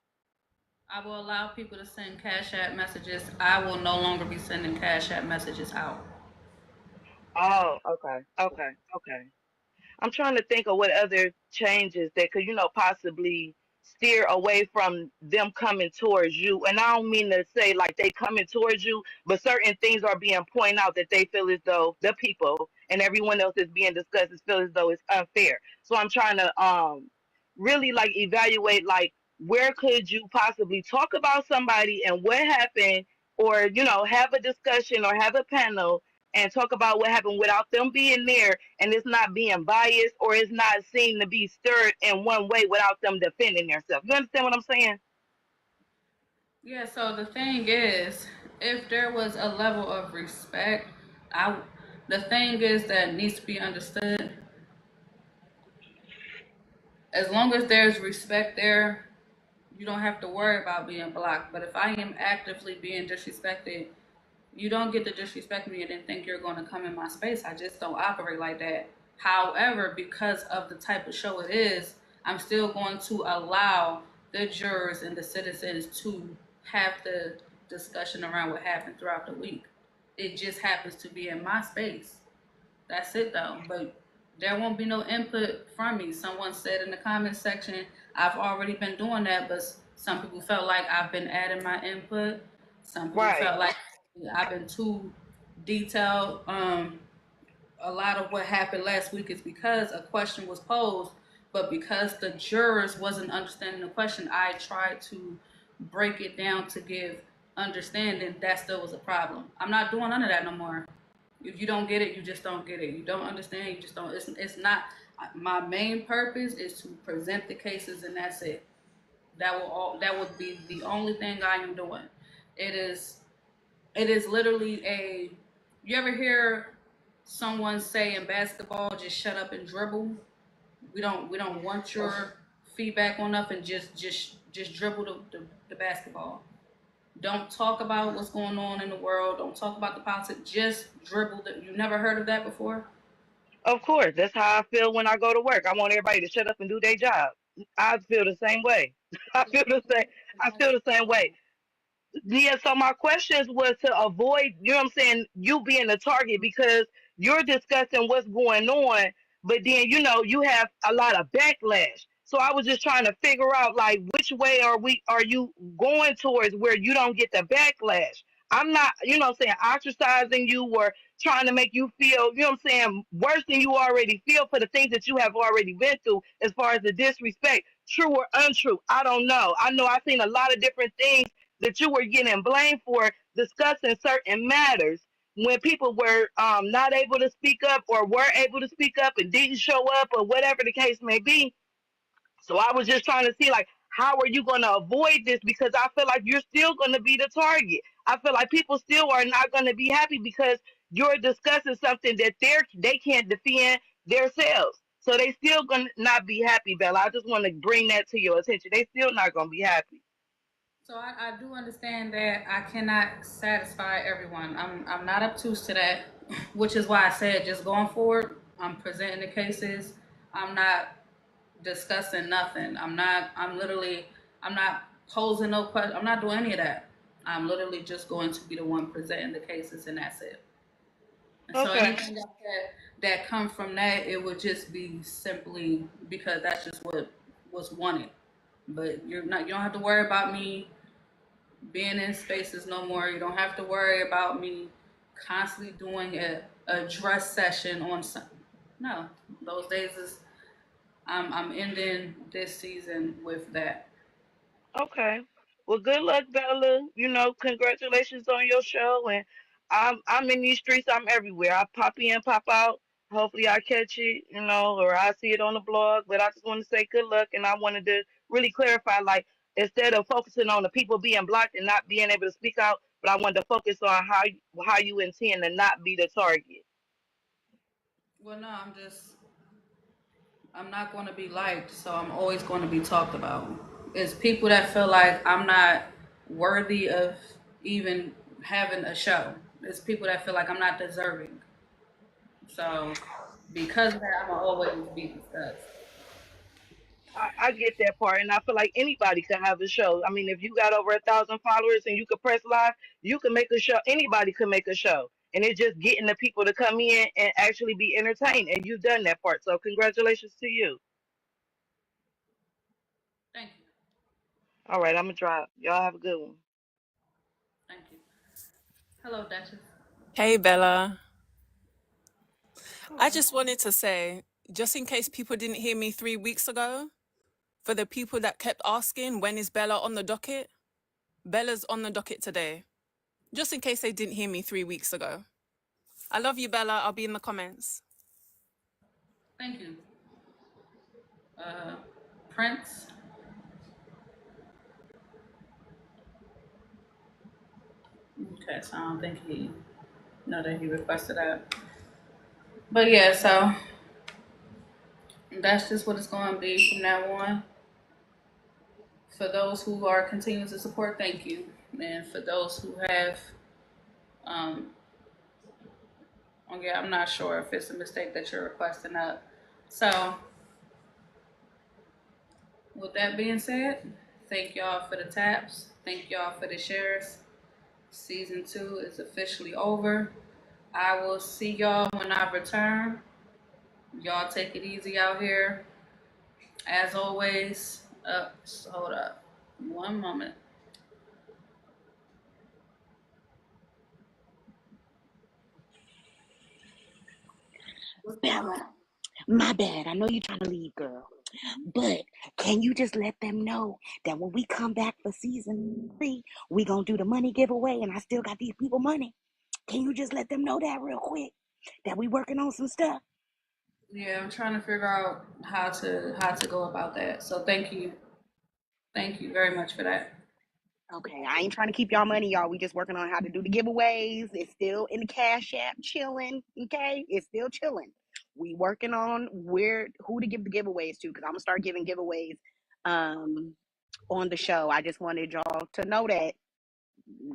I will allow people to send Cash App messages. I will no longer be sending Cash App messages out. Oh, okay, okay, okay. I'm trying to think of what other changes that could, possibly steer away from them coming towards you. And I don't mean to say like they coming towards you, but certain things are being pointed out that they feel as though the people and everyone else that's being discussed is feel as though it's unfair. So I'm trying to really like evaluate like where could you possibly talk about somebody and what happened, or have a discussion or have a panel and talk about what happened without them being there, and it's not being biased or it's not seen to be stirred in one way without them defending themselves. You understand what I'm saying? Yeah, so the thing is, if there was a level of respect, I the thing is that needs to be understood. As long as there's respect there, you don't have to worry about being blocked. But if I am actively being disrespected, you don't get to disrespect me and then think you're going to come in my space. I just don't operate like that. However, because of the type of show it is, I'm still going to allow the jurors and the citizens to have the discussion around what happened throughout the week. It just happens to be in my space. That's it though. But there won't be no input from me. Someone said in the comments section, I've already been doing that, but some people felt like I've been adding my input. Some people Right. felt like I've been too detailed. A lot of what happened last week is because a question was posed, but because the jurors wasn't understanding the question, I tried to break it down to give understanding. That still was a problem. I'm not doing none of that no more. If you don't get it, you just don't get it. You don't understand, you just don't. It's not. My main purpose is to present the cases, and that's it. That would be the only thing I am doing. It is it is literally a. You ever hear someone say in basketball, "Just shut up and dribble"? We don't want your feedback on nothing. Just dribble the basketball. Don't talk about what's going on in the world. Don't talk about the politics. Just dribble. You never heard of that before? Of course, that's how I feel when I go to work. I want everybody to shut up and do their job. I feel the same way. I feel the same. I feel the same way. Yeah, so my questions was to avoid, I'm saying, you being the target because you're discussing what's going on, but then you have a lot of backlash. So I was just trying to figure out like which way are you going towards where you don't get the backlash. I'm not, what I'm saying, ostracizing you or trying to make you feel, what I'm saying, worse than you already feel for the things that you have already been through as far as the disrespect, true or untrue. I don't know. I know I've seen a lot of different things that you were getting blamed for discussing certain matters when people were not able to speak up or were able to speak up and didn't show up or whatever the case may be. So I was just trying to see like how are you going to avoid this because I feel like you're still going to be the target. I feel like people still are not going to be happy because you're discussing something that they can't defend themselves. So they still going to not be happy, Bella. I just want to bring that to your attention. They still not going to be happy. So I do understand that I cannot satisfy everyone. I'm not obtuse to that, which is why I said just going forward, I'm presenting the cases. I'm not discussing nothing. I'm not posing no question. I'm not doing any of that. I'm literally just going to be the one presenting the cases, and that's it. And so Okay. anything that comes from that, it would just be simply because that's just what was wanted. But you don't have to worry about me being in spaces no more. You don't have to worry about me constantly doing a dress session on some. No, those days is I'm ending this season with that. Okay. Well, good luck, Bella. Congratulations on your show. And I'm in these streets. I'm everywhere. I pop in, pop out. Hopefully, I catch it. Or I see it on the blog. But I just want to say good luck. And I wanted to really clarify, like, instead of focusing on the people being blocked and not being able to speak out, but I wanted to focus on how you intend to not be the target. Well, no, I'm not going to be liked, so I'm always going to be talked about. It's people that feel like I'm not worthy of even having a show. It's people that feel like I'm not deserving. So because of that, I'm gonna always be discussed. I get that part, and I feel like anybody could have a show. I mean, if you got over 1,000 followers and you could press live, you can make a show. Anybody could make a show, and it's just getting the people to come in and actually be entertained. And you've done that part, so congratulations to you. Thank you. All right, I'm gonna drop. Y'all have a good one. Thank you. Hello, Duchess. Hey, Bella. I just wanted to say, just in case people didn't hear me 3 weeks ago, for the people that kept asking, when is Bella on the docket? Bella's on the docket today. Just in case they didn't hear me 3 weeks ago. I love you, Bella. I'll be in the comments. Thank you. Uh, Prince. Okay, so I don't think he know that he requested that. But yeah, so that's just what it's going to be from now on. For those who are continuing to support, thank you. And for those who have, um, okay, I'm not sure if it's a mistake that you're requesting up. So, with that being said, thank y'all for the taps. Thank y'all for the shares. Season 2 is officially over. I will see y'all when I return. Y'all take it easy out here. As always, hold up. One moment. Bella, my bad. I know you're trying to leave, girl. But can you just let them know that when we come back for season 3, we gonna do the money giveaway and I still got these people money? Can you just let them know that real quick? That we working on some stuff? Yeah, I'm trying to figure out how to go about that. So thank you very much for that. Okay, I ain't trying to keep y'all money, y'all. We just working on how to do the giveaways. It's still in the Cash App chilling, okay? It's still chilling. We working on who to give the giveaways to, because I'm gonna start giving giveaways on the show. I just wanted y'all to know that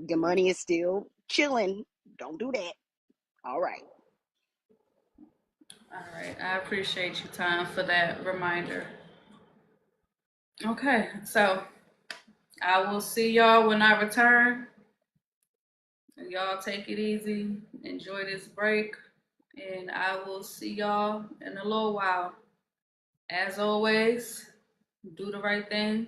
the money is still chilling. Don't do that. All right. All right, I appreciate you, time, for that reminder. Okay, so I will see y'all when I return. Y'all take it easy. Enjoy this break. And I will see y'all in a little while. As always, do the right thing.